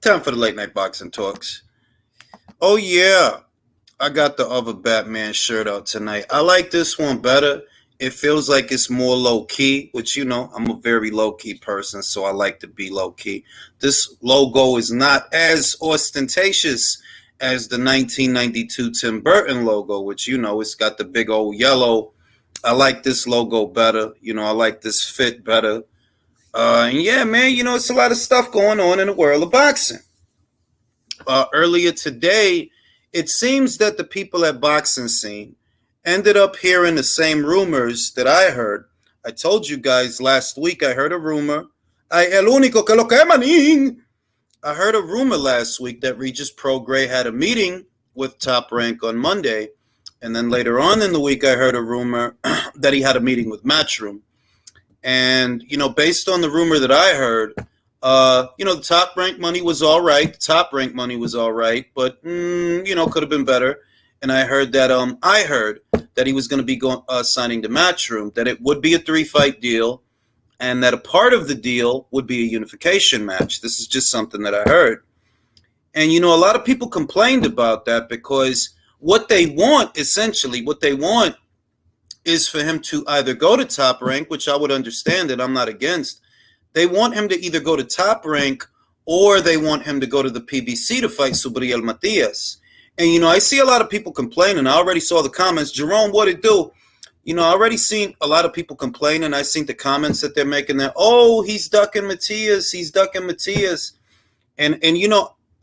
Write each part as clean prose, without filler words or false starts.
Time for the late night boxing talks. Oh yeah, I got the other Batman shirt out tonight. I like this one better. It feels like it's more low key, which I'm a very low key person, so I like to be low key. This logo is not as ostentatious as the 1992 Tim Burton logo, which it's got the big old yellow. I like this logo better. I like this fit better. And yeah, man, it's a lot of stuff going on in the world of boxing. Earlier today, it seems that the people at Boxing Scene ended up hearing the same rumors that I heard. I told you guys last week I heard a rumor. I heard a rumor last week that Regis Prograis had a meeting with Top Rank on Monday. And then later on in the week, I heard a rumor that he had a meeting with Matchroom. And, based on the rumor that I heard, the top rank money was all right. The top rank money was all right, but could have been better. And I heard that he was going to be signing to Matchroom, that it would be a 3-fight deal, and that a part of the deal would be a unification match. This is just something that I heard. And a lot of people complained about that because what they want is for him to either go to Top Rank, which I would understand that I'm not against. They want him to either go to Top Rank or they want him to go to the PBC to fight Subriel Matias. And, I see a lot of people complaining. I already saw the comments. Jerome, what it do? I already seen a lot of people complaining. I seen the comments that they're making there. Oh, he's ducking Matias. He's ducking Matias. And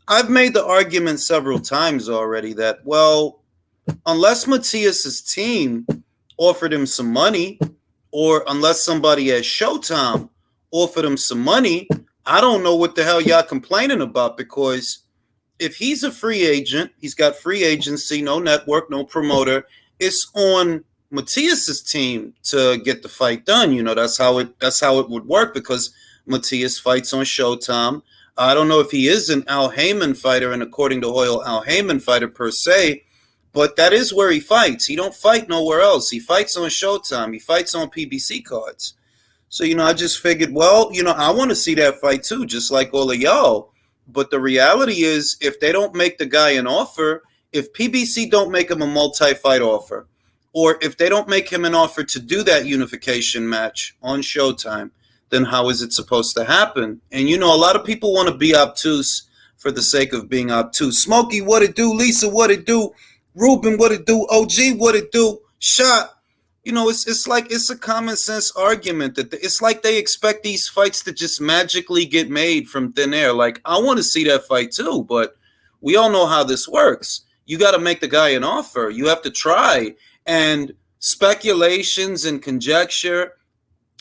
I've made the argument several times already that, well, unless Matias's team offered him some money, or unless somebody at Showtime offered him some money, I don't know what the hell y'all complaining about, because if he's a free agent, he's got free agency, no network, no promoter, it's on Matias's team to get the fight done. That's how it would work, because Matias fights on Showtime. I don't know if he is an Al Heyman fighter, and according to Hoyle, Al Heyman fighter per se, but that is where he fights. He don't fight nowhere else. He fights on Showtime. He fights on PBC cards. So, I just figured, well, I want to see that fight too, just like all of y'all. But the reality is, if they don't make the guy an offer, if PBC don't make him a multi-fight offer, or if they don't make him an offer to do that unification match on Showtime, then how is it supposed to happen? And, a lot of people want to be obtuse for the sake of being obtuse. Smokey, what it do? Lisa, what it do? Ruben, what it do? OG, what it do? Shot. It's like it's a common sense argument that it's like they expect these fights to just magically get made from thin air. Like, I want to see that fight too, but we all know how this works. You got to make the guy an offer. You have to try. And speculations and conjecture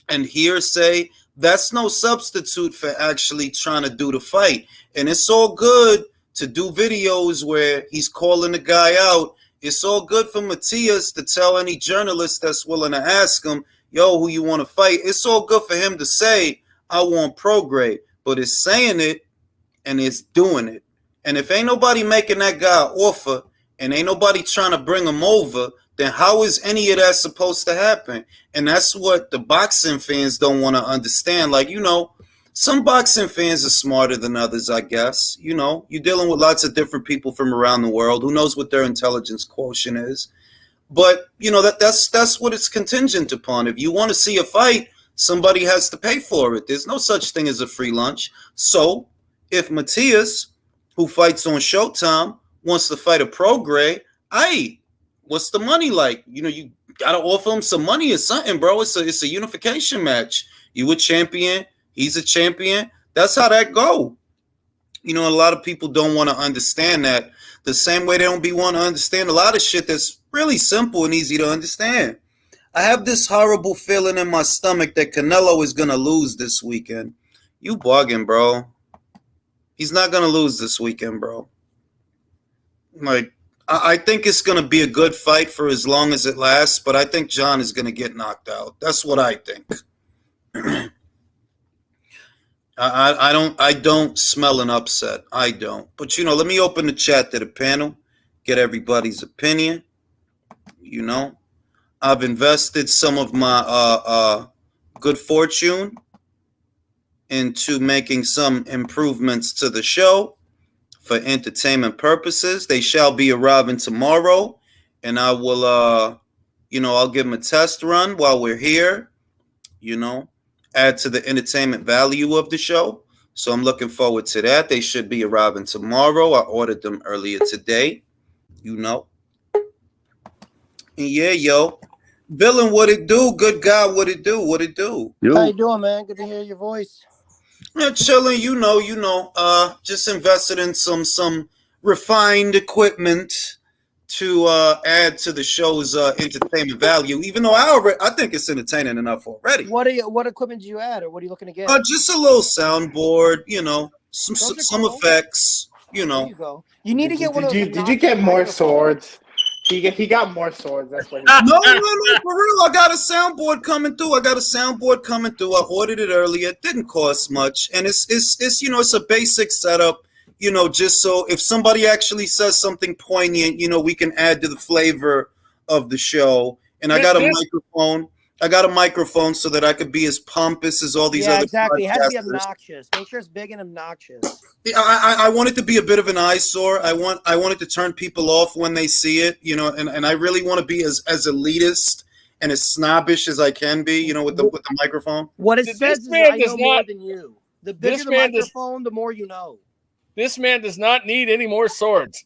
and hearsay, that's no substitute for actually trying to do the fight. And it's all good to do videos where he's calling the guy out. It's all good for Matias to tell any journalist that's willing to ask him, yo, who you want to fight. It's all good for him to say, I want Prograis. But it's saying it and it's doing it. And if ain't nobody making that guy an offer and ain't nobody trying to bring him over, then how is any of that supposed to happen? And that's what the boxing fans don't want to understand. Like, some boxing fans are smarter than others, I guess. You're dealing with lots of different people from around the world. Who knows what their intelligence quotient is? But, that's what it's contingent upon. If you want to see a fight, somebody has to pay for it. There's no such thing as a free lunch. So if Matias, who fights on Showtime, wants to fight a Prograis, what's the money like? You got to offer him some money or something, bro. It's a unification match. You a champion. He's a champion. That's how that go. A lot of people don't want to understand that. The same way they don't want to understand a lot of shit that's really simple and easy to understand. I have this horrible feeling in my stomach that Canelo is going to lose this weekend. You bugging, bro. He's not going to lose this weekend, bro. Like, I think it's going to be a good fight for as long as it lasts, but I think John is going to get knocked out. That's what I think. I don't smell an upset. I don't. But, let me open the chat to the panel, get everybody's opinion. I've invested some of my good fortune into making some improvements to the show for entertainment purposes. They shall be arriving tomorrow, and I will, I'll give them a test run while we're here, add to the entertainment value of the show. So I'm looking forward to that. They should be arriving tomorrow. I ordered them earlier today, And yeah, yo. Villain, what it do? Good God, what it do? What it do? How you doing, man? Good to hear your voice. Yeah, chilling, just invested in some refined equipment to add to the show's entertainment value. Even though I think it's entertaining enough already. What equipment did you add, or what are you looking to get? Just a little soundboard, some cool. effects. There you go. You need to get one of those. Did you get more swords? He got more swords. That's what. No, for real. I got a soundboard coming through. I ordered it earlier. It didn't cost much, and it's it's a basic setup. Just so if somebody actually says something poignant, we can add to the flavor of the show. And I got a microphone. I got a microphone so that I could be as pompous as all these other. Exactly. It has to be obnoxious. Make sure it's big and obnoxious. I want it to be a bit of an eyesore. I want it to turn people off when they see it, and I really want to be as elitist and as snobbish as I can be, with the microphone. What it says is I know more than you. The bigger the microphone, the more you know. This man does not need any more swords.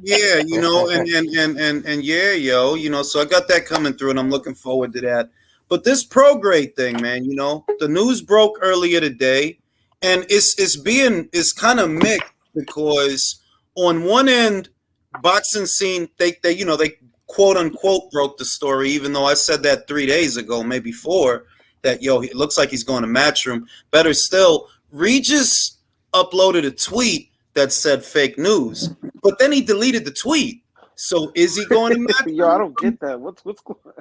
Yeah, and yeah, yo, so I got that coming through, and I'm looking forward to that. But this Prograis thing, man, the news broke earlier today, and it's kind of mixed because on one end, boxing scene, they quote unquote broke the story, even though I said that 3 days ago, maybe 4, that it looks like he's going to Matchroom. Better still, Regis uploaded a tweet that said fake news, but then he deleted the tweet. So is he going to Matchroom? Yo, I don't get that. What's going on?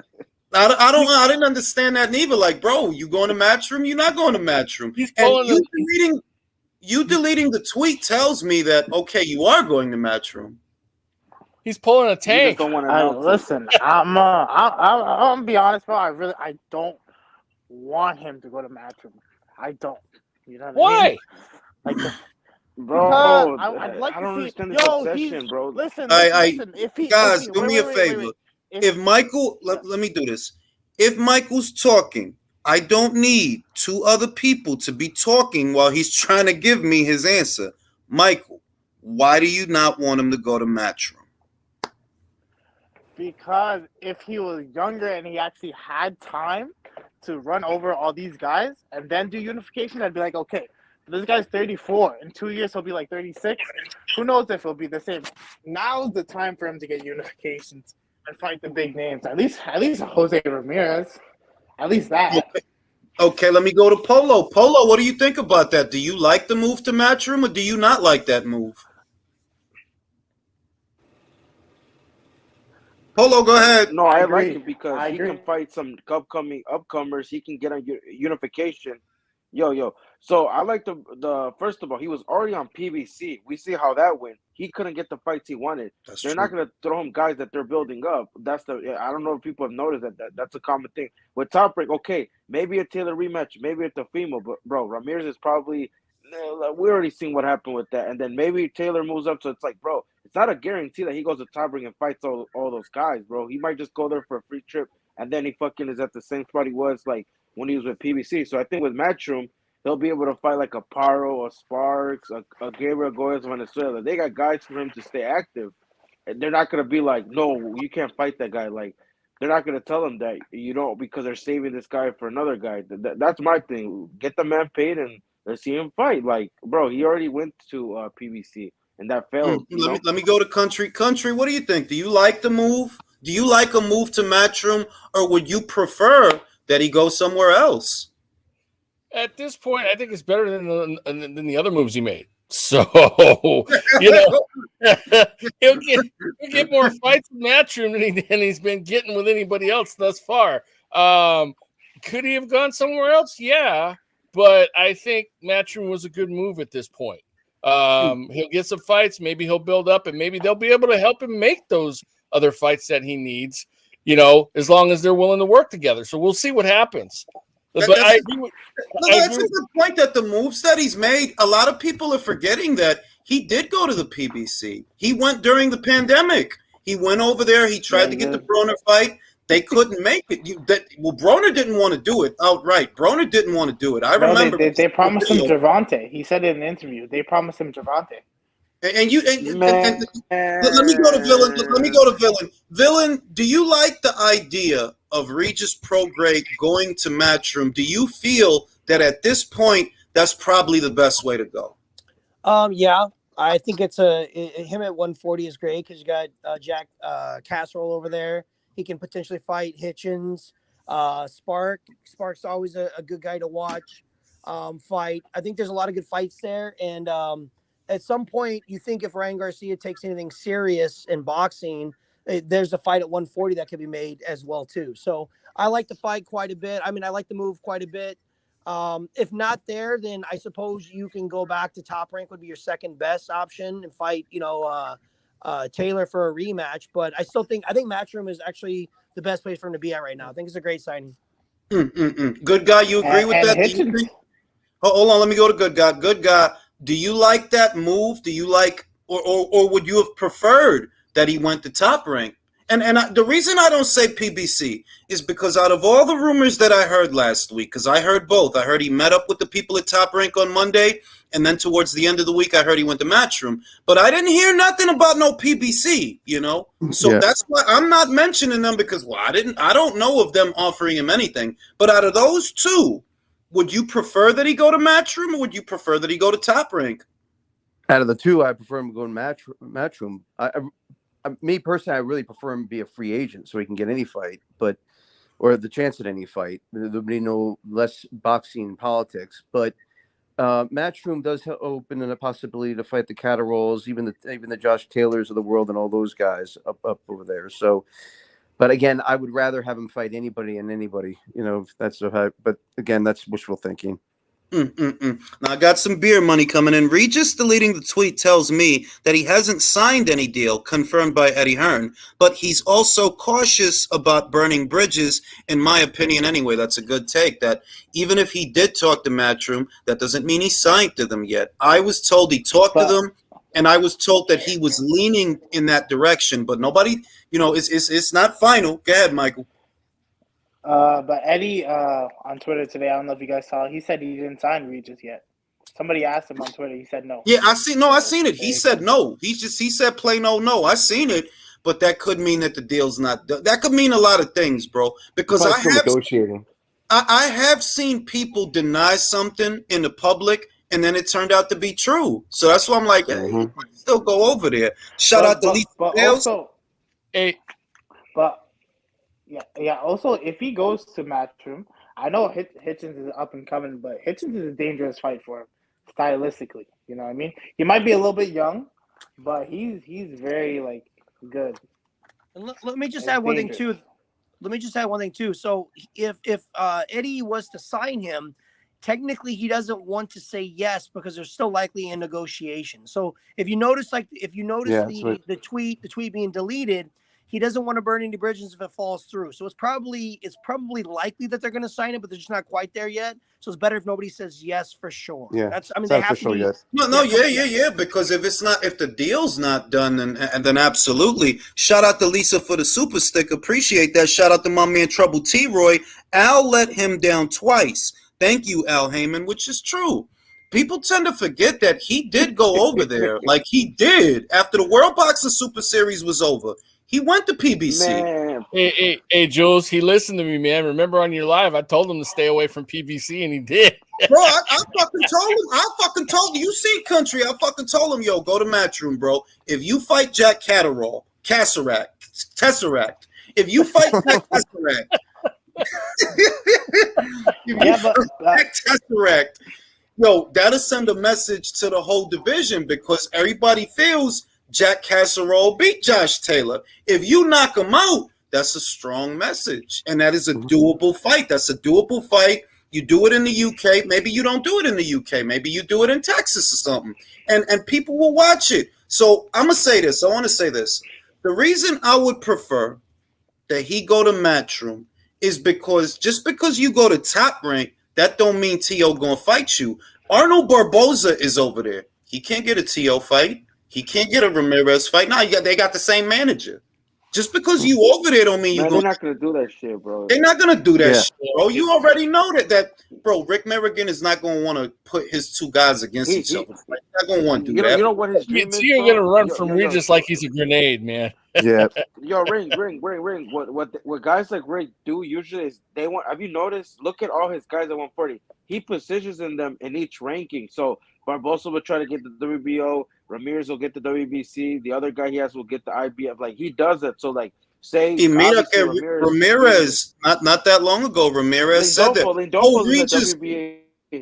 I didn't understand that neither. Like, bro, you going to Matchroom? You're not going to Matchroom. And you deleting the tweet tells me that okay, you are going to Matchroom. He's pulling a tank. Listen, I'm gonna be honest, bro. I don't want him to go to Matchroom. I don't. You know what I mean? Why? Bro, I'd like I don't to understand this obsession, bro. Listen, Guys, do me a favor. If Michael, let me do this. If Michael's talking, I don't need 2 other people to be talking while he's trying to give me his answer. Michael, why do you not want him to go to Matchroom? Because if he was younger and he actually had time to run over all these guys and then do unification, I'd be like, okay. This guy's 34. In 2 years, he'll be like 36. Who knows if he'll be the same? Now's the time for him to get unifications and fight the big names. At least Jose Ramirez. At least that. Okay, let me go to Polo. Polo, what do you think about that? Do you like the move to Matchroom, or do you not like that move? Polo, go ahead. No, I like it because he can fight some upcomers. He can get on unification. Yo. So I like the first of all, he was already on PBC. We see how that went. He couldn't get the fights he wanted. They're not gonna throw him guys that they're building up. I don't know if people have noticed that's a common thing. With Top Rank, okay, maybe a Taylor rematch, maybe it's a female, but bro, Ramirez is probably we already seen what happened with that. And then maybe Taylor moves up, so it's like, bro, it's not a guarantee that he goes to Top Rank and fights all those guys, bro. He might just go there for a free trip and then he fucking is at the same spot he was like when he was with PBC. So I think with Matchroom, he'll be able to fight like a Paro, a Sparks, a Gabriel Goyes, Venezuela. They got guys for him to stay active. And they're not going to be like, no, you can't fight that guy. Like, they're not going to tell him that, because they're saving this guy for another guy. That's my thing. Get the man paid and let's see him fight. Like, bro, he already went to PBC and that failed. Let me go to Country. Country, what do you think? Do you like the move? Do you like a move to Matchroom, or would you prefer that he go somewhere else? At this point, I think it's better than the other moves he made. So, he'll get more fights in Matchroom than he's been getting with anybody else thus far. Could he have gone somewhere else? Yeah, but I think Matchroom was a good move at this point. He'll get some fights. Maybe he'll build up, and maybe they'll be able to help him make those other fights that he needs, as long as they're willing to work together. So we'll see what happens. But I agree with. That's a good point that the moves that he's made, a lot of people are forgetting that he did go to the PBC. He went during the pandemic. He went over there. He tried to get the Broner fight. They couldn't make it. Broner didn't want to do it outright. Broner didn't want to do it. I remember they promised him Gervonta. He said it in an interview. They promised him Gervonta. Let me go to Villain. Let me go to Villain. Villain, do you like the idea of Regis Prograis going to Matchroom? Do you feel that at this point that's probably the best way to go? Yeah, I think it's him at 140 is great because you got Jack Casserole over there. He can potentially fight Hitchens, Spark. Spark's always a good guy to watch fight. I think there's a lot of good fights there, and at some point, you think if Ryan Garcia takes anything serious in boxing, there's a fight at 140 that could be made as well too. So I like the fight quite a bit. I mean, I like the move quite a bit. If not there, then I suppose you can go back to Top Rank would be your second best option and fight, Taylor for a rematch. But I think Matchroom is actually the best place for him to be at right now. I think it's a great signing. Good guy. You agree with that? Hold on. Let me go to Good Guy. Good Guy. Do you like that move? Do you like, or would you have preferred that he went to Top Rank? And the reason I don't say PBC is because out of all the rumors that I heard last week, because I heard both. I heard he met up with the people at Top Rank on Monday, and then towards the end of the week, I heard he went to Matchroom. But I didn't hear nothing about no PBC, So that's why I'm not mentioning them because, I don't know of them offering him anything. But out of those two, would you prefer that he go to Matchroom or would you prefer that he go to Top Rank? Out of the two, I prefer him to go to Matchroom. Me personally, I really prefer him to be a free agent so he can get any fight, or the chance at any fight. There'll be no less boxing politics. But Matchroom does open a possibility to fight the Catteralls, even the Josh Taylors of the world, and all those guys up over there. So. But again, I would rather have him fight anybody and anybody, if that's but again, that's wishful thinking. Now I got some beer money coming in. Regis deleting the tweet tells me that he hasn't signed any deal confirmed by Eddie Hearn, but he's also cautious about burning bridges, in my opinion anyway. That's a good take, that even if he did talk to Matchroom, that doesn't mean he signed to them yet. I was told he talked to them, and I was told that he was leaning in that direction, but nobody, it's not final. Go ahead, Michael. But Eddie on Twitter today, I don't know if you guys saw, he said he didn't sign Regis yet. Somebody asked him on Twitter, he said no. Yeah, I seen it. He said no. He said plain no. I seen it, but that could mean that the deal's not done. That could mean a lot of things, bro. Because I have seen people deny something in the public, and then it turned out to be true. So that's why I'm like, hey, still go over there. Shout out to Lee. Also, if he goes to Matchroom, I know Hitchens is up and coming, but Hitchens is a dangerous fight for him stylistically. You know what I mean? He might be a little bit young, but he's very good. And let me just add one thing too. So if Eddie was to sign him, technically he doesn't want to say yes because they're still likely in negotiation. So if you notice the tweet being deleted, he doesn't want to burn any bridges if it falls through. So it's probably likely that they're going to sign it, but they're just not quite there yet. So it's better if nobody says yes for sure. Yeah, they have to be. Yes. Yeah. Because if the deal's not done, then absolutely. Shout out to Lisa for the super stick. Appreciate that. Shout out to my man Trouble T Roy. Al let him down twice. Thank you, Al Heyman, which is true. People tend to forget that he did go over there. Like he did after the World Boxing Super Series was over. He went to PBC. Man. Hey, Jules, he listened to me, man. Remember on your live, I told him to stay away from PBC, and he did. Bro, I fucking told him. You see country. I fucking told him, yo, go to Matchroom, bro. If you fight Jack Tesseract. If you fight Jack Tesseract. Jack Tesseract. Yo, that'll send a message to the whole division because everybody feels Jack Casserole beat Josh Taylor. If you knock him out, that's a strong message. And that is a doable fight. That's a doable fight. You do it in the UK. Maybe you don't do it in the UK. Maybe you do it in Texas or something. And people will watch it. So I'm going to say this. I want to say this. The reason I would prefer that he go to Matchroom is because just because you go to Top Rank, that don't mean T.O. gonna fight you. Arnold Barboza is over there. He can't get a T.O. fight. He can't get a Ramirez fight. No, they got the same manager. Just because you over there don't mean you Man, going. they're not gonna do that shit, bro. They're not gonna do that Yeah. shit, bro. You already know that, bro. Rick Merrigan is not gonna want to put his two guys against each other. He's not gonna want to do that. You know what his I mean, dream is? Tio bro? gonna run Yo, from yo, yo, Regis like he's a grenade, man. Yeah. Yo, ring. What guys like Rick do usually is they want. Have you noticed? Look at all his guys at 140. He positions in them in each ranking. So Barbosa will try to get the WBO. Ramirez will get the WBC. The other guy he has will get the IBF. Like he does it. So like say Y mira obviously que Ramirez, not that long ago, Ramirez said that. Lindolfo's in the WBA.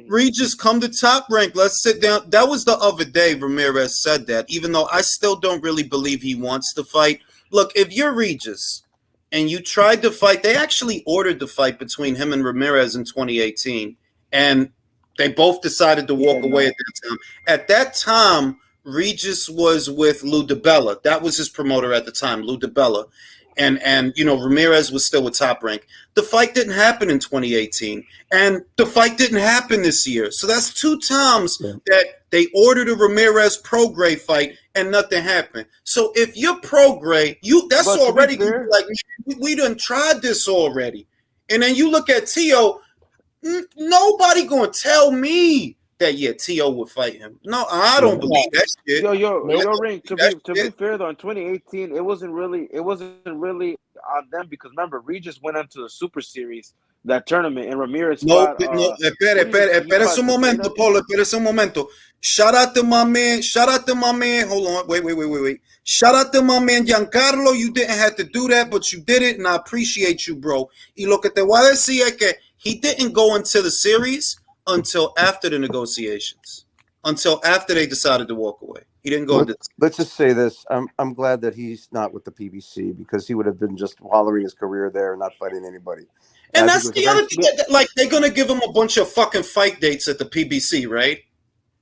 Regis, come to Top Rank. Let's sit down. That was the other day Ramirez said that, even though I still don't really believe he wants to fight. Look, if you're Regis and you tried to fight, they actually ordered the fight between him and Ramirez in 2018, and they both decided to walk away at that time. At that time, Regis was with Lou DiBella. That was his promoter at the time, Lou DiBella. And you know, Ramirez was still with Top Rank. The fight didn't happen in 2018, and the fight didn't happen this year. So that's two times that they ordered a Ramirez Prograis fight and nothing happened. So if you're Prograis, that's But already fair, like we done tried this already. And then you look at Tio, nobody gonna tell me that T.O. would fight him. No, I don't believe that shit. Yo, Ring. To be fair though, in 2018, it wasn't really on them because remember, Regis went into the Super Series that tournament and Ramirez fought. Espera un momento, Polo. Espera un momento. Shout out to my man. Hold on. Wait. Shout out to my man Giancarlo. You didn't have to do that, but you did it, and I appreciate you, bro. Y lo que te voy a decir es que he didn't go into the series until after the negotiations, until after they decided to walk away. He didn't go into. Let's just say this: I'm glad that he's not with the PBC because he would have been just wallowing his career there and not fighting anybody. And that's the other thing. Like they're gonna give him a bunch of fucking fight dates at the PBC, right?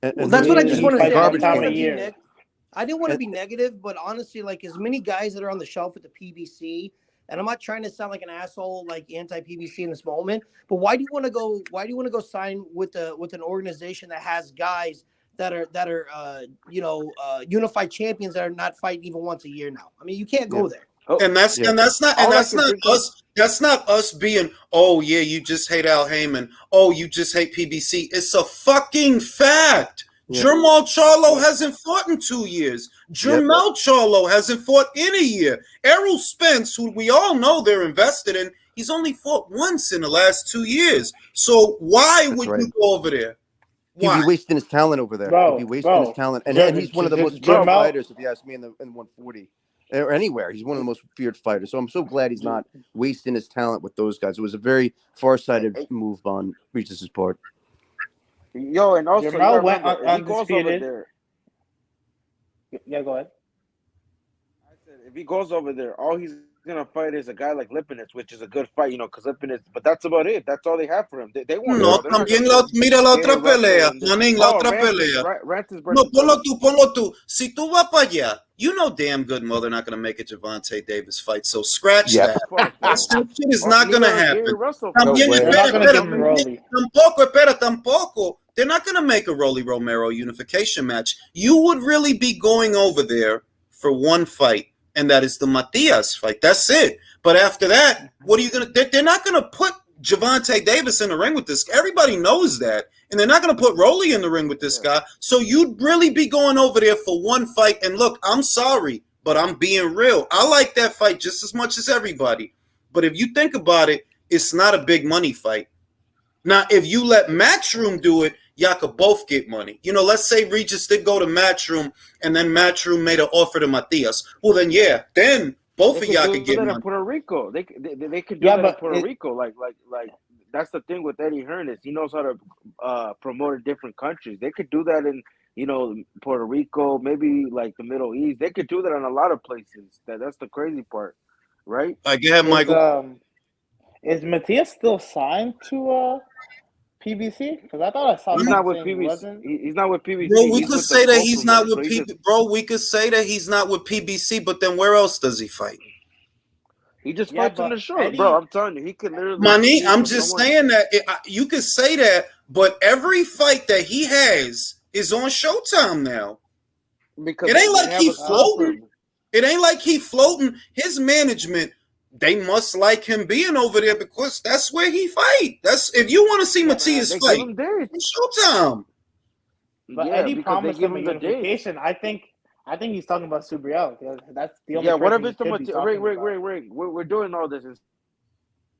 Well, that's what I just want to say. I didn't want to And- be negative, but honestly, like as many guys that are on the shelf at the PBC, and I'm not trying to sound like an asshole, like anti-PBC in this moment, but why do you want to go? Why do you want to go sign with an organization that has guys that are unified champions that are not fighting even once a year now? I mean, you can't go there. And that's not us. That's not us being, oh yeah, you just hate Al Heyman. Oh, you just hate PBC. It's a fucking fact. Yeah. Jermall Charlo hasn't fought in 2 years. Jermell Charlo hasn't fought in a year. Errol Spence, who we all know they're invested in, he's only fought once in the last 2 years. So why would you go over there? Why? He'd be wasting his talent over there. He'd be wasting his talent. And he's one of the most feared fighters, if you ask me, in 140. Or anywhere. He's one of the most feared fighters. So I'm so glad he's not wasting his talent with those guys. It was a very far-sighted move on Regis' part. Yo, and also Jamal went undisputed. Yeah, go ahead. I said if he goes over there, all he's gonna fight is a guy like Lipinets, which is a good fight, because Lipinets. But that's about it. That's all they have for him. They won't. No, también mira la otra pelea, Manín, la otra pelea. No, ponlo tú. Si tú vas para allá, you know damn good well they're not going to make a Gervonta Davis fight. So scratch that. That shit is not going to happen. Tampoco. They're not going to make a Rolly Romero unification match. You would really be going over there for one fight, and that is the Matias fight. That's it. But after that, what are you going to? They're not going to put Gervonta Davis in the ring with this. Everybody knows that. And they're not going to put Rolly in the ring with this guy. So you'd really be going over there for one fight. And look, I'm sorry, but I'm being real. I like that fight just as much as everybody. But if you think about it, it's not a big money fight. Now, if you let Matchroom do it, y'all could both get money. Let's say Regis did go to Matchroom and then Matchroom made an offer to Matias. Well, then both of y'all could get money. In Puerto Rico. They could do that in Puerto Rico. Like that's the thing with Eddie Hearn is he knows how to promote in different countries. They could do that in Puerto Rico, maybe like the Middle East. They could do that in a lot of places. That's the crazy part, right? Go ahead, Michael. Is Matias still signed to PBC? Because I thought I saw. He's not with PBC. He's not with PBC. Bro, we could say that he's not with PBC. Bro, we could say that he's not with PBC, but then where else does he fight? He just Yeah, fights him but to short, Eddie- bro. I'm telling you, he could literally. Money, compete I'm with just someone. saying that you could say that, but every fight that he has is on Showtime now. Because It ain't they like have he a slot for floating. him. It ain't like he floating. His management, they must like him being over there because that's where he fight. That's if you want to see Matias They fight, give him dates. it's Showtime. But Yeah, Eddie because they promised give him a him the dates. unification. I think he's talking about Subriel. That's the only Yeah, what if person he it's the could be talking about. Rig? We're doing all this. And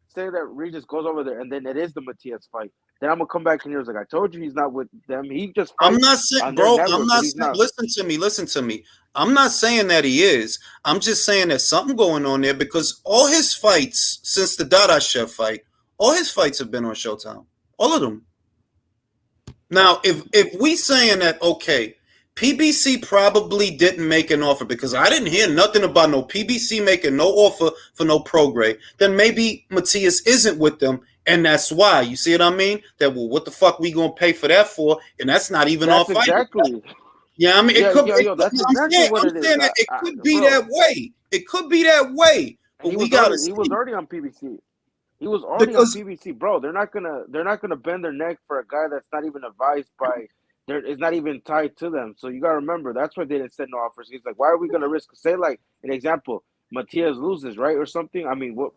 say that Regis goes over there, and then it is the Matias fight. Then I'm gonna come back and you're like, I told you he's not with them. He just fights I'm not saying, on their bro. network, I'm but not he's saying. not. Listen to me. I'm not saying that he is. I'm just saying there's something going on there because all his fights since the Dadashev fight, all his fights have been on Showtime. All of them. Now, if we saying that, okay, PBC probably didn't make an offer because I didn't hear nothing about no PBC making no offer for no Prograis, then maybe Matias isn't with them, and that's why. You see what I mean? That, well, what the fuck we gonna pay for that for? And that's not even our That's fight. exactly. Yeah, I mean, it Yeah, could. that's exactly what it is. I'm saying that it could be Bro, that way. It could be that way, but he we was gotta already, see. he was already on PBC. He was already Because- on PBC, bro. They're not gonna bend their neck for a guy that's not even advised by. There is not even tied to them. So you gotta remember that's why they didn't send no offers. He's like, why are we gonna risk? Say like an example, Matias loses, right, or something. I mean, what,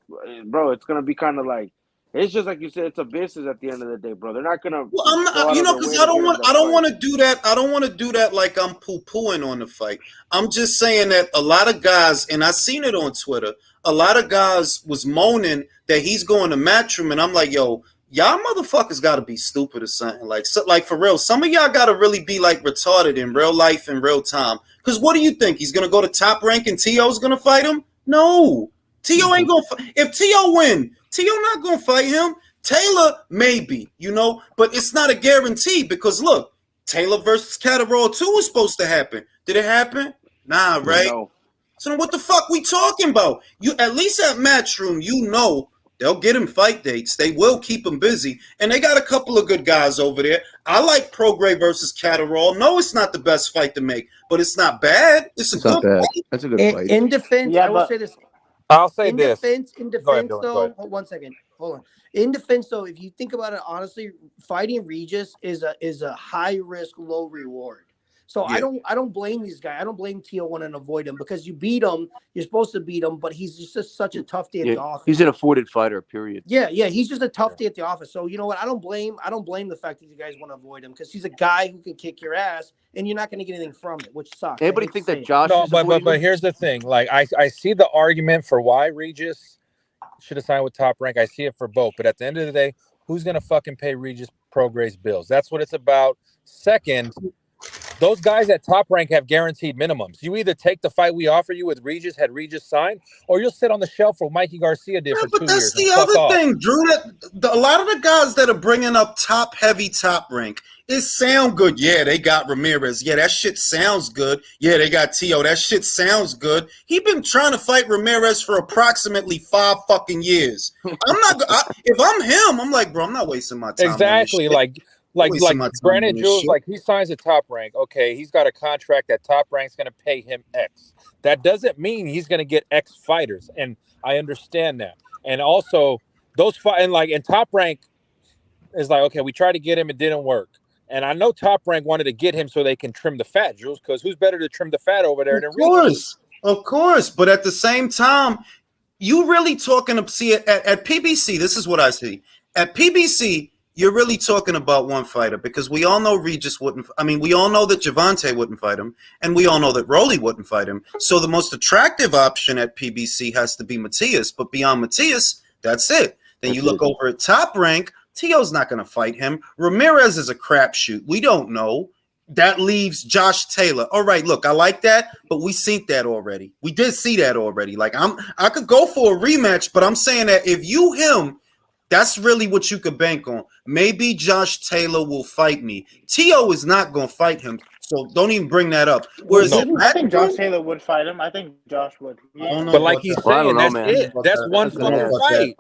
bro? It's gonna be kind of like. It's just like you said. It's a business at the end of the day, bro. They're not gonna. Well, I'm go not, out you of know, their because way I to don't get him want, that I don't fight. want to do that. I don't want to do that like I'm poo-pooing on the fight. I'm just saying that a lot of guys, and I seen it on Twitter, a lot of guys was moaning that he's going to Matchroom, and I'm like, yo, y'all motherfuckers got to be stupid or something. Like, so, like for real, some of y'all got to really be like retarded in real life in real time. Because what do you think? He's gonna go to Top Rank and T.O.'s gonna fight him? No, T.O. ain't gonna. If T.O. win, T.O. not gonna fight him. Taylor, maybe, you know, but it's not a guarantee because look, Taylor versus Catterall 2 was supposed to happen. Did it happen? Nah, right? No. So then what the fuck we talking about? You at least at Matchroom, you know they'll get him fight dates. They will keep him busy. And they got a couple of good guys over there. I like Prograis versus Catterall. No, it's not the best fight to make, but it's not bad. It's It's a not good bad. fight. That's a good fight. In defense, Yeah, I will but- say this. I'll say In this. defense, Go ahead, Dylan, go though, ahead. hold 1 second. Hold on. In defense, though, if you think about it honestly, fighting Regis is a high risk, low reward. So Yeah. I don't blame these guys. I don't blame T.O. wanting to avoid him because you beat him. You're supposed to beat him, but he's just such a tough day at the Yeah, office. he's an afforded fighter. Period. Yeah, he's just a tough day at the office. So you know what? I don't blame the fact that you guys want to avoid him because he's a guy who can kick your ass, and you're not going to get anything from it, which sucks. Anybody I hate think to that say it. Josh No, is but avoiding him? here's the thing. Like I see the argument for why Regis should have signed with Top Rank. I see it for both. But at the end of the day, who's gonna fucking pay Regis Prograis' bills? That's what it's about. Second, those guys at Top Rank have guaranteed minimums. You either take the fight we offer you with Regis, had Regis signed, or you'll sit on the shelf for Mikey Garcia did for 2 But that's years. the and fuck other off. thing, Drew. A lot of the guys that are bringing up top heavy Top Rank, it sound good. Yeah, they got Ramirez. Yeah, that shit sounds good. Yeah, they got T.O. That shit sounds good. He been trying to fight Ramirez for approximately 5 fucking years. If I'm him, I'm like, bro, I'm not wasting my time. Exactly. On this shit. Like Wasting my time Brandon on this Jules, shit. like he signs a Top Rank. Okay, he's got a contract that Top Rank's going to pay him X. That doesn't mean he's going to get X fighters, and I understand that. And also, and Top Rank is like, okay, we tried to get him, it didn't work. And I know Top Rank wanted to get him so they can trim the fat, Jules, because who's better to trim the fat over there than Regis? Of course. But at the same time, you really talking to see it at PBC. This is what I see at PBC. You're really talking about one fighter because we all know Regis wouldn't. I mean, we all know that Javante wouldn't fight him, and we all know that Rolly wouldn't fight him. So the most attractive option at PBC has to be Matias. But beyond Matias, that's it. Then you look over at Top Rank. T.O.'s not going to fight him. Ramirez is a crapshoot. We don't know. That leaves Josh Taylor. All right, look, I like that, but we seen that already. We did see that already. Like I could go for a rematch, but I'm saying that if you him, that's really what you could bank on. Maybe Josh Taylor will fight me. T.O. is not going to fight him, so don't even bring that up. Whereas I think Josh Taylor would fight him. I think Josh would. But like he's Well, I saying, don't know, that's man. it. That's one That's an fucking ass. fight.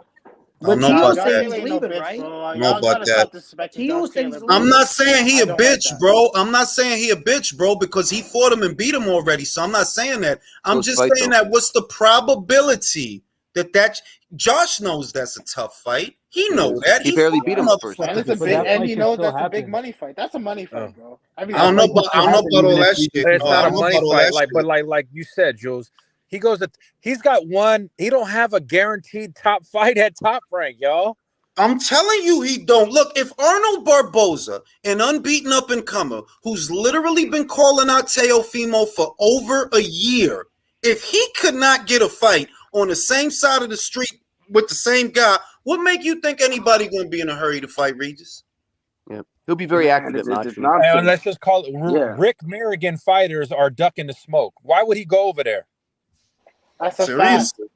I don't know T.O. about said that. he's leaving, right? Know about that. T.O. said he's leaving. I'm not saying he I a don't like bitch, that. bro. I'm not saying he a bitch, bro, because he fought him and beat him already. So I'm not saying that. I'm Close just fight, saying though. that what's the probability that Josh knows that's a tough fight. He knows that. He barely beat him the first And time. it's a But big, that and fight he can knows still that's a big happen. money fight. That's a money fight, bro. I mean, I don't know about all that shit. It's No, I not a don't know money about all fight, that but shit. like you said, Jules. He's got one. He don't have a guaranteed top fight at Top Rank, y'all. I'm telling you, he don't. Look, if Arnold Barboza, an unbeaten up-and-comer, who's literally been calling out Teofimo for over a year, if he could not get a fight on the same side of the street with the same guy, what make you think anybody going to be in a hurry to fight Regis? Yeah, he'll be very active at It's Matchroom. nonsense. And let's just call it Yeah. Rick Merrigan fighters are ducking the smoke. Why would he go over there? That's a fact. Seriously.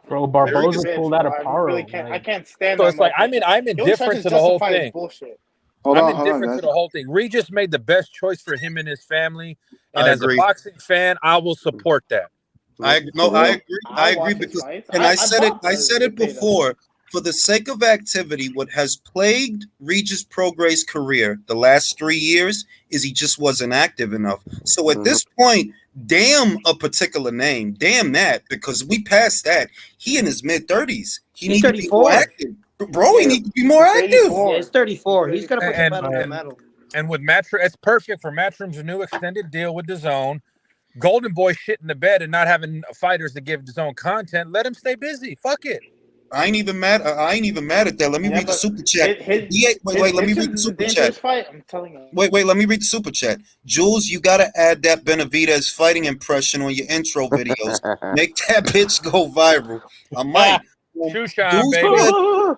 Bro, Barboza Bitch, pulled out a bro. I paro. really can't. I can't stand So that. it's like I'm motherfucker. I'm He always tries indifferent to the whole justify his thing. bullshit. Hold I'm on, indifferent to guys. the whole thing. Regis made the best choice for him and his family, and I as agree. a boxing fan, I will support that. I agree. I'll I agree watch his because, fights. and I said it. bought I the said it beta. before. For the sake of activity, what has plagued Regis Prograis' career the last 3 years is he just wasn't active enough. So at this point, damn a particular name, damn that, because we passed that. He in his mid-30s. He He's needs to be more 34. active, bro. He needs to be more active. 34. Yeah, he's 34. He's gonna put the And- pedal to the and- metal. And with Matchroom, it's perfect for Matchroom's new extended deal with DAZN. Golden Boy shit in the bed and not having fighters to give DAZN content. Let him stay busy. Fuck it. I ain't even mad. I ain't even mad at that. Let me read the super chat. Wait, let me read the super chat. Fight, I'm telling you. Wait, let me read the super chat. Jules, you gotta add that Benavidez fighting impression on your intro videos. Make that bitch go viral. I might. Shushan, baby.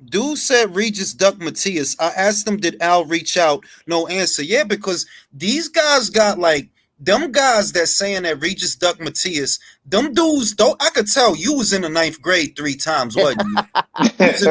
Dude said Regis duck Matias. I asked him, did Al reach out? No answer. Yeah, because these guys got like them guys that saying that Regis duck Matias. Them dudes, though, I could tell you was in the 9th grade 3 times, wasn't you? You was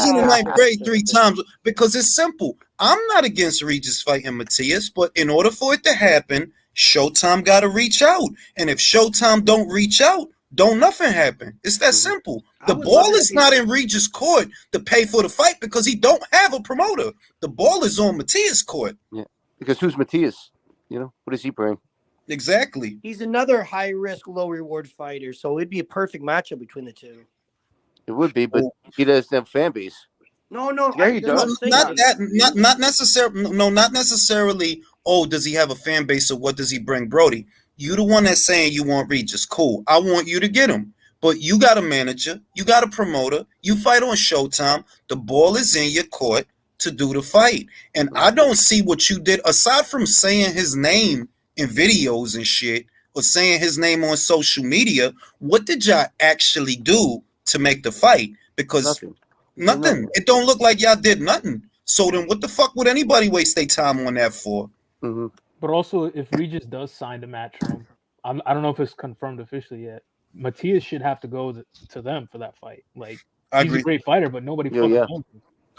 in the 9th grade 3 times because it's simple. I'm not against Regis fighting Matias, but in order for it to happen, Showtime got to reach out. And if Showtime don't reach out, don't nothing happen. It's that simple. The ball is not in Regis' court to pay for the fight because he don't have a promoter. The ball is on Matias' court. Yeah, because who's Matias? You know, what does he bring? Exactly. He's another high risk, low reward fighter, so it'd be a perfect matchup between the two. It would be, but he doesn't have fan base. No, Yeah, he does. Not necessarily. No, not necessarily. Oh, does he have a fan base or what does he bring, Brody? You the one that's saying you want Regis. Cool. I want you to get him. But you got a manager, you got a promoter, you fight on Showtime. The ball is in your court to do the fight. And I don't see what you did aside from saying his name in videos and shit or saying his name on social media. What did y'all actually do to make the fight? Because nothing. It don't look like y'all did nothing. So then what the fuck would anybody waste their time on that for? Mm-hmm. But also, if Regis does sign the Matchroom, I don't know if it's confirmed officially yet. Matias should have to go to them for that fight. Like, he's a great fighter, but nobody fucking knows him.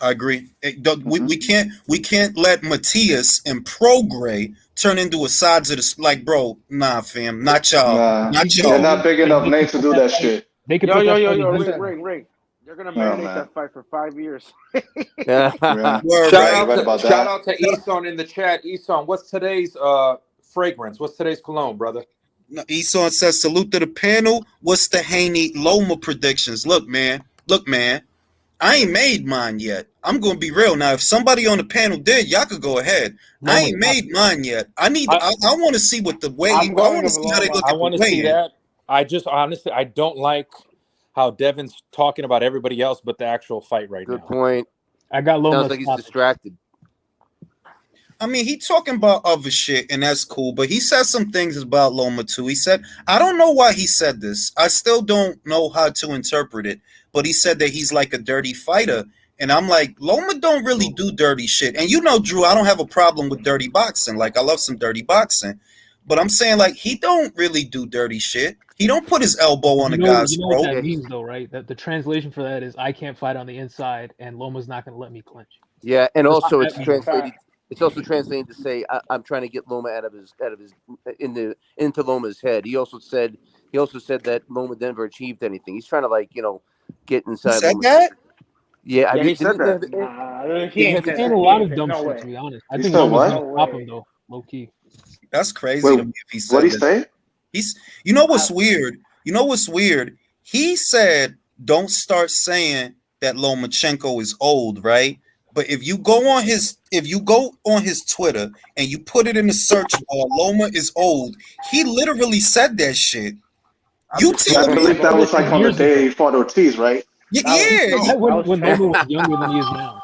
I agree. We can't let Matias and Prograis turn into a sides of the like, bro. Nah, fam, not y'all, not y'all. They're not big enough names to do that shit. They could Ray. They're gonna marinate that fight for 5 years. Yeah. Shout out to Eson in the chat. Eson, what's today's fragrance? What's today's cologne, brother? No, Eson says, salute to the panel. What's the Haney Loma predictions? Look, man. I ain't made mine yet. I'm gonna be real now. If somebody on the panel did, y'all could go ahead. I ain't made mine yet. I want to see what the way. I want to see how they look at the way. I want to see that. I just honestly, I don't like how Devin's talking about everybody else but the actual fight right now. Good point. I got Loma. Sounds like he's distracted. I mean, he talking about other shit, and that's cool. But he said some things about Loma too. He said, I don't know why he said this. I still don't know how to interpret it. But he said that he's like a dirty fighter. And I'm like, Loma don't really do dirty shit. And you know, Drew, I don't have a problem with dirty boxing. Like, I love some dirty boxing. But I'm saying, like, he don't really do dirty shit. He don't put his elbow on a guy's throat. throat. What that means, though, right? That the translation for that is I can't fight on the inside, and Loma's not going to let me clinch. Yeah, and also it's translated. It's also translated to say I'm trying to get Loma out of his into Loma's head. He also said that Loma never achieved anything. He's trying to get inside. He said that? Yeah, he said that. He ain't a lot of dumb shit, to be honest. I think Loma's going to stop him, though, low key. That's crazy Wait, to me if he said what'd he that. say? You know what's weird? You know what's weird? He said, "Don't start saying that Lomachenko is old, right?" But if you go on his Twitter and you put it in the search bar, Loma is old. He literally said that shit. You tell I me? believe that was like on the day he fought Ortiz, right? Yeah. When Loma was younger than he is now.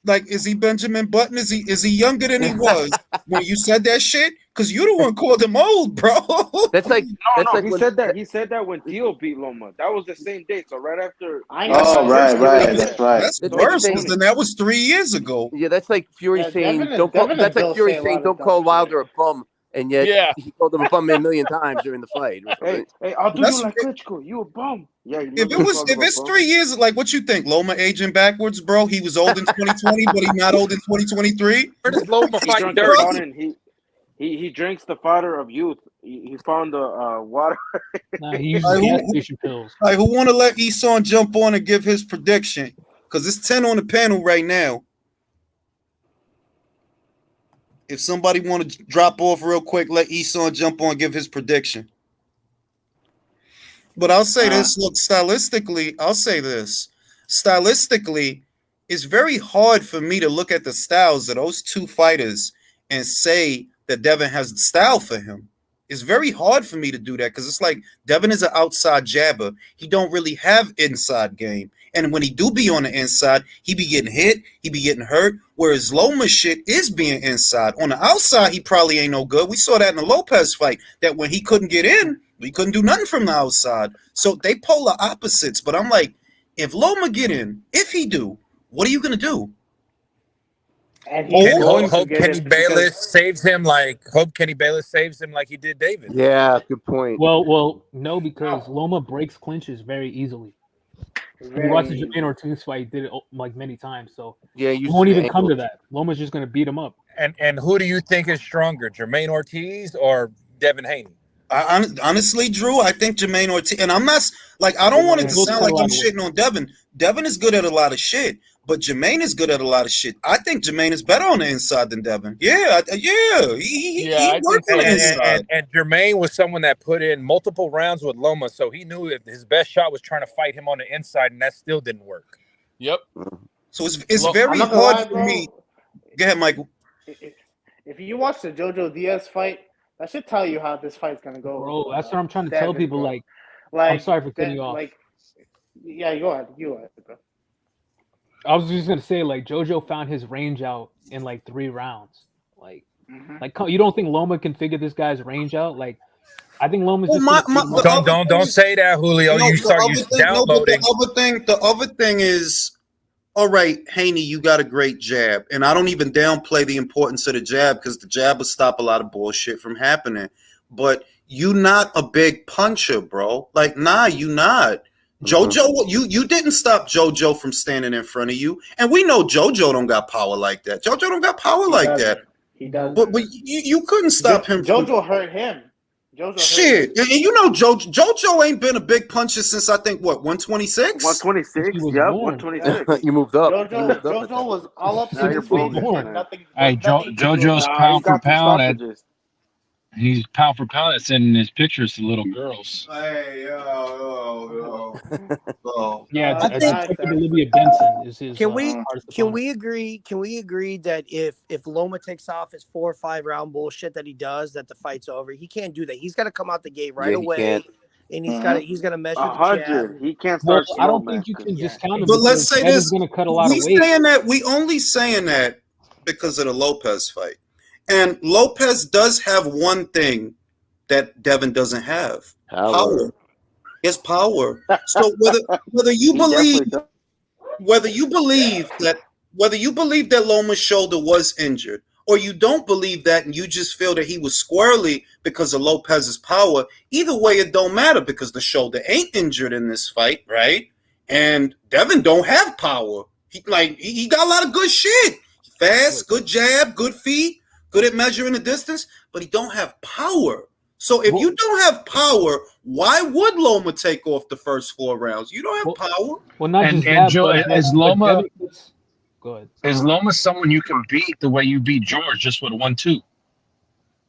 Like, is he Benjamin Button? Is he younger than he was when you said that shit? Because you the one called him old, bro. That's like He said that when Theo beat Loma. That was the same date. So right after. Right. That's right. That's worse because then that was 3 years ago. Yeah, that's like Fury saying don't call. That's like Fury saying don't call Wilder a bum, and yet he called him a bum a million times during the fight. Hey, I'll do you like Klitschko. You a bum. Yeah. If it's 3 years, like what you think? Loma aging backwards, bro. He was old in 2020, but he's not old in 2023. Where does Loma fight dirty? He drinks the fodder of youth. He found the water. Nah, he uses gas station pills. All right, who want to let Eson jump on and give his prediction? Because it's 10 on the panel right now. If somebody want to drop off real quick, let Eson jump on and give his prediction. But I'll say this, look, stylistically, I'll say this. Stylistically, it's very hard for me to look at the styles of those two fighters and say that Devin has the style for him. It's very hard for me to do that because it's like Devin is an outside jabber. He don't really have inside game. And when he do be on the inside, he be getting hit, he be getting hurt, whereas Loma's shit is being inside. On the outside, he probably ain't no good. We saw that in the Lopez fight, that when he couldn't get in, he couldn't do nothing from the outside. So they polar opposites. But I'm like, if Loma get in, if he do, what are you going to do? And hope Kenny Bayless saves him like he did David. Yeah, good point. Well, no, because Loma breaks clinches very easily. If you watch the Jermaine Ortiz fight, he did it like many times. So yeah, you won't even come to that. Loma's just going to beat him up. And who do you think is stronger, Jermaine Ortiz or Devin Haney? Honestly, Drew, I think Jermaine Ortiz, and I'm not like I don't want it to sound like I'm shitting on Devin. Devin is good at a lot of shit, but Jermaine is good at a lot of shit. I think Jermaine is better on the inside than Devin. Yeah, he worked on the inside. And Jermaine was someone that put in multiple rounds with Loma, so he knew that his best shot was trying to fight him on the inside, and that still didn't work. Yep. So it's very hard for me. Go ahead, Michael. If you watch the Jojo Diaz fight, that should tell you how this fight's gonna go. Bro, that's what I'm trying to tell people. Like, I'm sorry for cutting you off. Yeah, go ahead, bro. I was just gonna say, like, Jojo found his range out in like 3 rounds. Like you don't think Loma can figure this guy's range out? Like, I think Loma's just don't say that, Julio. You downloading. The other thing is, all right, Haney, you got a great jab. And I don't even downplay the importance of the jab because the jab will stop a lot of bullshit from happening. But you not a big puncher, bro. Like, nah, you not. JoJo, you didn't stop JoJo from standing in front of you. And we know JoJo don't got power like that. JoJo don't got power like that. He does. But you couldn't stop him. JoJo hurt him. Shit, and you know JoJo ain't been a big puncher since I think 126? 126, yeah, 126. You moved up. JoJo was all up to his face. Hey, JoJo's pound for pound. He's pound for pound. That's in his pictures to little girls. Hey, yo. Yeah, I think Olivia Benson is his. Can we agree that if Loma takes off his 4 or 5 round bullshit that he does, that the fight's over? He can't do that. He's got to come out the gate right away. And he's got to measure 100. He can't start. I don't think you can discount him. But let's say this: going to cut a lot of weight. We only saying that because of the Lopez fight. And Lopez does have one thing that Devin doesn't have: power. His power. So whether you believe that Loma's shoulder was injured, or you don't believe that, and you just feel that he was squarely because of Lopez's power, either way it don't matter because the shoulder ain't injured in this fight, right? And Devin don't have power. He got a lot of good shit. Fast, good jab, good feet. Good at measuring the distance, but he don't have power. So if you don't have power, why would Loma take off the first 4 rounds? You don't have power. Well, not and, just and that, Joe, as Loma, go ahead. Is Loma someone you can beat the way you beat George, just with 1-2?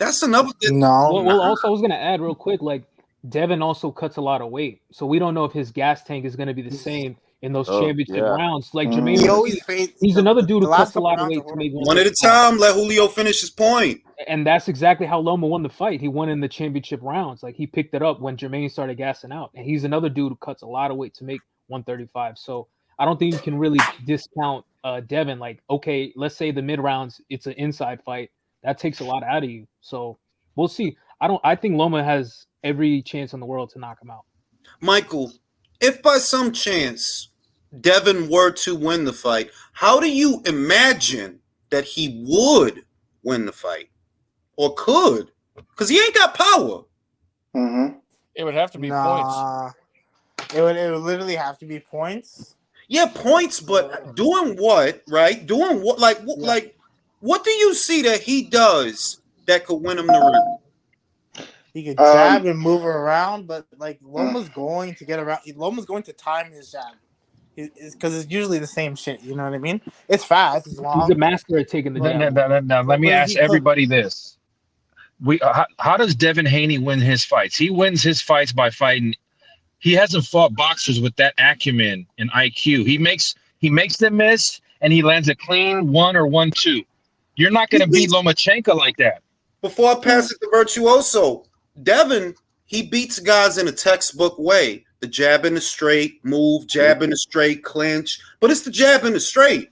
That's another thing. No. Well, also, I was going to add real quick, like, Devin also cuts a lot of weight. So we don't know if his gas tank is going to be the same in those championship rounds. Like, Jermaine, He always he's another dude who last cuts a couple lot of rounds weight to make one at a time. Let Julio finish his point. And that's exactly how Loma won the fight. He won in the championship rounds. Like, he picked it up when Jermaine started gassing out. And he's another dude who cuts a lot of weight to make 135. So I don't think you can really discount Devin. Like, okay, let's say the mid rounds, it's an inside fight. That takes a lot out of you. So we'll see. I think Loma has every chance in the world to knock him out. Michael, if by some chance Devin were to win the fight, how do you imagine that he would win the fight? Or could? Because he ain't got power. Mm-hmm. It would have to be points. It would literally have to be points. Yeah, points, but doing what, right? Doing what? Like, what do you see that he does that could win him the ring? He could jab and move around, but like Loma's going to get around. Loma's going to time his jab, because it's usually the same shit. You know what I mean? It's fast. It's long. He's a master at taking the jab. Now, let me ask everybody this: how does Devin Haney win his fights? He wins his fights by fighting. He hasn't fought boxers with that acumen and IQ. He makes them miss, and he lands a clean 1 or 1-2. You're not going to beat Lomachenko like that. Before I pass it to Virtuoso, Devin, he beats guys in a textbook way. The jab in the straight, move, jab in the straight, clinch. But it's the jab in the straight.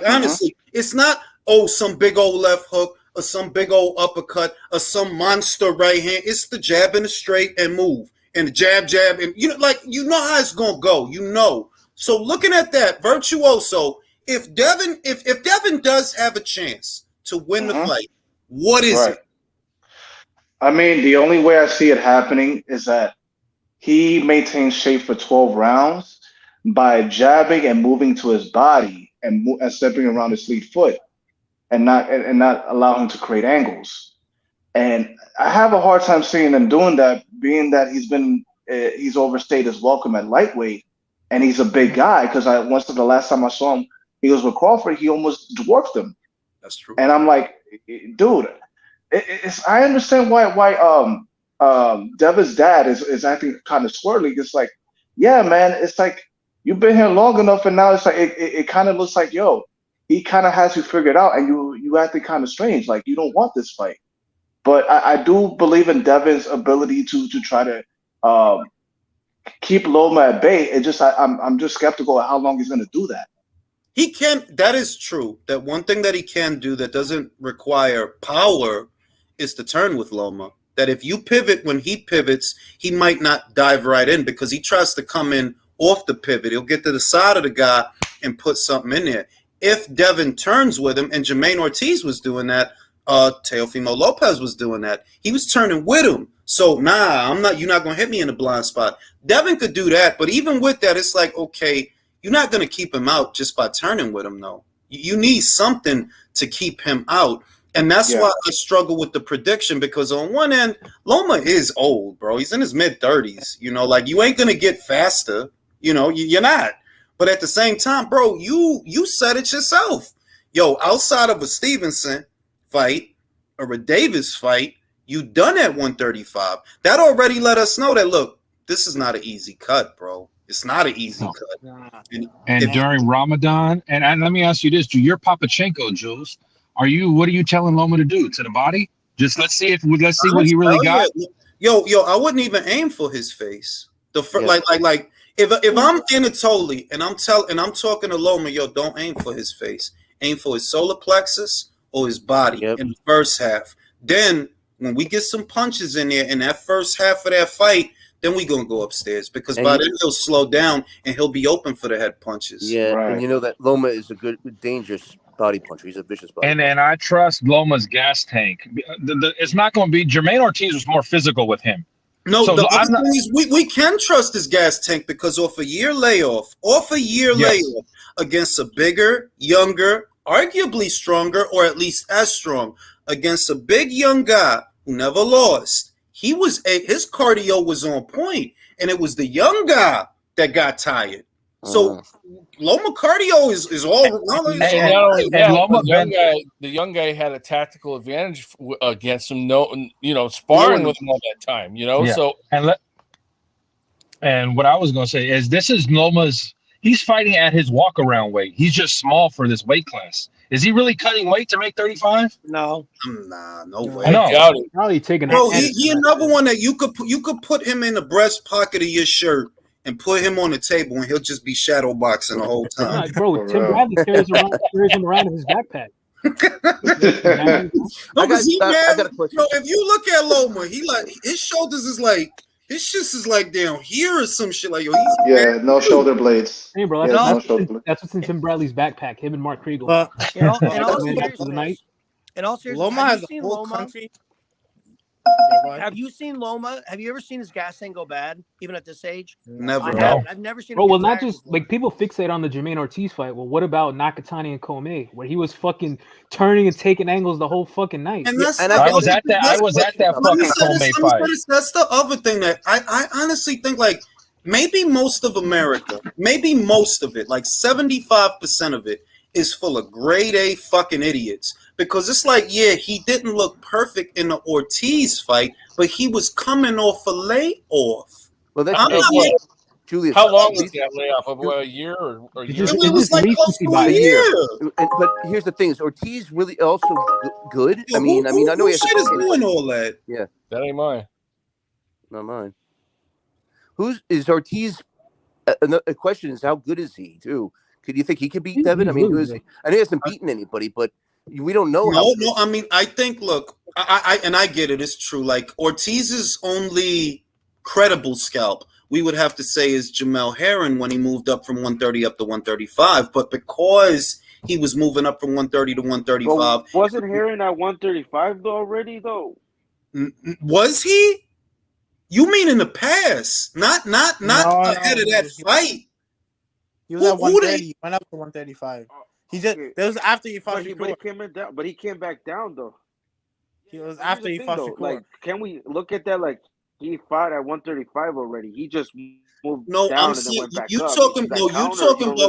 Honestly, it's not, some big old left hook or some big old uppercut or some monster right hand. It's the jab in the straight and move. And the jab, and you know how it's gonna go, you know. So looking at that, Virtuoso, if Devin does have a chance to win the fight, what is it? I mean, the only way I see it happening is that he maintains shape for 12 rounds by jabbing and moving to his body and stepping around his lead foot, and not allow him to create angles. And I have a hard time seeing him doing that, being that he's overstayed his welcome at lightweight, and he's a big guy. Because the last time I saw him, he was with Crawford, he almost dwarfed him. That's true. And I'm like, dude, I understand why Devin's dad is acting kind of swirly. It's like, yeah, man, it's like you've been here long enough, and now it's like it kind of looks like, yo, he kind of has you figured out, and you acting kind of strange, like you don't want this fight. But I do believe in Devin's ability to try to keep Loma at bay. It just I'm just skeptical of how long he's going to do that. He can. That is true. That one thing that he can do that doesn't require power is to turn with Loma. That if you pivot when he pivots, he might not dive right in because he tries to come in off the pivot. He'll get to the side of the guy and put something in there. If Devin turns with him, and Jermaine Ortiz was doing that, Teofimo Lopez was doing that. He was turning with him. So, you're not going to hit me in the blind spot. Devin could do that, but even with that, it's like, okay, you're not going to keep him out just by turning with him, though. You need something to keep him out. And that's why I struggle with the prediction, because on one end, Loma is old, bro. He's in his mid-30s. You know, like, you ain't going to get faster. You know, you're not. But at the same time, bro, you said it yourself. Yo, outside of a Stevenson fight or a Davis fight, you done at 135. That already let us know that, look, this is not an easy cut, bro. It's not an easy cut. And during Ramadan, and let me ask you this: you're Papachenko, Jules. What are you telling Loma to do to the body? Just let's see what he really got. Yo, I wouldn't even aim for his face. Like if I'm Anatoly and I'm talking to Loma, yo, don't aim for his face. Aim for his solar plexus or his body in the first half. Then when we get some punches in there in that first half of that fight, then we gonna go upstairs, because by then he'll slow down and he'll be open for the head punches. Yeah, right. And you know that Loma is a good, dangerous body puncher. He's a vicious body puncher. And I trust Loma's gas tank. It's not going to be Jermaine Ortiz was more physical with him. No, so the other thing is we can trust his gas tank, because off a year layoff against a bigger, younger, arguably stronger, or at least as strong, against a big young guy who never lost. His cardio was on point, and it was the young guy that got tired. So Loma cardio is all. And not only that, the young guy had a tactical advantage against him. Sparring with him all that time. Yeah. So and what I was going to say is this is Loma's. He's fighting at his walk around weight. He's just small for this weight class. Is he really cutting weight to make 35? No. Nah, no way. I know. Probably taking. Bro, he another one that you could put him in the breast pocket of your shirt and put him on the table, and he'll just be shadow boxing the whole time. Bro, Tim Bradley carries him around in his backpack. No, because if you look at Loma, he like his shoulders is like his shit is like down here or some shit like no shoulder blades. Hey, bro, that's what's in Tim Bradley's backpack. Him and Mark Kriegel. In all seriousness, Loma has a whole country. Have you seen Loma? Have you ever seen his gas tank go bad, even at this age? Never. I've never seen. Bro, well, not just like people fixate on the Jermaine Ortiz fight. Well, what about Nakatani and Comey, where he was fucking turning and taking angles the whole fucking night? And I was at that fucking Comey fight. That's the other thing that I honestly think like maybe most of America, maybe most of it, like 75% of it, is full of grade A fucking idiots. Because it's like, yeah, he didn't look perfect in the Ortiz fight, but he was coming off a layoff. Well, that's Julius. How long was that layoff? A year or a year? It was like close to a year. But here's the thing: is Ortiz really also good? Yeah, I know he has shit is doing all that. Yeah, that ain't mine. Not mine. Is Ortiz? A question is, how good is he? Too? Could you think he could beat Devin? I mean, who is he? I know he hasn't beaten anybody, but we don't know. No. I mean, I think. Look, I get it. It's true. Like Ortiz's only credible scalp, we would have to say, is Jamel Herring when he moved up from 130 up to 135. But because he was moving up from 130 to 135, well, wasn't Herring at 135 already though? Was he? You mean in the past? Not ahead of that fight. He was at 130. He went up to 135. He just that was after he fought Shakur. But he came back down though. He was after he fought Shakur. Like, can we look at that? Like, he fought at 135 already. He just moved down and then went back up. You talking about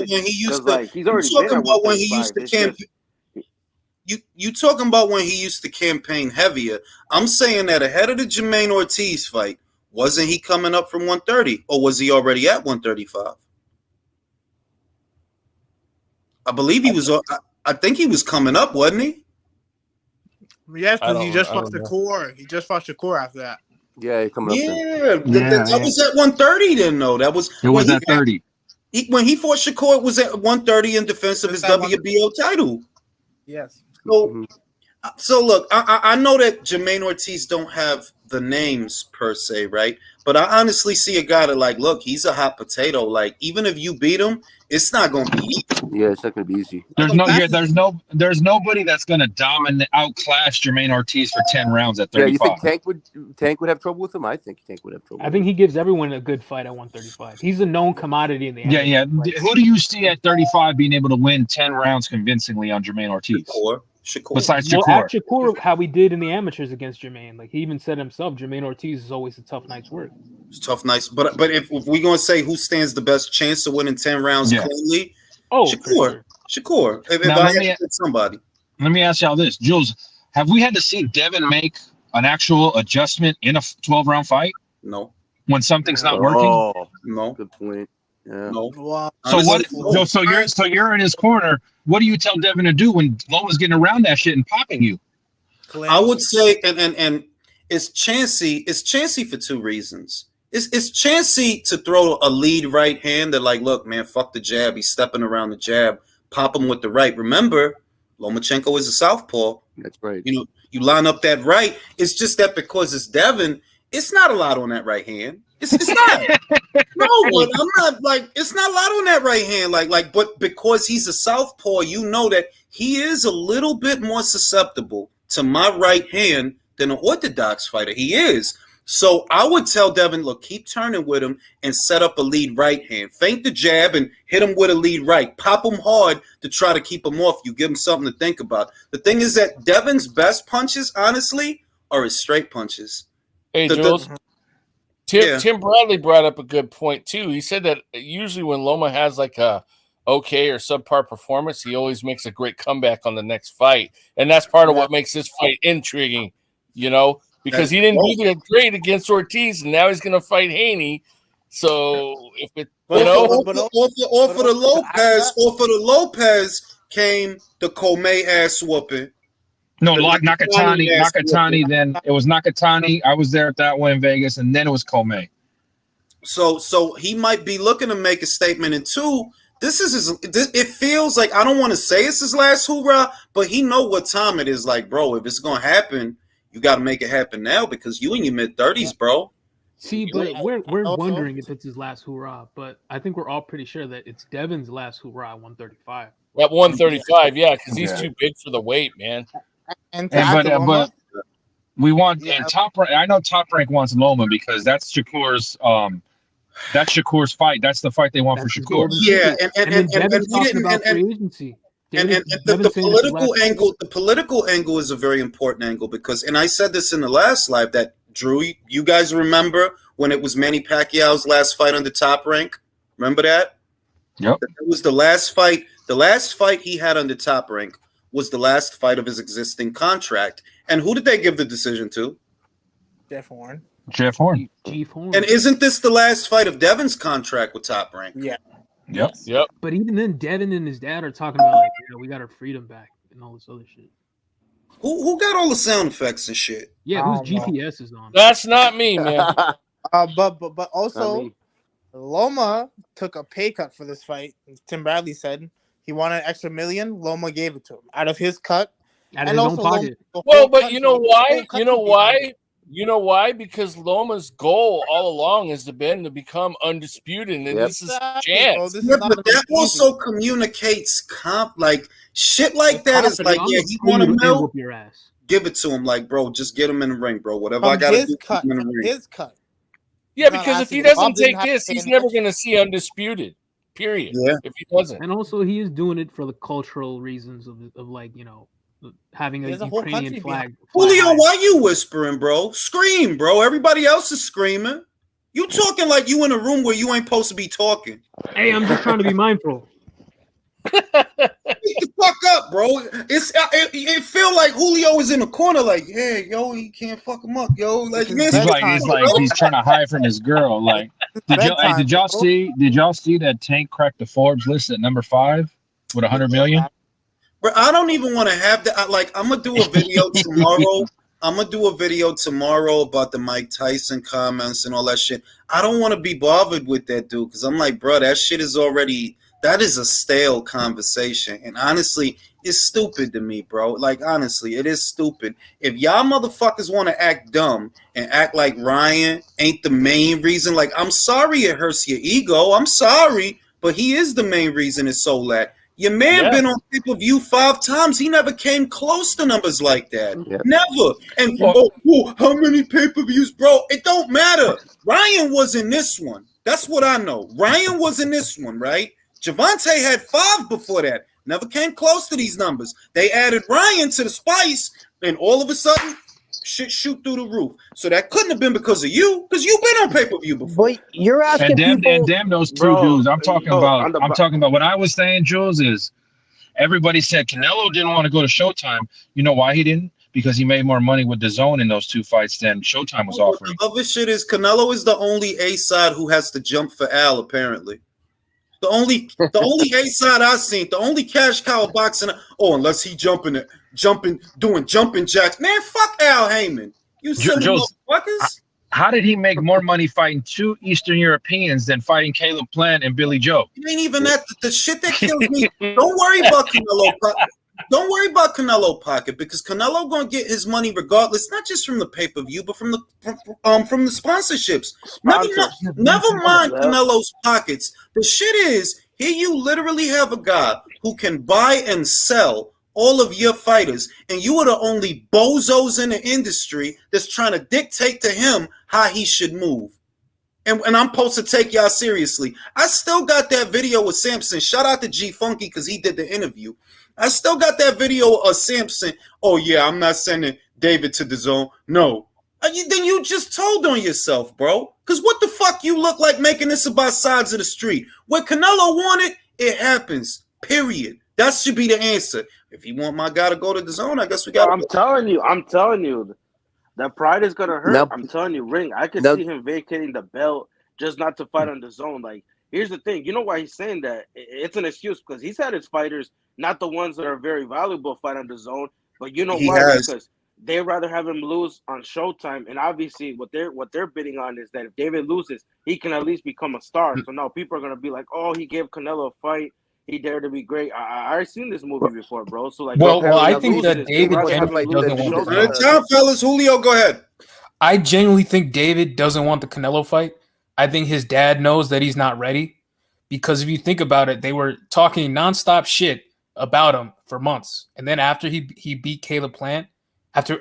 when he used to? Like, he's already been at 135. You talking about when he used to campaign heavier? I'm saying that ahead of the Jermaine Ortiz fight, wasn't he coming up from 130, or was he already at 135? I believe he was. I think he was coming up, wasn't he? Yes, but he just fought Shakur. He just fought Shakur after that. Yeah, he coming up. That was at 130. Then no, that was. It was at 30. When he fought Shakur, it was at 130 in defense of his WBO title. Yes. So look, I know that Jermaine Ortiz don't have the names per se, right? But I honestly see a guy that like, look, he's a hot potato. Like, even if you beat him, it's not going to be easy. Yeah, it's not going to be easy. There's nobody that's going to outclass Jermaine Ortiz for 10 rounds at 35. Yeah, you think Tank would have trouble with him? I think Tank would have trouble. I think he gives everyone a good fight at 135. He's a known commodity in the MMA. Yeah. Who do you see at 35 being able to win 10 rounds convincingly on Jermaine Ortiz? Shakur. Besides Shakur. Well, Shakur, how he did in the amateurs against Jermaine. Like, he even said himself, Jermaine Ortiz is always a tough night's work. It's tough nights. But if we're going to say who stands the best chance of winning 10 rounds cleanly, Shakur. Shakur. If I had to pick somebody. Let me ask y'all this. Jules, have we had to see Devin make an actual adjustment in a 12-round fight? No. When something's not working? No. Good point. Yeah. No. Wow. So you're in his corner. What do you tell Devin to do when Loma's getting around that shit and popping you? I would say, and it's chancy. It's chancy for two reasons. It's chancy to throw a lead right hand that, like, look, man, fuck the jab. He's stepping around the jab. Pop him with the right. Remember, Lomachenko is a southpaw. That's right. You line up that right. It's just that because it's Devin, it's not a lot on that right hand. It's not. No, but I'm not like it's not a lot on that right hand. But because he's a southpaw, you know that he is a little bit more susceptible to my right hand than an orthodox fighter. He is. So I would tell Devin, look, keep turning with him and set up a lead right hand. Feint the jab and hit him with a lead right. Pop him hard to try to keep him off you. Give him something to think about. The thing is that Devin's best punches, honestly, are his straight punches. Hey, Jules. Tim Bradley brought up a good point too. He said that usually when Loma has like a okay or subpar performance, he always makes a great comeback on the next fight, and that's part of what makes this fight intriguing. Because he didn't do that great against Ortiz, and now he's going to fight Haney. So if it, off of the Lopez came the Comey ass whooping. No, like Nakatani. Then it was Nakatani. I was there at that one in Vegas, and then it was Comey. So he might be looking to make a statement. And two, it feels like, I don't want to say it's his last hoorah, but he know what time it is. Like, bro, if it's gonna happen, you got to make it happen now because you in your mid-30s, bro. See, but we're wondering if it's his last hoorah, but I think we're all pretty sure that it's Devin's last hoorah at 135. At 135, yeah, because he's too big for the weight, man. But we want Top Rank. I know Top Rank wants Loma because that's Shakur's fight. That's the fight they want for Shakur. Yeah, and the political angle is a very important angle because, and I said this in the last live, that Drew, you guys remember when it was Manny Pacquiao's last fight on the Top Rank? Remember that? Yep. It was the last fight. The last fight he had on the Top Rank was the last fight of his existing contract. And who did they give the decision to? Jeff Horn. And isn't this the last fight of Devin's contract with Top Rank? Yeah. Yep. But even then, Devin and his dad are talking about like, we got our freedom back and all this other shit. Who got all the sound effects and shit? Yeah, whose GPS is on? That's not me, man. But also, Loma took a pay cut for this fight. Tim Bradley said he wanted an extra $1 million. Loma gave it to him out of his cut. Out of his own pocket. But you know why? You know why? Because Loma's goal all along has been to become undisputed, and this is a chance. But that also communicates shit like that is like, yeah, you want to know? Give it to him, like, bro, just get him in the ring, bro. Whatever I got to do, cut, in the ring. His cut. Yeah, because if he doesn't take this, he's never going to see undisputed. Period. Yeah. If he doesn't, and also he is doing it for the cultural reasons of like having a Ukrainian flag. Julio, why you whispering, bro? Scream, bro. Everybody else is screaming. You talking like you in a room where you ain't supposed to be talking. Hey, I'm just trying to be mindful. Get the fuck up, bro. It feel like Julio is in the corner, like, hey, yo, he can't fuck him up, yo. Like, he's trying to hide from his girl. Like, did y'all see that Tank cracked the Forbes list at number 5 with 100 million? But I don't even want to have that. I'm gonna do a video tomorrow. About the Mike Tyson comments and all that shit. I don't want to be bothered with that dude because I'm like, bro, that shit is already. That is a stale conversation. And honestly, it's stupid to me, bro. Like, honestly, it is stupid. If y'all motherfuckers want to act dumb and act like Ryan ain't the main reason, like, I'm sorry it hurts your ego. I'm sorry, but he is the main reason it's so lat. Your man been on pay-per-view 5 times. He never came close to numbers like that. Yeah. Never. And how many pay-per-views, bro? It don't matter. Ryan was in this one. That's what I know. Ryan was in this one, right? Javante had 5 before that. Never came close to these numbers. They added Ryan to the spice, and all of a sudden, shit shoot through the roof. So that couldn't have been because of you, because you've been on pay-per-view before. But you're asking and damn those two dudes. I'm talking about what I was saying, Jules, is everybody said Canelo didn't want to go to Showtime. You know why he didn't? Because he made more money with DAZN in those 2 fights than Showtime was offering. The other shit is Canelo is the only A-side who has to jump for Al, apparently. The only A-side I've seen, the only cash cow boxing. Unless he jumping, doing jumping jacks. Man, fuck Al Heyman. You silly motherfuckers. How did he make more money fighting 2 Eastern Europeans than fighting Caleb Plant and Billy Joe? It ain't even that. The shit that kills me. Don't worry about Canelo. Don't worry about Canelo pocket because Canelo gonna get his money regardless, not just from the pay-per-view, but from the sponsorships. Never mind Canelo's pockets. The shit is, here you literally have a guy who can buy and sell all of your fighters, and you are the only bozos in the industry that's trying to dictate to him how he should move. And I'm supposed to take y'all seriously. I still got that video with Sampson. Shout out to G Funky because he did the interview. I still got that video of Sampson. Oh, yeah, I'm not sending David to DAZN. No, Then you just told on yourself, bro. Because what the fuck you look like making this about sides of the street? What Canelo wanted, it happens. Period. That should be the answer. If you want my guy to go to the zone, I guess we got to. I'm telling you, that pride is gonna hurt. Now- I'm telling you, Ring. I could now- see him vacating the belt just not to fight on the zone. Like, here's the thing. You know why he's saying that? It's an excuse because he's had his fighters, not the ones that are very valuable, fight on the zone. But you know He why? has. Because they'd rather have him lose on Showtime. And obviously, what they're bidding on is that if David loses, he can at least become a star. So now people are gonna be like, "Oh, he gave Canelo a fight. He dared to be great." I've seen this movie before, bro. So like, Well, if I he think that loses, they'd David rather have him genuinely lose doesn't than want Showtime. the Time, fellas. Julio, go ahead. I genuinely think David doesn't want the Canelo fight. I think his dad knows that he's not ready because if you think about it, they were talking nonstop shit about him for months. And then after he beat Caleb Plant, after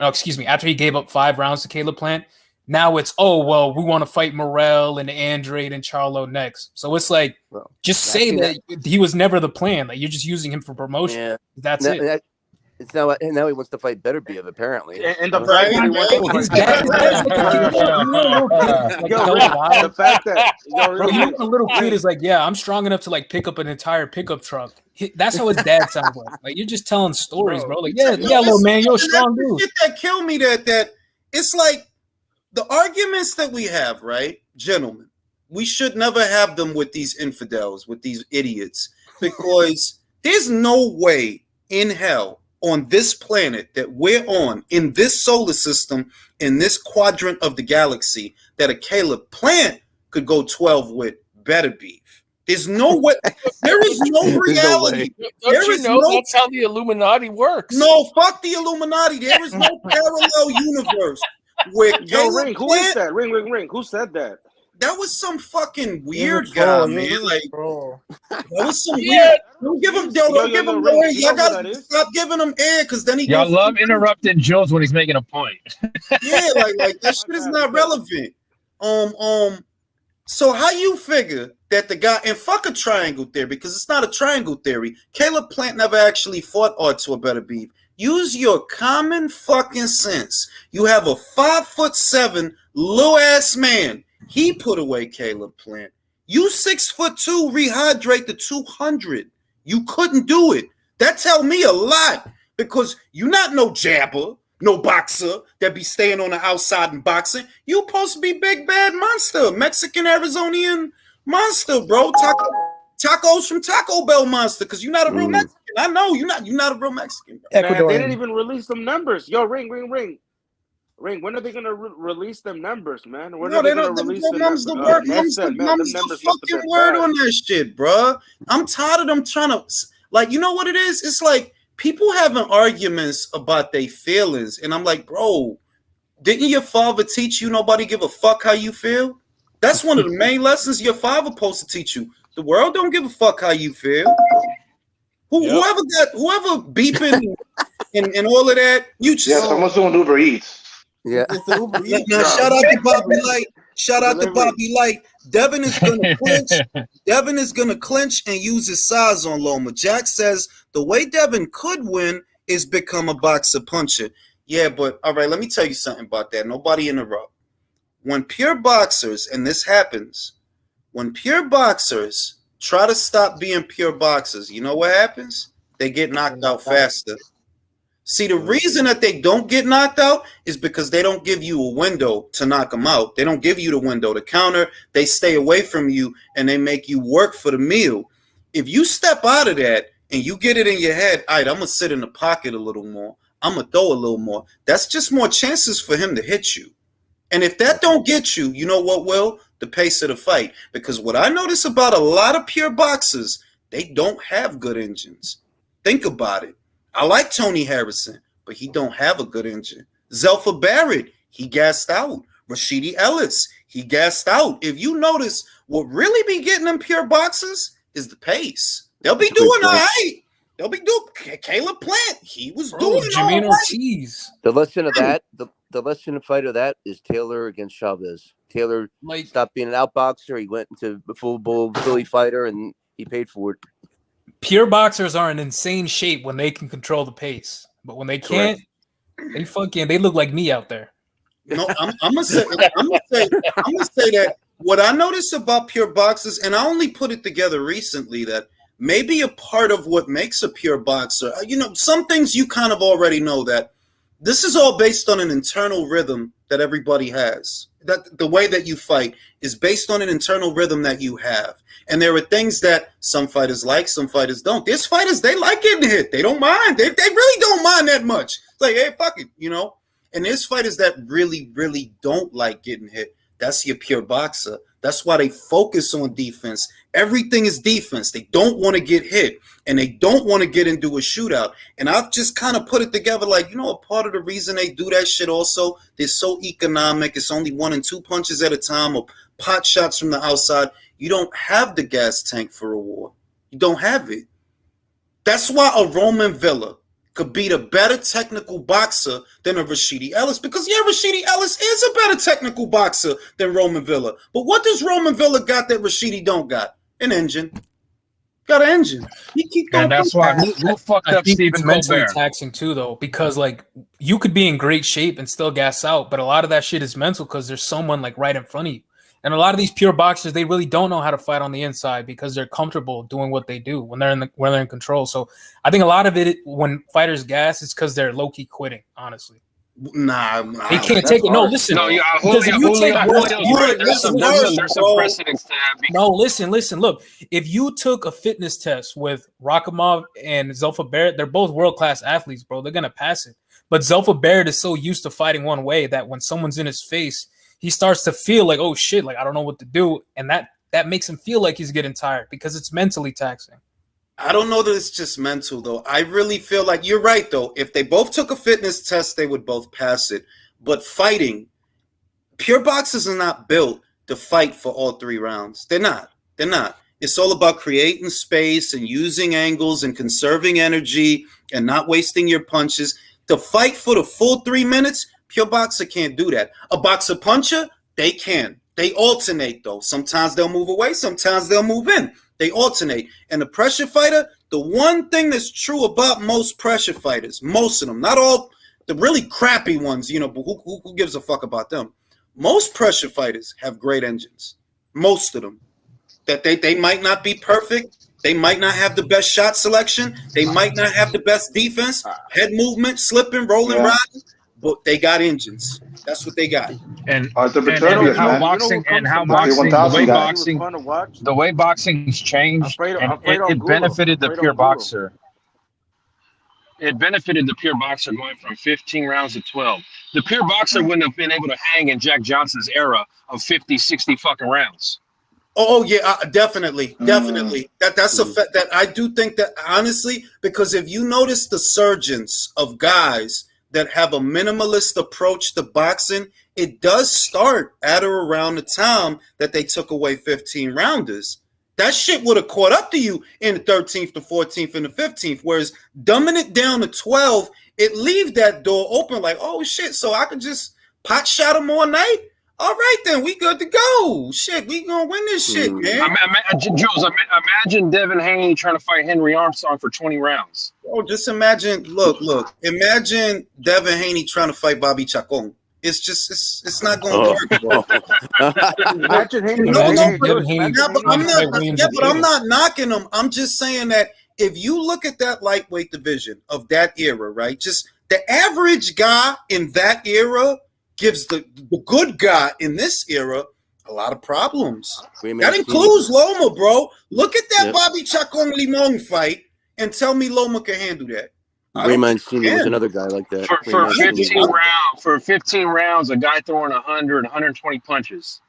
he gave up 5 rounds to Caleb Plant, now it's, oh, well, we want to fight Morrell and Andrade and Charlo next. So it's like, just say that he was never the plan. Like, you're just using him for promotion. Yeah. That's Now- it. It's now he wants to fight Beterbiev, apparently. And the fact that he wants to His fight dad, the fact that bro, you know when a little kid is like, yeah, I'm strong enough to like pick up an entire pickup truck. That's how his dad sounds like. Like, you're just telling stories, bro. Like, yeah, little man, you're a strong dude. Shit that kill me that it's like the arguments that we have, right, gentlemen? We should never have them with these infidels, with these idiots, because there's no way in hell on this planet that we're on, in this solar system, in this quadrant of the galaxy, that a Caleb Plant could go 12 with Beterbiev. There's no way. There is no reality. Don't you know that's how the Illuminati works? No, fuck the Illuminati. There is no parallel universe where Ring, who is that? Ring. Who said that? That was some fucking weird guy, man. Like, bro. That was some weird. Don't give him, don't give him air. Y'all gotta stop giving him air, because then he. Y'all love interrupting Jules when he's making a point. Yeah, like that shit is not relevant. So how you figure that the guy, and fuck a triangle theory, because it's not a triangle theory. Caleb Plant never actually fought Artur Beterbiev. Use your common fucking sense. You have a 5'7" little ass man. He put away Caleb Plant. You 6'2", rehydrate the 200. You couldn't do it. That tell me a lot, because you not no jabber, no boxer that be staying on the outside and boxing. You supposed to be big bad monster, Mexican Arizonian monster, bro. Tacos from Taco Bell monster, because you're not a real Mexican. I know you're not a real Mexican. Man, they didn't even release them numbers. Yo, Ring. When are they gonna release them numbers, man? When are they gonna release them numbers? The fucking word on that shit, bro. I'm tired of them trying to, like, you know what it is? It's like people having arguments about their feelings, and I'm like, bro, didn't your father teach you nobody give a fuck how you feel? That's one of the main lessons your father supposed to teach you. The world don't give a fuck how you feel. Whoever beeping and all of that, you just someone's doing Uber Eats. Yeah. Now, shout out to Bobby Light. Shout out to Bobby Light. Devin is gonna clinch. Devin is gonna clinch and use his size on Loma. Jack says the way Devin could win is become a boxer puncher. Yeah, but all right, let me tell you something about that. Nobody interrupt. When pure boxers, and this happens, when pure boxers try to stop being pure boxers, you know what happens? They get knocked out faster. See, the reason that they don't get knocked out is because they don't give you a window to knock them out. They don't give you the window to counter. They stay away from you, and they make you work for the meal. If you step out of that and you get it in your head, all right, I'm going to sit in the pocket a little more. I'm going to throw a little more. That's just more chances for him to hit you. And if that don't get you, you know what will? The pace of the fight. Because what I notice about a lot of pure boxers, they don't have good engines. Think about it. I like Tony Harrison, but he don't have a good engine. Zelfa Barrett, he gassed out. Rashidi Ellis, he gassed out. If you notice, what really be getting them pure boxers is the pace. They'll be doing all right. They'll be doing. Caleb Plant, he was doing Jermaine all right. Ortiz. The lesson of that, the lesson of fight of that is Taylor against Chavez. Taylor stopped being an outboxer. He went into a full bull Philly fighter, and he paid for it. Pure boxers are in insane shape when they can control the pace, but when they can't, they look like me out there. No, I'm gonna say that what I notice about pure boxers, and I only put it together recently, that maybe a part of what makes a pure boxer, some things you kind of already know, that this is all based on an internal rhythm that everybody has. That the way that you fight is based on an internal rhythm that you have. And there are things that some fighters like, some fighters don't. There's fighters, they like getting hit. They don't mind. They really don't mind that much. It's like, hey, fuck it, And there's fighters that really, really don't like getting hit. That's your pure boxer. That's why they focus on defense. Everything is defense. They don't want to get hit, and they don't want to get into a shootout. And I've just kind of put it together like, a part of the reason they do that shit also, they're so economic. It's only 1 and 2 punches at a time or pot shots from the outside. You don't have the gas tank for a war. You don't have it. That's why a Roman Villa could beat a better technical boxer than a Rashidi Ellis, because Rashidi Ellis is a better technical boxer than Roman Villa. But what does Roman Villa got that Rashidi don't got? An engine. Got an engine. And that's why who fucked up think Stephen it's mentally Colbert? taxing too, though, because like you could be in great shape and still gas out, but a lot of that shit is mental because there's someone like right in front of you. And a lot of these pure boxers, they really don't know how to fight on the inside because they're comfortable doing what they do when they're in control. So I think a lot of it, when fighters gas, it's because they're low key quitting. Honestly, nah, they can't take it. No, listen. No, yeah, Because if you take there's some precedence to that. no, listen. Look, if you took a fitness test with Rakhimov and Zelfa Barrett, they're both world-class athletes, bro. They're gonna pass it. But Zelfa Barrett is so used to fighting one way that when someone's in his face, he starts to feel like, oh shit, like I don't know what to do, and that makes him feel like he's getting tired because it's mentally taxing. I don't know that it's just mental, though. I really feel like you're right, though. If they both took a fitness test, they would both pass it. But fighting, pure boxers are not built to fight for all 3 rounds. They're not. It's all about creating space and using angles and conserving energy and not wasting your punches. To fight for the full 3 minutes, pure boxer can't do that. A boxer puncher, they can. They alternate, though. Sometimes they'll move away. Sometimes they'll move in. They alternate. And the pressure fighter, the one thing that's true about most pressure fighters, most of them, not all the really crappy ones, but who gives a fuck about them? Most pressure fighters have great engines. Most of them. That they might not be perfect. They might not have the best shot selection. They might not have the best defense, head movement, slipping, rolling, riding. But they got engines. That's what they got. And Arthur how Petrovius, boxing the way boxing's changed, it benefited the pure boxer. It benefited the pure boxer going from 15 rounds to 12. The pure boxer wouldn't have been able to hang in Jack Johnson's era of 50, 60 fucking rounds. Oh yeah, definitely. That's a fact. That I do think that, honestly, because if you notice the surgence of guys that have a minimalist approach to boxing, it does start at or around the time that they took away 15 rounders. That shit would have caught up to you in the 13th, the 14th, and the 15th. Whereas dumbing it down to 12, it leaves that door open like, oh shit, so I could just pot shot them all night? All right, then, we good to go. Shit, we gonna win this shit, man. Imagine Devin Haney trying to fight Henry Armstrong for 20 rounds. Oh, just imagine, look. Imagine Devin Haney trying to fight Bobby Chacon. It's just, it's not going to work. Imagine Haney. But I'm not knocking him. I'm just saying that if you look at that lightweight division of that era, right? Just the average guy in that era gives the good guy in this era a lot of problems. That includes Loma, bro. Look at that Bobby Chacon Limon fight and tell me Loma can handle that. Raymond Senior was another guy like that. For 15 rounds, a guy throwing 100, 120 punches.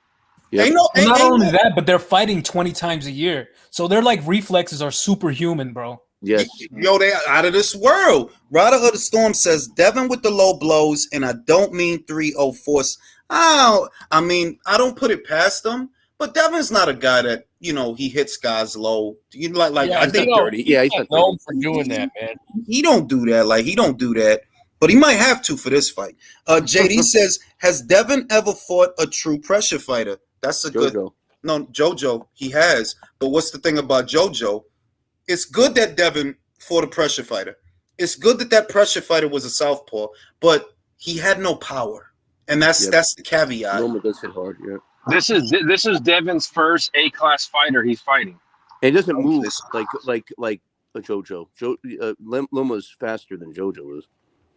Yep. Not only that, but they're fighting 20 times a year. So their reflexes are superhuman, bro. Yes. Yo, they out of this world. Rider of the Storm says Devin with the low blows, and I don't mean 304. I don't put it past him, but Devin's not a guy that, he hits guys low. I think dirty. Yeah, he's not known for doing that, man. He don't do that. He don't do that. But he might have to for this fight. JD says, has Devin ever fought a true pressure fighter? That's a good. No, JoJo, he has. But what's the thing about JoJo? It's good that Devin fought a pressure fighter. It's good that pressure fighter was a southpaw, but he had no power. And that's Yep. that's the caveat. Loma does hit hard. Yeah. This is Devin's first A-class fighter he's fighting. And he doesn't move Listen. like a JoJo. Loma's faster than JoJo is.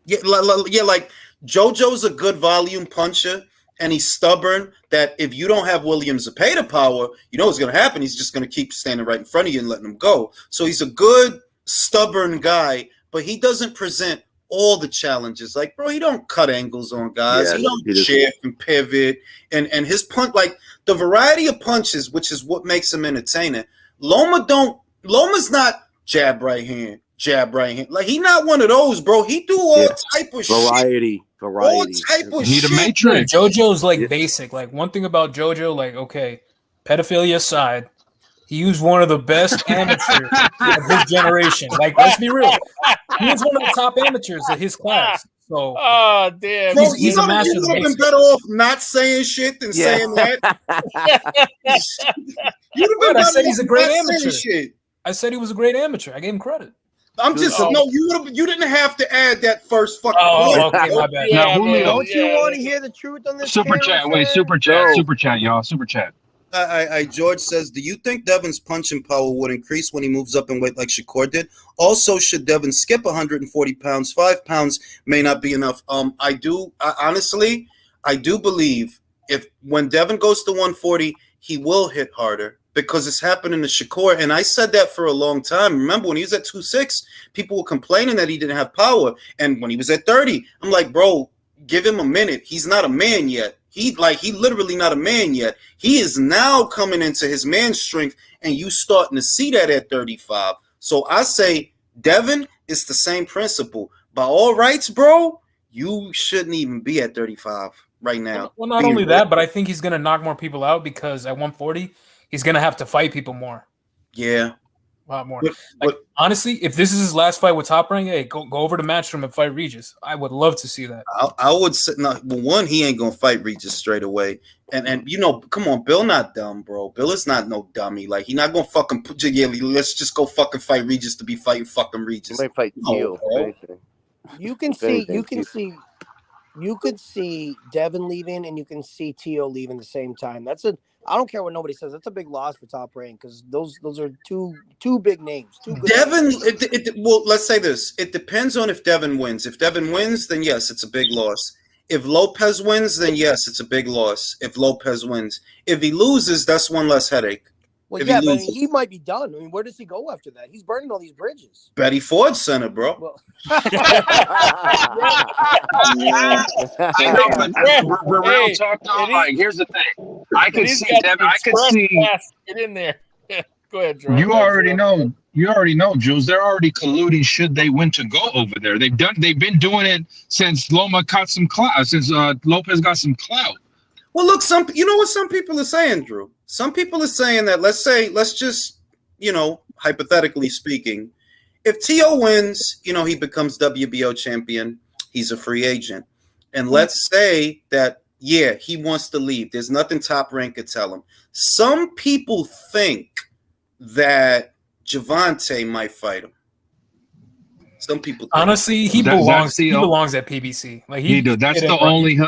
Yeah, like JoJo's a good volume puncher, and he's stubborn. That if you don't have Williams Zepeda power, you know what's going to happen. He's just going to keep standing right in front of you and letting him go. So he's a good, stubborn guy, but he doesn't present all the challenges. Like, bro, he don't cut angles on guys. Yeah, he don't he doesn't. shift and pivot, and his punch, like the variety of punches, which is what makes him entertaining. Loma's not jab right hand. Like, he not one of those, bro. He do all type of variety. shit. All type of Need a shit. matrix. JoJo's like basic. Like one thing about JoJo, like okay, pedophilia aside, he used one of the best amateurs of his generation. Like let's be real, he was one of the top amateurs of his class. So Oh damn! Bro, he's you a master of the would have been basics. better off not saying shit than saying that. You'd have been But I better said he's off a great not saying amateur. shit. I said he was a great amateur. I gave him credit. I'm just you didn't have to add that first fucking Oh, point. okay, my bad. Now, Yeah, Julio, Don't you want to hear the truth on this? Super camera, chat. Wait, sir? super chat. No. Super chat, y'all. Super chat. George says, do you think Devin's punching power would increase when he moves up in weight like Shakur did? Also, should Devin skip 140 pounds? 5 pounds may not be enough. I do believe when Devin goes to 140, he will hit harder because it's happening to Shakur. And I said that for a long time. Remember when he was at 2'6", people were complaining that he didn't have power. And when he was at 30, I'm like, bro, give him a minute. He's not a man yet. He literally not a man yet. He is now coming into his man strength, and you starting to see that at 35. So I say, Devin, it's the same principle. By all rights, bro, you shouldn't even be at 35 right now. Well, not only that, but I think he's gonna knock more people out because at 140, he's gonna have to fight people more. Yeah. A lot more. But Honestly, if this is his last fight with Top Rank, hey, go over to Matchroom and fight Regis. I would love to see that. I would say, no, well, one, he ain't gonna fight Regis straight away, and you know, come on, Bill, not dumb, bro. Bill is not no dummy. Like he not gonna fucking let's just go fucking fight Regis to be fighting fucking Regis. He might fight Teal. You can see Devin leaving, and you can see Tio leaving the same time. I don't care what nobody says. That's a big loss for Top Rank because those are two big names. Two good Devin, names. well, let's say this. It depends on if Devin wins. If Devin wins, then yes, it's a big loss. If Lopez wins, then yes, it's a big loss. If Lopez wins. If he loses, that's one less headache. Well, if yeah, he but loses. he might be done. I mean, where does he go after that? He's burning all these bridges. Betty Ford Center, bro. Well, Hey, no, but we're real Hey, talk though. Like, here's the thing. I could He's see got Devin. the I could express see. pass. Get in there. Go ahead, Drew. You already know. You already know, Jules. They're already colluding. Should they win to go over there? They've been doing it since Loma got some clout. Since Lopez got some clout. Well, look, you know what some people are saying, Drew? Some people are saying that, let's just, hypothetically speaking, if T.O. wins, he becomes WBO champion, he's a free agent. And let's say that, yeah, he wants to leave. There's nothing Top Rank could tell him. Some people think that Javante might fight him. Some people think. Honestly, he belongs at PBC. Like he does. That's the only.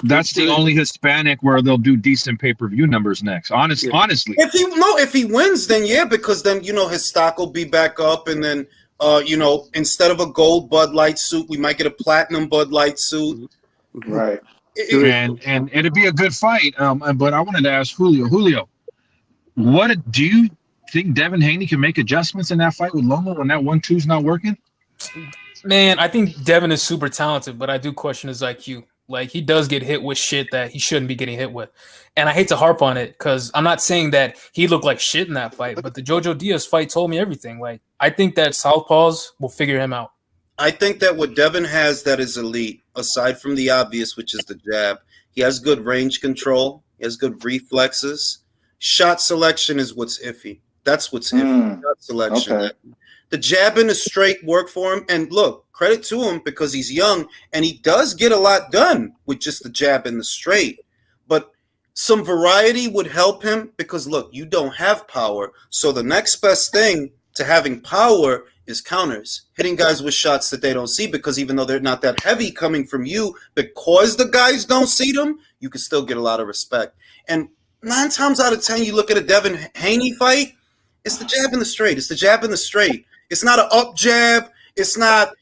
That's the only Hispanic where they'll do decent pay-per-view numbers next. Honestly, if he wins, then yeah, because then his stock will be back up, and then instead of a gold Bud Light suit, we might get a platinum Bud Light suit. Right. And it'd be a good fight. But I wanted to ask Julio, what do you think Devin Haney can make adjustments in that fight with Loma when that 1-2's not working? Man, I think Devin is super talented, but I do question his IQ. Like, he does get hit with shit that he shouldn't be getting hit with. And I hate to harp on it because I'm not saying that he looked like shit in that fight, but the Jojo Diaz fight told me everything. Like, I think that Southpaws will figure him out. I think that what Devin has that is elite, aside from the obvious, which is the jab, he has good range control. He has good reflexes. Shot selection is what's iffy. That's what's iffy. Shot selection. Okay. The jab and the straight work for him. And look, credit to him because he's young and he does get a lot done with just the jab and the straight. But some variety would help him because, look, you don't have power. So the next best thing to having power is counters, hitting guys with shots that they don't see, because even though they're not that heavy coming from you, because the guys don't see them, you can still get a lot of respect. And 9 times out of 10, you look at a Devin Haney fight, it's the jab and the straight. It's the jab and the straight. It's not an up jab. It's not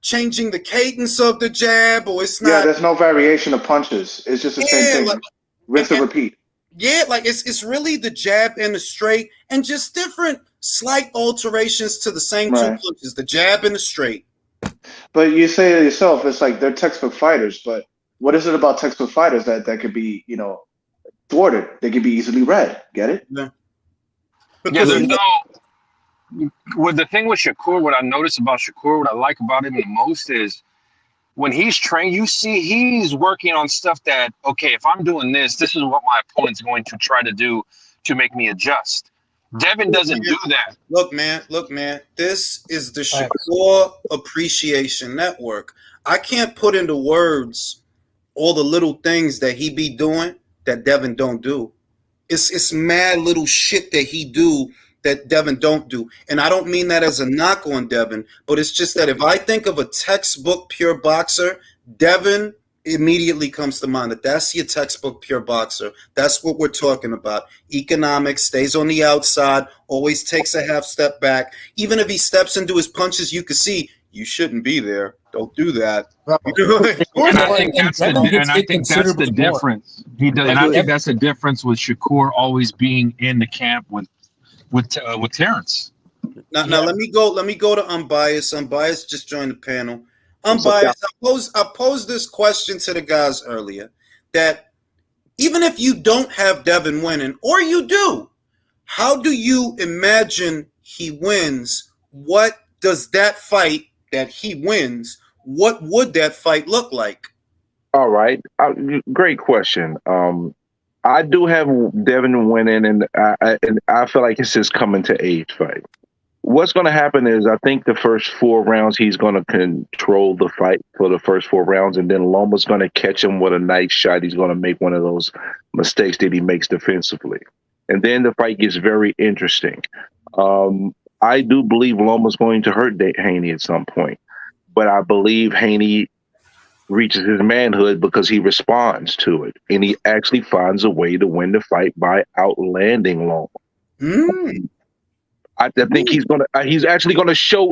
changing the cadence of the jab, or it's not. Yeah, there's no variation of punches. It's just the same thing. Rinse and repeat. Yeah, like it's really the jab and the straight, and just different slight alterations to the same two punches, the jab and the straight. But you say it yourself, it's like they're textbook fighters, but what is it about textbook fighters that could be, you know, thwarted? They could be easily read. Get it? Yeah. Yeah, there's no. With the thing with Shakur, what I notice about Shakur, what I like about him the most is when he's trained, you see he's working on stuff that, okay, if I'm doing this, this is what my opponent's going to try to do to make me adjust. Devin doesn't do that. Look, man. This is the Shakur Appreciation Network. I can't put into words all the little things that he be doing that Devin don't do. It's mad little shit that he do that Devin don't do. And I don't mean that as a knock on Devin, but it's just that if I think of a textbook pure boxer, Devin immediately comes to mind. That's your textbook pure boxer. That's what we're talking about. Economics, stays on the outside, always takes a half step back. Even if he steps into his punches, you can see you shouldn't be there. Don't do that. And I think that's the difference. He does, and I think that's the difference with Shakur always being in the camp with Terrence. Now let me go to Unbiased. Unbiased just joined the panel. Unbiased, I posed this question to the guys earlier, that even if you don't have Devin winning, or you do, how do you imagine he wins? What does that fight that he wins, what would that fight look like? All right. Great question. I do have Devin winning, and I feel like it's his coming to age fight. What's going to happen is I think the first 4 rounds, he's going to control the fight for the first 4 rounds, and then Loma's going to catch him with a nice shot. He's going to make one of those mistakes that he makes defensively. And then the fight gets very interesting. I do believe Loma's going to hurt Haney at some point, but I believe Haney reaches his manhood because he responds to it, and he actually finds a way to win the fight by outlanding Loma. I think he's actually going to show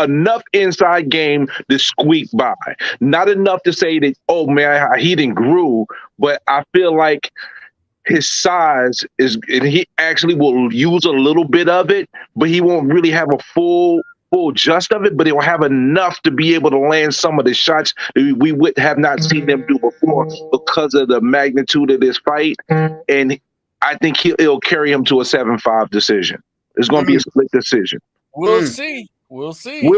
enough inside game to squeak by. Not enough to say that, oh man, he didn't grew, but I feel like his size is, and he actually will use a little bit of it, but he won't really have a full just of it, but he'll have enough to be able to land some of the shots that we would have not seen them do before because of the magnitude of this fight. And I think he'll carry him to a 7-5 decision. It's going to be a split decision. We'll see. We'll see.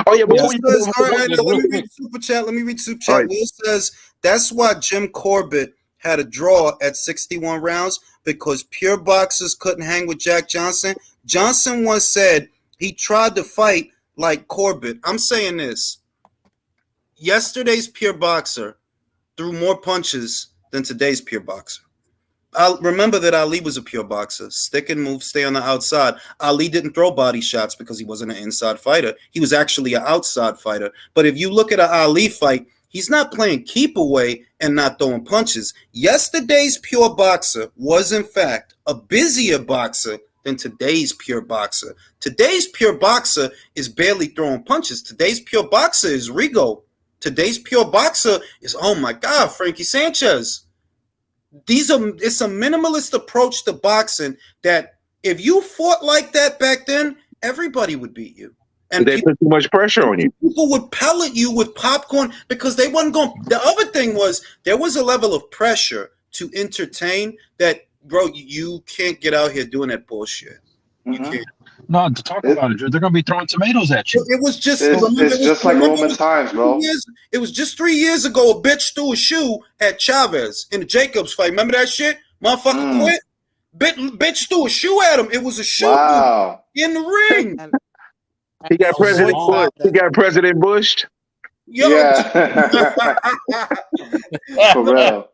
Oh yeah, Will says, all right, let me read super chat. Right. Will says that's why Jim Corbett had a draw at 61 rounds, because pure boxers couldn't hang with Jack Johnson. Johnson once said he tried to fight like Corbett. I'm saying this. Yesterday's pure boxer threw more punches than today's pure boxer. I remember that Ali was a pure boxer. Stick and move, stay on the outside. Ali didn't throw body shots because he wasn't an inside fighter. He was actually an outside fighter. But if you look at an Ali fight, he's not playing keep away and not throwing punches. Yesterday's pure boxer was, in fact, a busier boxer than today's pure boxer. Today's pure boxer is barely throwing punches. Today's pure boxer is Rigo. Today's pure boxer is, oh my God, Frankie Sanchez. It's a minimalist approach to boxing that if you fought like that back then, everybody would beat you. And they put too much pressure on you. People would pellet you with popcorn because they wasn't going. The other thing was there was a level of pressure to entertain that, bro, you can't get out here doing that bullshit. You can't. No, to talk about it, they're going to be throwing tomatoes at you. It was just. It's just like Roman times, bro. It was just 3 years ago. A bitch threw a shoe at Chavez in the Jacobs fight. Remember that shit? Motherfucker quit. Bitch threw a shoe at him. It was a shoe in the ring. He got President Bush. He got President Bush. Yo. Yeah. For real.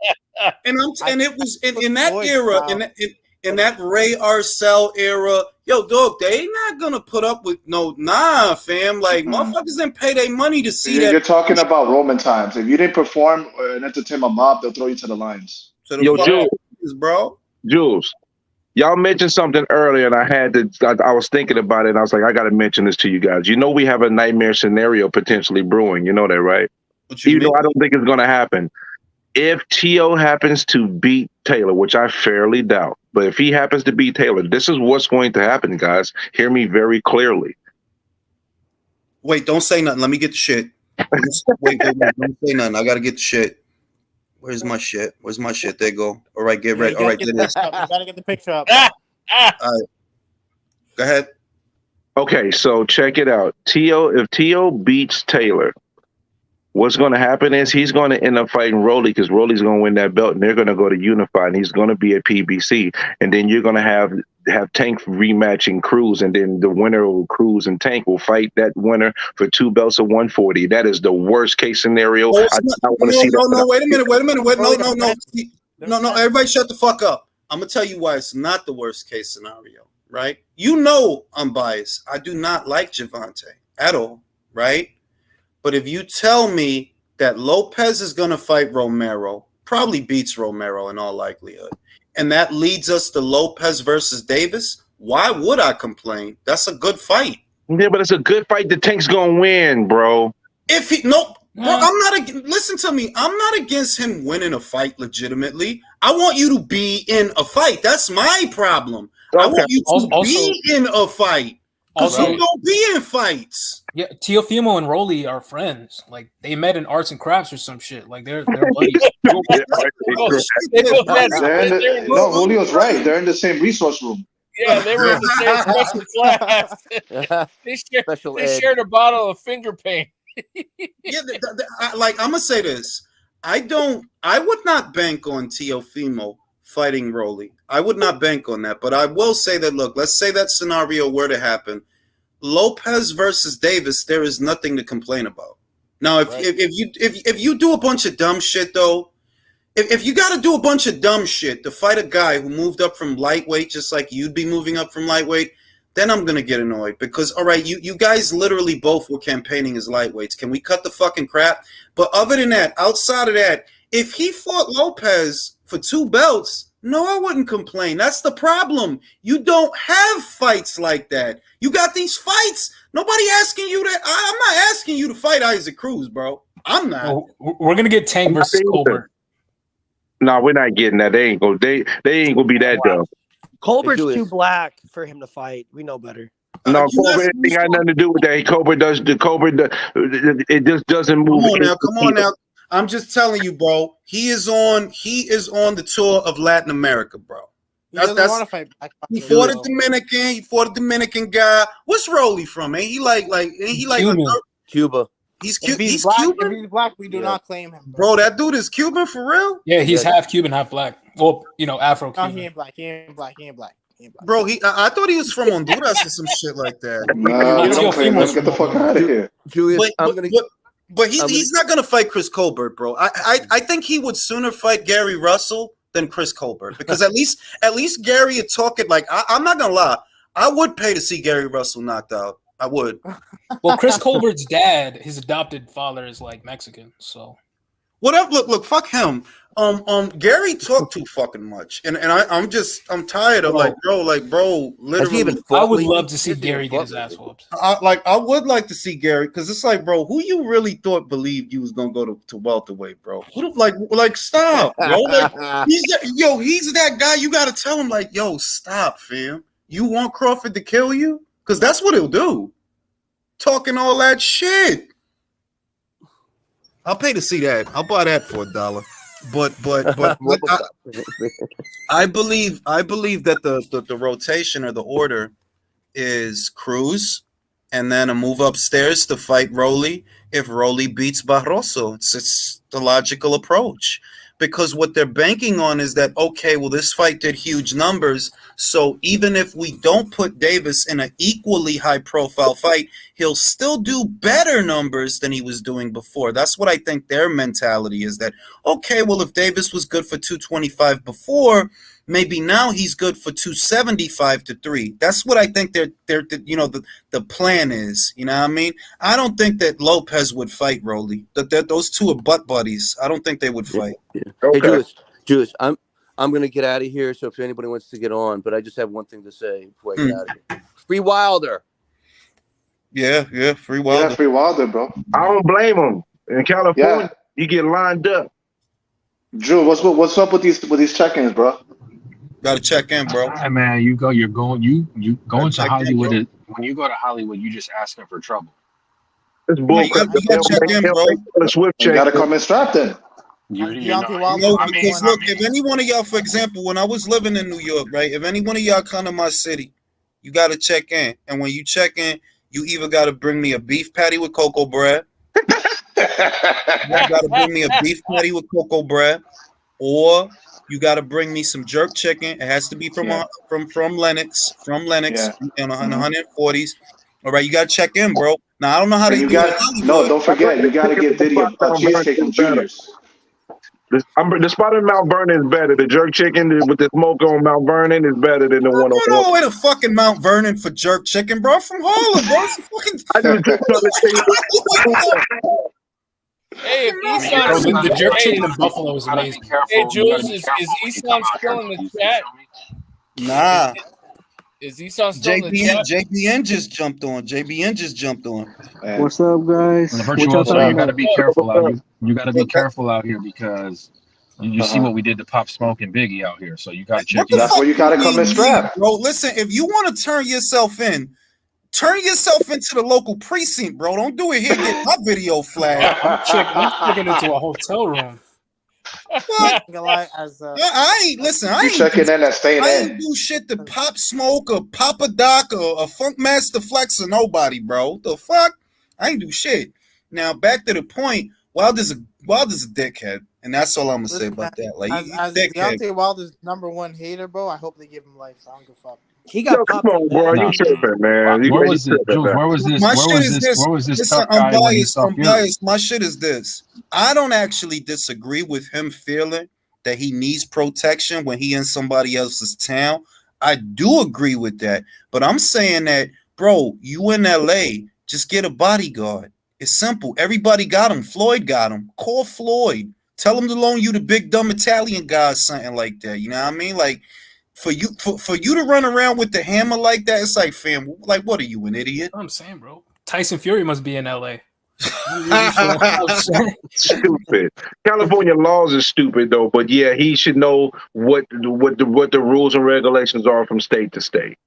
And it was in that era. in that Ray Arcel era, yo, dog, they not gonna put up with fam. Like motherfuckers didn't pay their money to see that. You're talking about Roman times. If you didn't perform and entertain a mob, they'll throw you to the lions. To the Yo, Jules, bro. Jules, y'all mentioned something earlier, and I was thinking about it, and I was like, I got to mention this to you guys. You know, we have a nightmare scenario potentially brewing. You know that, right? Even though I don't think it's going to happen. If Tio happens to beat Taylor, which I fairly doubt, but if he happens to beat Taylor, this is what's going to happen, guys. Hear me very clearly. Wait, don't say nothing. Let me get the shit. Wait, don't say nothing. I got to get the shit. Where's my shit? There you go. All right, get ready. All right, you gotta get the picture up. All right. Go ahead. Okay, so check it out. If Tio beats Taylor, what's going to happen is he's going to end up fighting Rolly because Rolly's going to win that belt, and they're going to go to Unified, and he's going to be at PBC, and then you're going to have Tank rematching Cruz, and then the winner of Cruz and Tank will fight that winner for 2 belts of 140. That is the worst case scenario. Wait a minute. No. Everybody shut the fuck up. I'm going to tell you why it's not the worst case scenario, right? You know I'm biased. I do not like Gervonta at all, right? But if you tell me that Lopez is going to fight Romero, probably beats Romero in all likelihood, and that leads us to Lopez versus Davis, why would I complain? That's a good fight. Yeah, but it's a good fight. The Tank's going to win, bro. Listen to me. I'm not against him winning a fight legitimately. I want you to be in a fight. That's my problem. Okay. I want you to be in a fight. Because you don't be in fights. Yeah, Teofimo and Rolly are friends. Like they met in arts and crafts or some shit. Like they're buddies. Julio's right. They're in the same resource room. Yeah, they were in the same special class. They shared a bottle of finger paint. I'm gonna say this. I would not bank on Teofimo fighting Rolly. I would not bank on that, but I will say that, look, let's say that scenario were to happen. Lopez versus Davis, there is nothing to complain about. Now, if you do a bunch of dumb shit, though, if you got to do a bunch of dumb shit to fight a guy who moved up from lightweight just like you'd be moving up from lightweight, then I'm going to get annoyed because, all right, you guys literally both were campaigning as lightweights. Can we cut the fucking crap? But other than that, outside of that, if he fought Lopez for 2 belts, no, I wouldn't complain. That's the problem. You don't have fights like that. You got these fights. Nobody asking you to. I'm not asking you to fight Isaac Cruz, bro. I'm not. Oh, we're gonna get Tank versus Colbert. No, we're not getting that. They ain't gonna be that dumb. Colbert's too black for him to fight. We know better. No, Colbert ain't got nothing to do with that. It just doesn't move. Come on now. I'm just telling you, bro. He is on the tour of Latin America, bro. He doesn't want to fight black. He fought a Dominican. He fought a Dominican guy. What's Rolly from? Ain't he like Cuba? He's Cuban. He's black, Cuban. If he's black, we do not claim him, bro. That dude is Cuban for real. Yeah, he's half Cuban, half black. Well, Afro. No, he ain't black. He ain't black. Bro, I thought he was from Honduras or some shit like that. Let's get the fuck out of here, Julius. But he's not gonna fight Chris Colbert, bro. I think he would sooner fight Gary Russell than Chris Colbert because at least Gary is talking like I'm not gonna lie. I would pay to see Gary Russell knocked out. I would. Well, Chris Colbert's dad, his adopted father, is like Mexican, so. Whatever. Look, fuck him. Gary talked too fucking much, and I'm tired of bro. Literally, I would love to see Gary get his ass whooped. I would like to see Gary because it's like, bro, who you really thought believed you was gonna go to welterweight, bro? Who stop, bro? He's that guy. You got to tell him yo, stop, fam. You want Crawford to kill you? Because that's what he'll do. Talking all that shit. I'll pay to see that. I'll buy that for $1. But I believe that the rotation or the order is Cruz and then a move upstairs to fight Rolly if Rolly beats Barroso. It's the logical approach. Because what they're banking on is that, okay, well, this fight did huge numbers, so even if we don't put Davis in an equally high-profile fight, he'll still do better numbers than he was doing before. That's what I think their mentality is, that, okay, well, if Davis was good for 225 before, maybe now he's good for 275 to 3. That's what I think they're the plan is. You know what I mean? I don't think that Lopez would fight Rolly. Those two are butt buddies. I don't think they would fight. Yeah. Okay. Hey, Julius, I'm gonna get out of here. So if anybody wants to get on, but I just have one thing to say before I get out of here. Free Wilder. Yeah, free Wilder. Yeah, free Wilder, bro. I don't blame him. In California, you get lined up. Drew, what's up with these check-ins, bro? Got to check in, bro. Hey, man, you're going to check in, Hollywood. bro. When you go to Hollywood, you just asking for trouble. It's You bullcrap. gotta check in, bro. You gotta come in strapped in. Deontay Wilder, No, number because one. look, if any one of y'all, for example, when I was living in New York, right? If any one of y'all come to my city, you got to check in. And when you check in, you either got to bring me a beef patty with cocoa bread. You got to bring me a beef patty with cocoa bread, or you got to bring me some jerk chicken. It has to be from Lennox, on the 140s. All right, you got to check in, bro. Now I don't know how they do it. No, don't forget, you got to get Diddy a cheesecake from Junior's. The spot in Mount Vernon is better. The jerk chicken with the smoke on Mount Vernon is better than the one I'm on. going all the way to fucking Mount Vernon for jerk chicken, bro. From Harlem, bro. It's fucking. Hey, if The jerk chicken in Buffalo is amazing. Hey, Jules, is Eson still in the chat? Nah. Is Eson still in the chat? JBN just jumped on. What's up, guys? The What y'all virtuoso, talking you got to about? be careful out here. You got to be careful out here because you see what we did to Pop Smoke and Biggie out here. So you got to check. That's where you got to come in strapped, bro. Listen, if you want to turn yourself into the local precinct, bro. Don't do it here. Get my video flagged. I'm checking into a hotel room. What? I ain't listen. I You ain't checking in and staying I in. ain't do shit to Pop Smoke or Papa Doc or Funk Master Flex or nobody, bro. The fuck? I ain't do shit. Now back to the point. Wilder's a dickhead, and that's all I'm gonna say about that. Like, as Deontay Wilder's number one hater, bro, I hope they give him life. I don't give a fuck. He got Come on, bro. You tripping, man. Where was this? Jules, where was this? My Where shit is this. was this Listen, tough guy when he saw I'm Fury? biased. My shit is this. I don't actually disagree with him feeling that he needs protection when he in somebody else's town. I do agree with that. But I'm saying that, bro, you in LA, just get a bodyguard. It's simple. Everybody got him. Floyd got him. Call Floyd. Tell him to loan you the big dumb Italian guy or something like that. You know what I mean? Like, for you to run around with the hammer like that, it's like, fam, like, what are you, an idiot? I'm saying, bro. Tyson Fury must be in LA. Stupid. California laws are stupid though, but yeah, he should know what the rules and regulations are from state to state.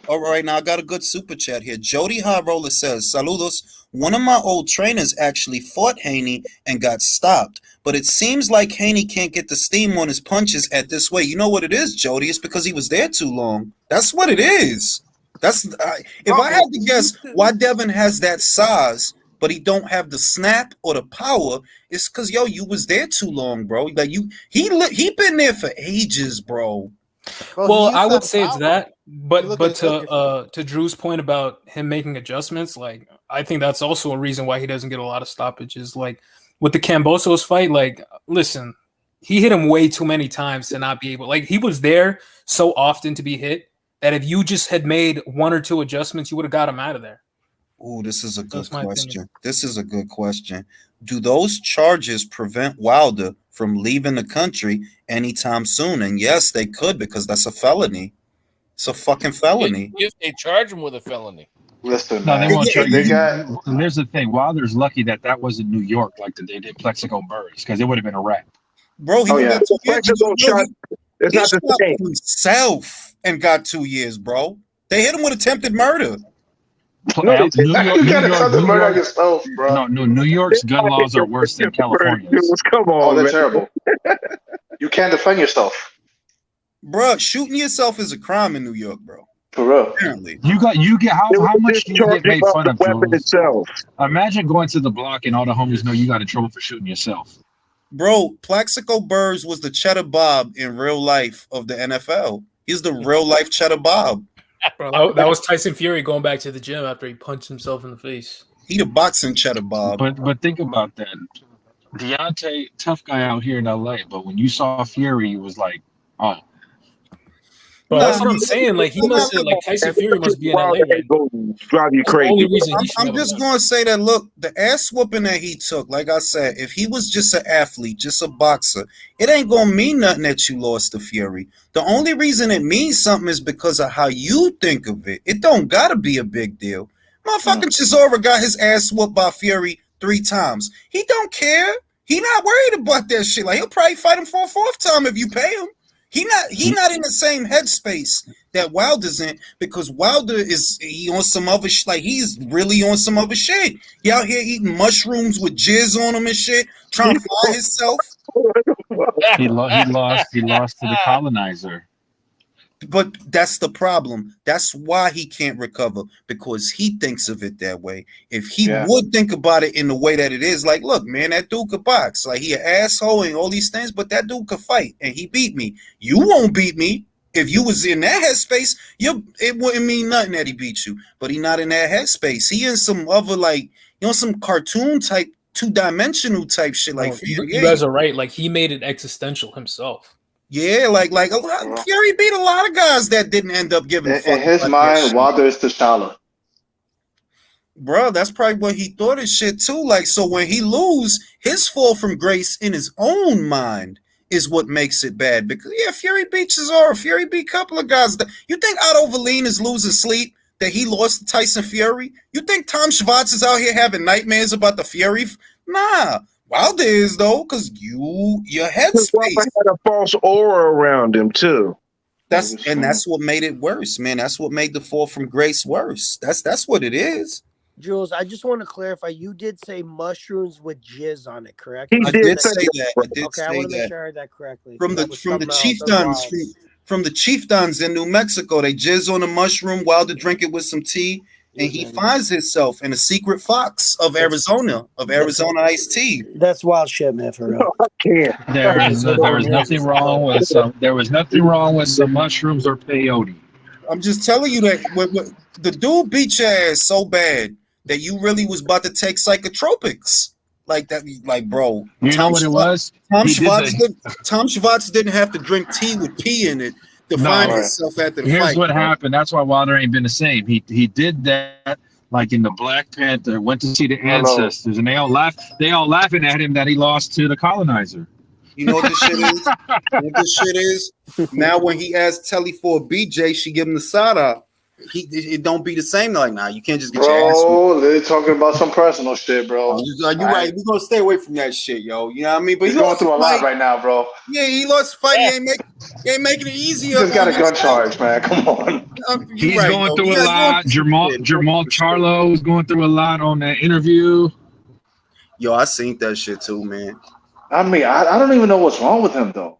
All right, now I got a good super chat here. Jody High Roller says, Saludos. One of my old trainers actually fought Haney and got stopped, but it seems like Haney can't get the steam on his punches at this weight. You know what it is, Jody? It's because he was there too long. That's what it is. If I had to guess why Devin has that size, but he don't have the snap or the power, it's because, yo, you was there too long, bro. Like he been there for ages, bro. Well, I would say it's that, but to Drew's point about him making adjustments, like I think that's also a reason why he doesn't get a lot of stoppages. Like with the Kambosos fight, like listen, he hit him way too many times to not be able. Like he was there so often to be hit that if you just had made one or two adjustments, you would have got him out of there. Oh, this is a good That's my question. opinion. This is a good question. Do those charges prevent Wilder from leaving the country anytime soon? And yes, they could, because that's a felony. It's a fucking felony. If they charge him with a felony. Listen, No, they man. won't charge They you. got And there's the thing. Wilder's lucky that wasn't New York like they did Plexico Burris, because it would have been a wrap. Bro, he Oh, yeah. got 2 years. Plexico shot. It's He not the shot same. himself and got 2 years, bro. They hit him with attempted murder. No, New you gotta York, tell the New murder York, yourself, bro. no, New York's gun laws are worse than California's. Come Oh, on, they're man. terrible. You can't defend yourself, Bro, shooting yourself is a crime in New York, bro. for real. Apparently. You get how much do you Charge get made about fun the of, weapon Jules? itself. Imagine going to the block and all the homies know you got in trouble for shooting yourself. Bro, Plaxico Burrs was the Cheddar Bob in real life of the NFL. He's the real life Cheddar Bob. Bro, that was Tyson Fury going back to the gym after he punched himself in the face. He the boxing Cheddar Bob. But think about that. Deontay, tough guy out here in LA, but when you saw Fury, it was like, oh, Bro, Nah, that's what I'm saying. Like he must have, like Tyson Fury must be in LA right now. Drive you That's the crazy. only reason he should I'm never just win. going to say that, look, the ass whooping that he took, like I said, if he was just an athlete, just a boxer, it ain't going to mean nothing that you lost to Fury. The only reason it means something is because of how you think of it. It don't got to be a big deal. Motherfucking Chisora got his ass whooped by Fury 3 times. He don't care. He not worried about that shit. Like, he'll probably fight him for a 4th time if you pay him. He not in the same headspace that Wilder's in, because Wilder he on some other like he's really on some other shit. He out here eating mushrooms with jizz on him and shit, trying to fly himself. He lost to the colonizer. But that's the problem. That's why he can't recover, because he thinks of it that way. If he would think about it in the way that it is, like, look, man, that dude could box. Like, he an asshole and all these things, but that dude could fight, and he beat me. You won't beat me. If you was in that headspace, it wouldn't mean nothing that he beat you. But he not in that headspace. He in some other, like, some cartoon type, 2-dimensional type shit. Like, you guys are right. Like, he made it existential himself. Yeah, like Fury beat a lot of guys that didn't end up giving. In his mind, Wilder is T'Challa. Bro, that's probably what he thought of shit too. Like, so when he lose, his fall from grace in his own mind is what makes it bad. Because Fury beat Chisora. Fury beat a couple of guys. You think Otto Wallin is losing sleep that he lost to Tyson Fury? You think Tom Schwartz is out here having nightmares about the Fury? Nah. Wilder is, though, because your headspace had a false aura around him too. That's what made it worse, man. That's what made the fall from grace worse. That's what it is. Jules, I just want to clarify. You did say mushrooms with jizz on it, correct? I did say that. I want to make sure I heard that correctly. From the chieftains in New Mexico, they jizz on a mushroom while to drink it with some tea. And he finds himself in a secret fox of Arizona iced tea. That's wild shit, man. For real. There was nothing wrong with some mushrooms or peyote. I'm just telling you that the dude beat your ass so bad that you really was about to take psychotropics. Like that, like, bro. You know what it was? Tom Schwartz didn't have to drink tea with pee in it to find himself after the fight. Here's what happened. That's why Wilder ain't been the same. He did that like in the Black Panther, went to see the ancestors, and they all laughing at him that he lost to the colonizer. You know what this shit is? Now when he asked Telly for a BJ, she give him the side eye. It don't be the same. Like, nah, you can't just get your ass. Bro, they're talking about some personal shit, bro. You right. We're gonna stay away from that shit, yo. You know what I mean? But he's going through a lot right now, bro. Yeah, he lost the fight. He ain't making it easier. He just got a gun charge, man. Come on. He's going through a lot. Jamal Charlo is going through a lot on that interview. Yo, I seen that shit too, man. I mean, I don't even know what's wrong with him though.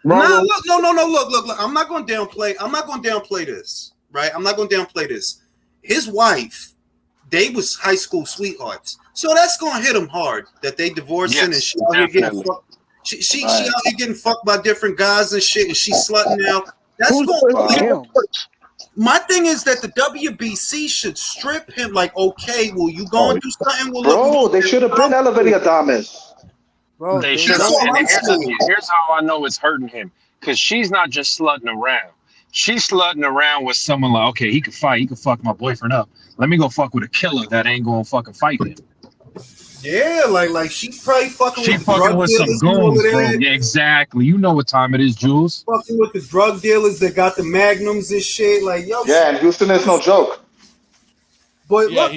No. Look. I'm not gonna downplay this. Right? I'm not going to downplay this. His wife, they was high school sweethearts. So that's going to hit him hard that they divorcing and she out here getting fucked. She out here getting fucked by different guys and shit, and she's slutting out. That's going to my thing is that the WBC should strip him. Like, okay, well, you going to do something? Bro, they should have been elevating Adames. Bro, they should have. Here's how I know it's hurting him. Because she's not just slutting around. She's slutting around with someone like, okay, he could fight. He could fuck my boyfriend up. Let me go fuck with a killer that ain't going to fucking fight him. Yeah, like she probably fucking with some goons, bro. Yeah, exactly. You know what time it is, Jules. Fucking with the drug dealers that got the magnums and shit. Like, yo. Yeah, and Houston is no joke. But look,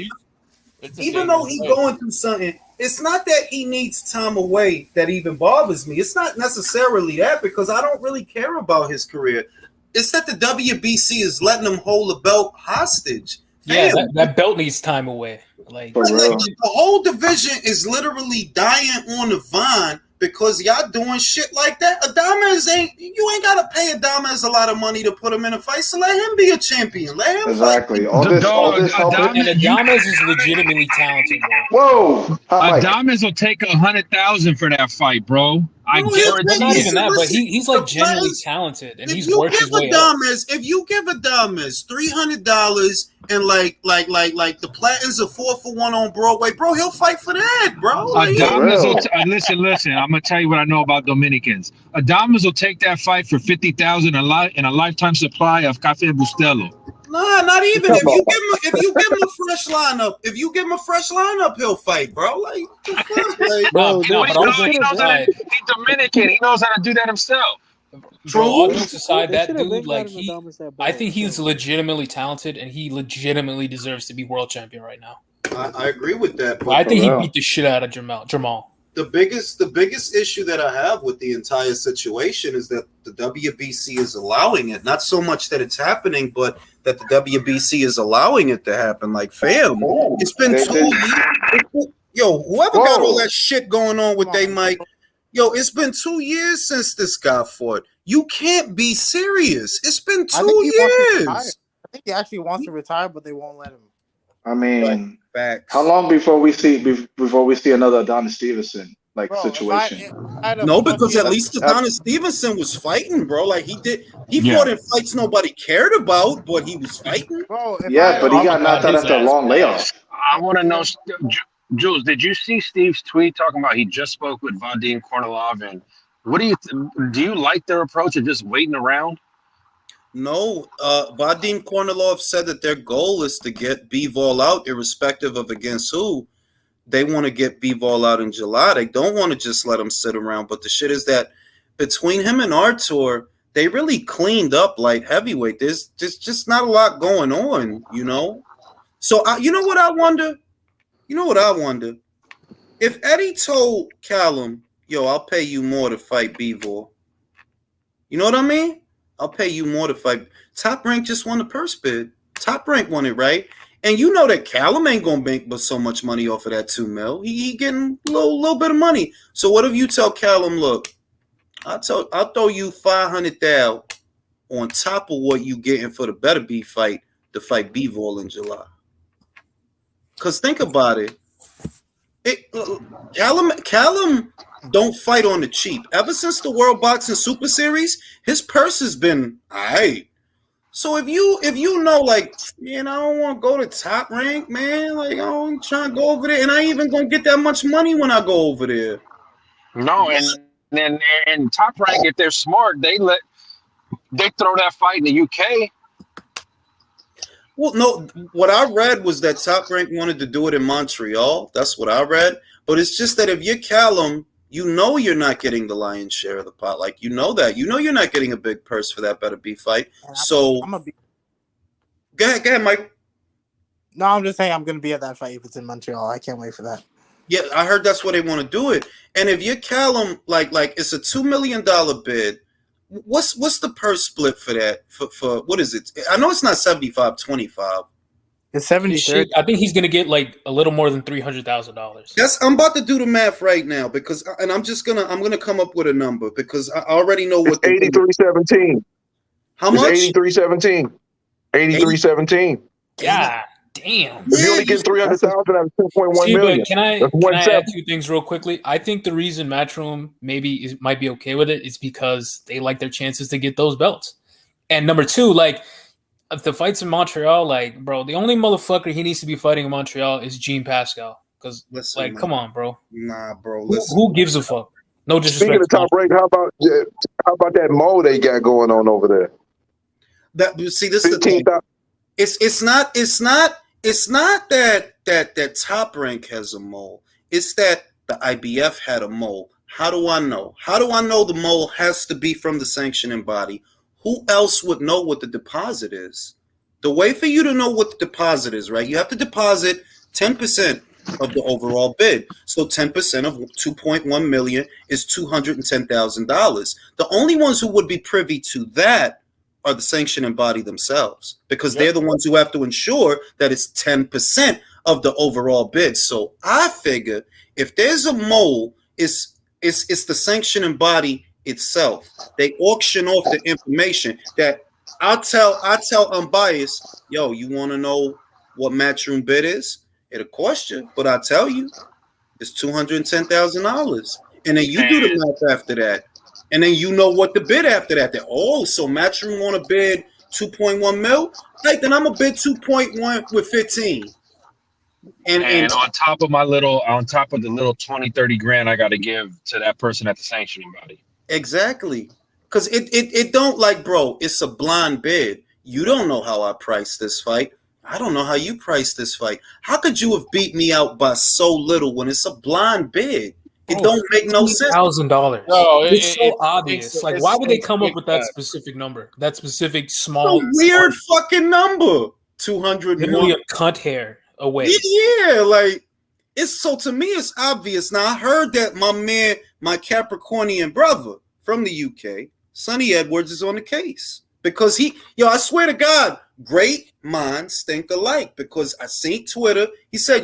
even though he's going through something, it's not that he needs time away that even bothers me. It's not necessarily that, because I don't really care about his career. It's that the WBC is letting him hold the belt hostage. Yeah, that belt needs time away. Like the whole division is literally dying on the vine because y'all doing shit like that. You ain't gotta pay Adames a lot of money to put him in a fight. So let him be a champion. Let him exactly. fight. Adames is legitimately talented, bro. Whoa, Adames will take 100,000 for that fight, bro. I Bro, Well, not guarantee even it. that, but he's like the genuinely price- talented, and if he's you worked his give way up. Adames $300 and like the Platins are 4 for 1 on Broadway, bro, he'll fight for that, bro. Like, Adames will real. listen. I'm gonna tell you what I know about Dominicans. Adames will take that fight for 50,000 in a lifetime supply of Cafe Bustelo. nah, not even. Come on. If you give him a fresh lineup, he'll fight, bro. Like, what the fuck? Like, Bro, No, they but all He jokes knows how to. aside, He's Dominican. He knows how to do that himself. bro, all True. jokes aside, that should have dude, been like gotten Adames that I belt. think he's legitimately talented, and he legitimately deserves to be world champion right now. I agree with that. But I think he real. beat the shit out of Jamal. The biggest issue that I have with the entire situation is that the WBC is allowing it. Not so much that it's happening, but that the WBC is allowing it to happen. Like, fam, it's been They- 2 they- years. Yo, whoever got all Whoa. that shit going on with Come they on. mic, yo, it's been 2 years since this guy fought. You can't be serious. It's been I 2 think he wants to retire. years. I think he actually wants to retire, but they won't let him. I mean, Facts. how long before we see another Adonis Stevenson like Bro, situation? if I had a No, because fucking- at least Adonis Stevenson was fighting, bro. Like he Yeah. fought in fights nobody cared about, but he was fighting. Bro, if I Yeah, had but a- he got knocked out his after a ass, long man. layoff. I want to know, Jules. Did you see Steve's tweet talking about he just spoke with Vadim Kornilov, and what do you like their approach of just waiting around? No, Vadim Kornilov said that their goal is to get Bivol out, irrespective of against who. They want to get Bivol out in July. They don't want to just let him sit around. But the shit is that between him and Artur, they really cleaned up light heavyweight. There's just not a lot going on, you know? So, you know what I wonder? If Eddie told Callum, yo, I'll pay you more to fight Bivol. You know what I mean? I'll pay you more to fight. Top Rank just won the purse bid. Top Rank won it, right? And you know that Callum ain't gonna make but so much money off of that $2 million. He getting a little bit of money. So what if you tell Callum, look, I'll throw you $500,000 on top of what you getting for the Better Be fight to fight Bivol in July. Cause think about it. Callum don't fight on the cheap. Ever since the World Boxing Super Series, his purse has been all right. So if you know, like, man, I don't want to go to Top Rank, man. Like, I don't trying to go over there, and I ain't even gonna get that much money when I go over there. No, and Top Rank, if they're smart, they throw that fight in the UK. Well, no, what I read was that Top Rank wanted to do it in Montreal. That's what I read. But it's just that if you're Callum, you know you're not getting the lion's share of the pot. Like, you know that. You know you're not getting a big purse for that Better Be fight. So, I'm gonna be. go ahead, Mike. No, I'm just saying I'm gonna be at that fight if it's in Montreal. I can't wait for that. Yeah, I heard that's where they want to do it. And if you're Callum, like it's a $2 million bid. What's the purse split for that? For what is it? I know it's not 75-25. It's 70-30. I think he's gonna get like a little more than $300,000. I'm about to do the math right now and I'm gonna come up with a number because I already know what It's 83-17. How much? It's 83-17. 83-17. God damn. If you only get 300,000 out of 2.1 See, million, but can I that's add 170. 2 things real quickly? I think the reason Matchroom might be okay with it is because they like their chances to get those belts. And number 2, like if the fights in Montreal, like bro, the only motherfucker he needs to be fighting in Montreal is Jean Pascal. Because Listen, come on, bro. Nah, bro. Listen. Who gives a fuck? No disrespect. Speaking of Top Rank, how about that mole they got going on over there? This is the thing. It's not that Top Rank has a mole. It's that the IBF had a mole. How do I know? How do I know the mole has to be from the sanctioning body? Who else would know what the deposit is? The way for you to know what the deposit is, right? You have to deposit 10% of the overall bid. So 10% of 2.1 million is $210,000. The only ones who would be privy to that are the sanctioning body themselves, because they're the ones who have to ensure that it's 10% of the overall bid. So I figure if there's a mole, it's the sanctioning body itself. They auction off the information that I'll tell unbiased, yo, you want to know what Matchroom bid is? It'll cost you, but I'll tell you, it's $210,000. and then you do the math after that, and then you know what to bid after that. So Matchroom want to bid 2.1 mil, right? Then I'm gonna bid 2.1 with 15. And on top of the little 20, 30 grand I got to give to that person at the sanctioning body. Exactly. Because it don't, like, bro, it's a blind bid. You don't know how I priced this fight. I don't know how you priced this fight. How could you have beat me out by so little when it's a blind bid? It don't make no sense. $1,000. No, it's so obvious. Like, why would they come up with that sense. specific number? That specific small, It's a weird fucking number. 200 literally a cunt hair away. Yeah, like, it's so, to me, it's obvious. Now, I heard that my Capricornian brother from the UK, Sonny Edwards, is on the case because I swear to God, great minds think alike. Because I seen Twitter, he said,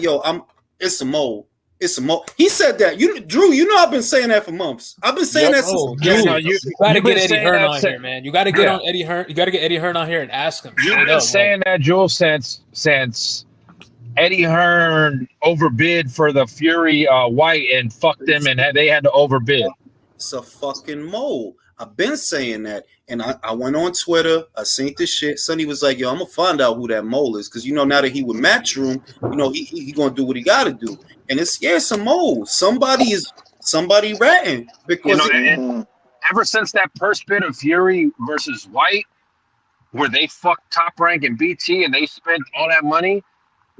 it's a mole. It's a mole. He said that. Drew, I've been saying that for months. I've been saying that since. You gotta get Eddie Hearn on here, man. You gotta get on Eddie Hearn. You gotta get Eddie Hearn on here and ask him. You've been saying that, Jules, since Eddie Hearn overbid for the Fury White and fucked them, and they had to overbid. It's a fucking mole. I've been saying that, and I went on Twitter. I seen this shit. Sonny was like, I'm gonna find out who that mole is, because now that he with Matchroom, he gonna do what he gotta do. And it's a mole. Somebody ratting, because ever since that purse bid of Fury versus White, where they fucked Top Rank and BT and they spent all that money,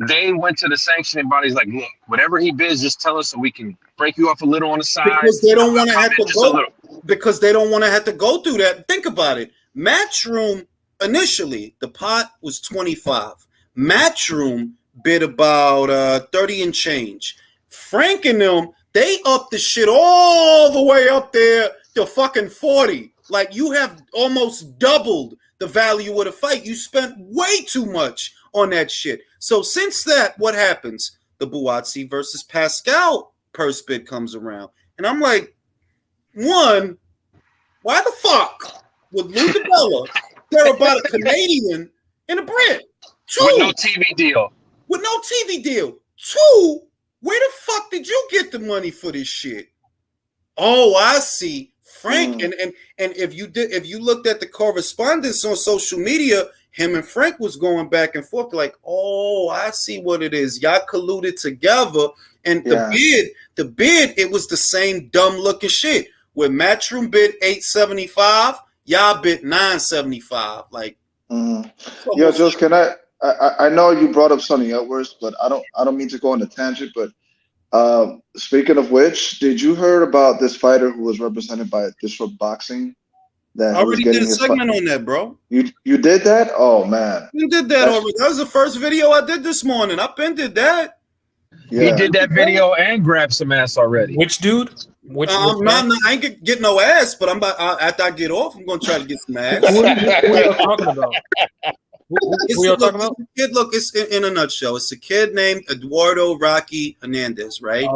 they went to the sanctioning bodies like, look, whatever he bids, just tell us so we can break you off a little on the side. Because they don't want to have to go. Because they don't want to have to go through that. Think about it. Matchroom, initially, the pot was 25. Matchroom bid about 30 and change. Frank and them, they upped the shit all the way up there to fucking 40. Like, you have almost doubled the value of the fight. You spent way too much on that shit. So since that, what happens? The Buatsi versus Pascal purse bid comes around. And I'm like, one, why the fuck would Lou DiBella care about a Canadian and a Brit? Two, with no TV deal. Two, where the fuck did you get the money for this shit? Oh, I see. Frank, and if you looked at the correspondence on social media, him and Frank was going back and forth like, oh, I see what it is. Y'all colluded together, and the bid, it was the same dumb looking shit. Where Matchroom bid 875, y'all bid 975. Like, yo, Jules, can I know you brought up Sonny Edwards, but I don't mean to go on a tangent, but speaking of which, did you hear about this fighter who was represented by Disrupt Boxing? That I already did a segment on that, bro. You did that? Oh man, you did that already. That was the first video I did this morning. I been did that. Yeah. He did that video and grabbed some ass already. Which dude? I ain't get no ass, but after I get off, I'm gonna try to get some ass. What are you talking about? Look, it's in a nutshell. It's a kid named Eduardo Rocky Hernandez, right?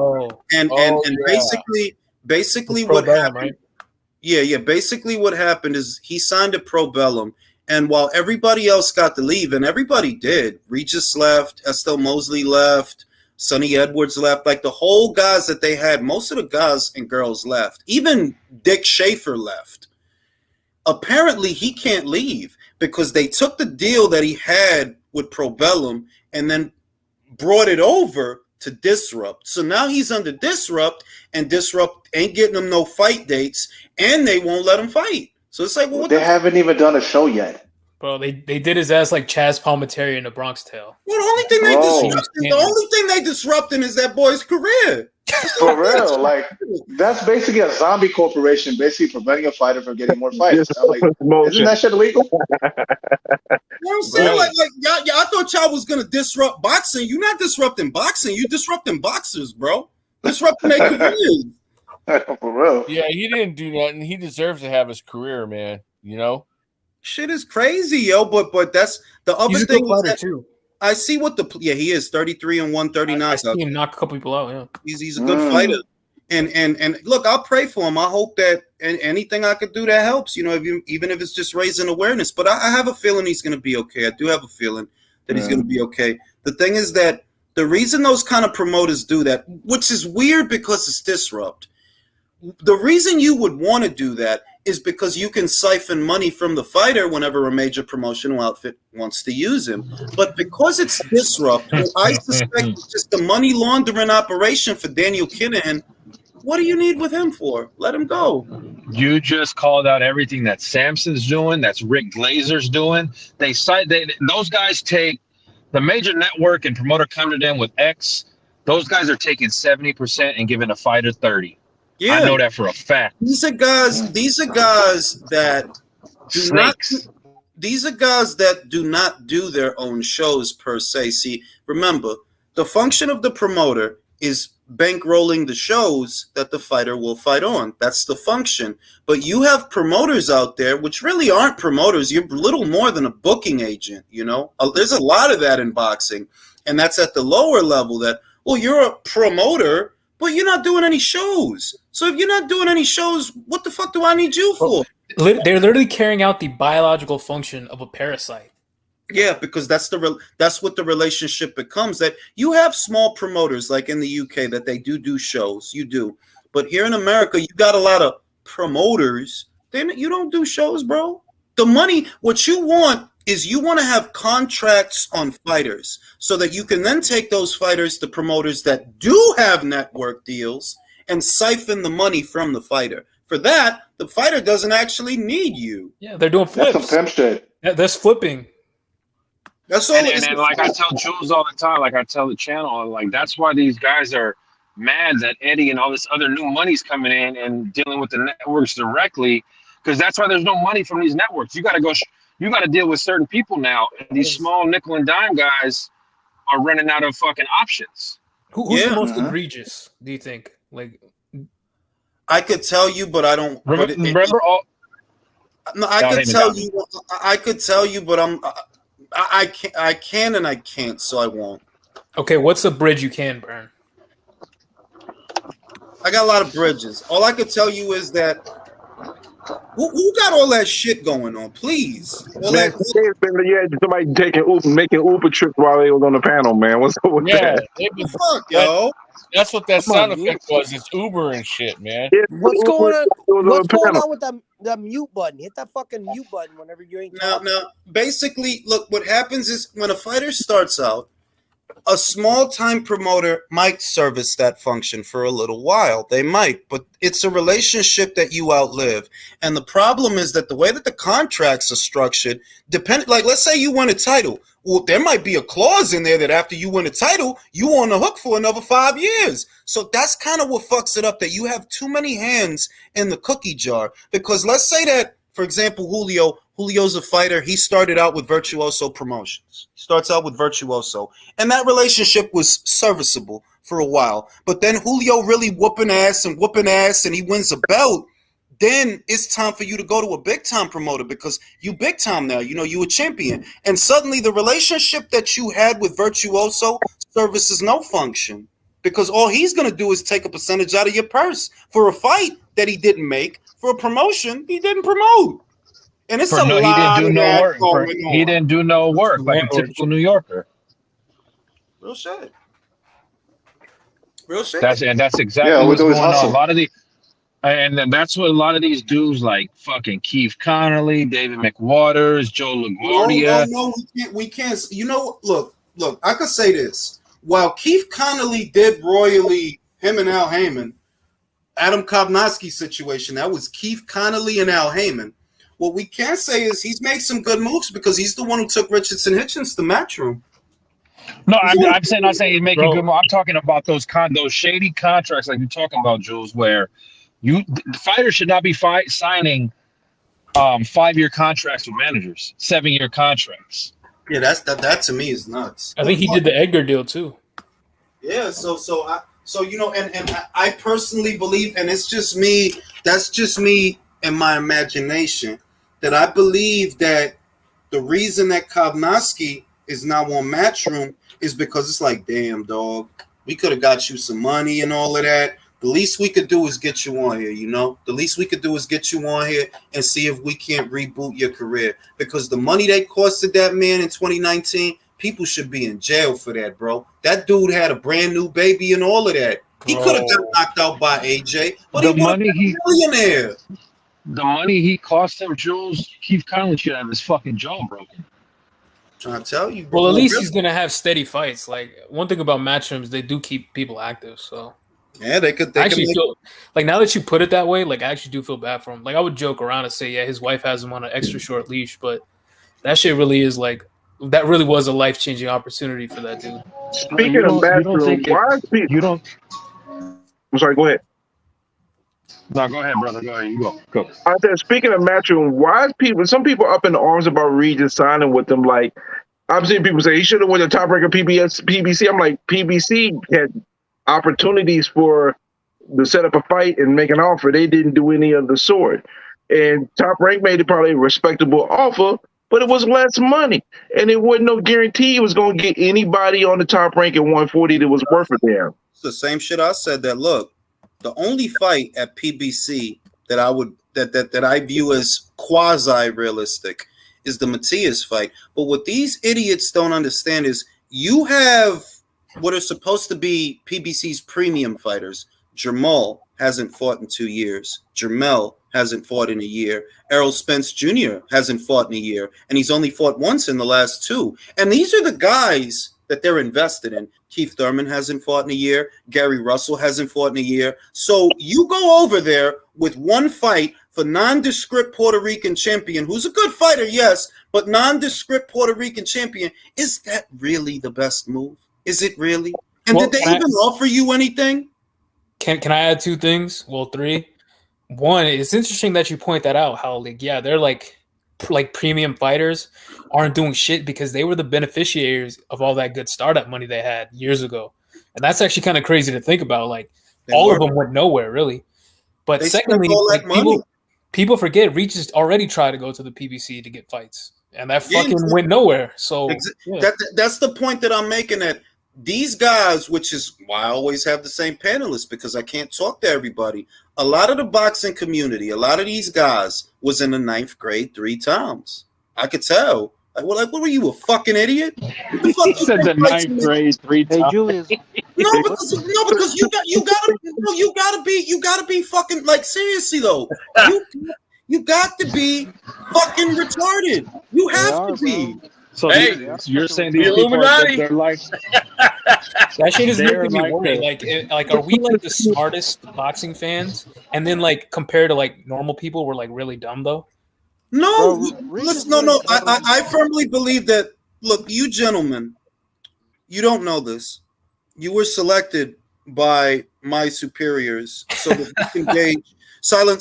And basically what happened? Right? Yeah. Basically what happened is he signed a pro bellum, and while everybody else got to leave, and everybody did, Regis left, Estelle Mosley left, Sonny Edwards left, like the whole guys that they had, most of the guys and girls left. Even Dick Schaefer left. Apparently, he can't leave because they took the deal that he had with Probellum and then brought it over to Disrupt. So now he's under Disrupt, and Disrupt ain't getting him no fight dates, and they won't let him fight. So it's like, well, they haven't even done a show yet. Bro, they did his ass like Chaz Palminteri in The Bronx Tale. Well, the only thing they disrupting is that boy's career. For real, like that's basically a zombie corporation, basically preventing a fighter from getting more fights. I'm like, isn't that shit illegal? You know what I'm saying? Like y'all, I thought y'all was gonna disrupt boxing. You're not disrupting boxing. You're disrupting boxers, bro. Disrupting their careers. For real. Yeah, he didn't do nothing. He deserves to have his career, man. You know. Shit is crazy, yo. But that's the other thing. Too. I see what he is 33 and 139. I see him knock a couple people out. Yeah, he's a good fighter, and look, I'll pray for him. I hope that anything I could do that helps. You know, even if it's just raising awareness. But I have a feeling he's going to be okay. I do have a feeling that he's going to be okay. The thing is that the reason those kind of promoters do that, which is weird because it's Disrupt. the reason you would want to do that is because you can siphon money from the fighter whenever a major promotional outfit wants to use him. But because it's Disrupt, who I suspect is just a money laundering operation for Daniel Kinahan, what do you need with him for? Let him go. You just called out everything that Samson's doing, that's Rick Glazer's doing. Those guys take the major network and promoter come to them with X. Those guys are taking 70% and giving a fighter 30. Yeah, I know that for a fact. These are guys that do not. These are guys that do not do their own shows per se. See, remember, the function of the promoter is bankrolling the shows that the fighter will fight on. That's the function. But you have promoters out there which really aren't promoters. You're little more than a booking agent, you know? There's a lot of that in boxing. And that's at the lower level that, well, you're a promoter, but you're not doing any shows. So if you're not doing any shows, what the fuck do I need you for? They're literally carrying out the biological function of a parasite. Yeah, because that's what the relationship becomes. That you have small promoters like in the UK that they do shows. You do, but here in America, you got a lot of promoters. Then you don't do shows, bro. The money, what you want is you want to have contracts on fighters so that you can then take those fighters to promoters that do have network deals and siphon the money from the fighter. For that, the fighter doesn't actually need you. Yeah, they're doing flips. That's some pimp shit. That's flipping. That's all. And like I tell Jules all the time, like I tell the channel, like that's why these guys are mad that Eddie and all this other new money's coming in and dealing with the networks directly, because that's why there's no money from these networks. You got to go. You got to deal with certain people now. And these small nickel and dime guys are running out of fucking options. Who's the most egregious? Do you think? Like, I could tell you, but I don't. Remember all. No, I could tell you. I could tell you, but I can and I can't, so I won't. Okay, what's a bridge you can burn? I got a lot of bridges. All I could tell you is that who got all that shit going on? Please. Man, you had somebody making Uber trips while they was on the panel, man. What's up with that? Fuck, yo. That's what that sound effect was. It's Uber and shit, man. What's going on? What's going on with the mute button? Hit that fucking mute button whenever you're in. Now, basically, look, what happens is when a fighter starts out, a small-time promoter might service that function for a little while. They might, but it's a relationship that you outlive. And the problem is that the way that the contracts are structured, like let's say you win a title. Well, there might be a clause in there that after you win a title, you on the hook for another 5 years. So that's kind of what fucks it up, that you have too many hands in the cookie jar. Because let's say that, for example, Julio's a fighter. He started out with Virtuoso Promotions. Starts out with Virtuoso. And that relationship was serviceable for a while. But then Julio really whooping ass and he wins a belt. Then it's time for you to go to a big-time promoter because you big-time now. You know, you a champion. And suddenly the relationship that you had with Virtuoso services no function because all he's going to do is take a percentage out of your purse for a fight that he didn't make, for a promotion he didn't promote. And it's He didn't do no work like a typical New Yorker. Real shit. That's exactly what's going on. A lot of the, and then that's what a lot of these dudes like fucking Keith Connolly, David McWaters, Joe LaGuardia. No, we can't. You know, look. I could say this: while Keith Connolly did royally him and Al Heyman, Adam Kovnowski situation, that was Keith Connolly and Al Heyman. What we can say is he's made some good moves because he's the one who took Richardson Hitchens to Matchroom. No, I'm not saying he's making good moves. I'm talking about those shady contracts like you're talking about, Jules, where the fighters should not be signing 5-year contracts with managers, 7-year contracts. Yeah, that to me is nuts. I think he did the Edgar deal too. Yeah, so you know, and I personally believe, and it's just me. That's just me and my imagination. That I believe that the reason that Kovnowski is now on Matchroom is because it's like, damn, dog, we could have got you some money and all of that. The least we could do is get you on here, you know? The least we could do is get you on here and see if we can't reboot your career. Because the money they costed that man in 2019, people should be in jail for that, bro. That dude had a brand new baby and all of that. He could have got Bro, knocked out by AJ, but he the would have money been he a millionaire. the money he cost him, Jules, Keith Conley should have his fucking jaw broken. Trying to tell you, bro. Well, at least Really? he's gonna have steady fights. Like one thing about matchrooms, they do keep people active. So Yeah, they could. I They could actually make, feel like now that you put it that way, like I actually do feel bad for him. Like I would joke around and say, yeah, his wife has him on an extra short leash, but that shit really is like that really was a life changing opportunity for that dude. Speaking You of don't bathroom, think why is people? you don't I'm sorry. Go ahead. no, go ahead, brother. Go ahead. You go. I said, speaking of matchroom, why is people? Some people up in arms about Regis signing with them. Like, I've seen people say he should have won the top rank of PBC. I'm like, PBC had opportunities for to set up a fight and make an offer. They didn't do any of the sort. And Top Rank made it probably a respectable offer, but it was less money, and it wasn't no guarantee it was going to get anybody on the Top Rank at 140 that was worth a damn. it's the same shit I said. That look, the only fight at PBC that I would that I view as quasi realistic is the Matias fight. But what these idiots don't understand is you have what are supposed to be PBC's premium fighters. Jamal hasn't fought in 2 years. Jermell hasn't fought in a year. Errol Spence Jr. hasn't fought in a year. And he's only fought once in the last 2. And these are the guys that they're invested in. Keith Thurman hasn't fought in a year. Gary Russell hasn't fought in a year. So you go over there with one fight for nondescript Puerto Rican champion, who's a good fighter, yes, but nondescript Puerto Rican champion. Is that really the best move? Is it really? And Well, did they even offer you anything? Can I add 2 things? Well, 3. One, it's interesting that you point that out. How like yeah, they're like premium fighters aren't doing shit because they were the beneficiaries of all that good startup money they had years ago, and that's actually kind of crazy to think about. Like all of them went nowhere really. But They spent secondly, all that like money. people forget Regis already tried to go to the PBC to get fights, and that Yeah, fucking went nowhere. So yeah. That's the point that I'm making. That these guys, which is why I always have the same panelists, because I can't talk to everybody. A lot of the boxing community, a lot of these guys was in the 9th grade 3 times. I could tell. Like, what were you, a fucking idiot? What the fuck He you said the think fights 9th make- grade 3 Hey, times. Julius. No, because you gotta be fucking, like, seriously though. You got to be fucking retarded. You have to be. So Hey, you're saying the these people Illuminati. they're like That shit is they're making me like worry. the- Like, are we like the smartest boxing fans? And then, like, compared to like normal people, we're like really dumb though. No, Bro, listen, no. I firmly believe that. Look, you gentlemen, you don't know this. You were selected by my superiors so that you can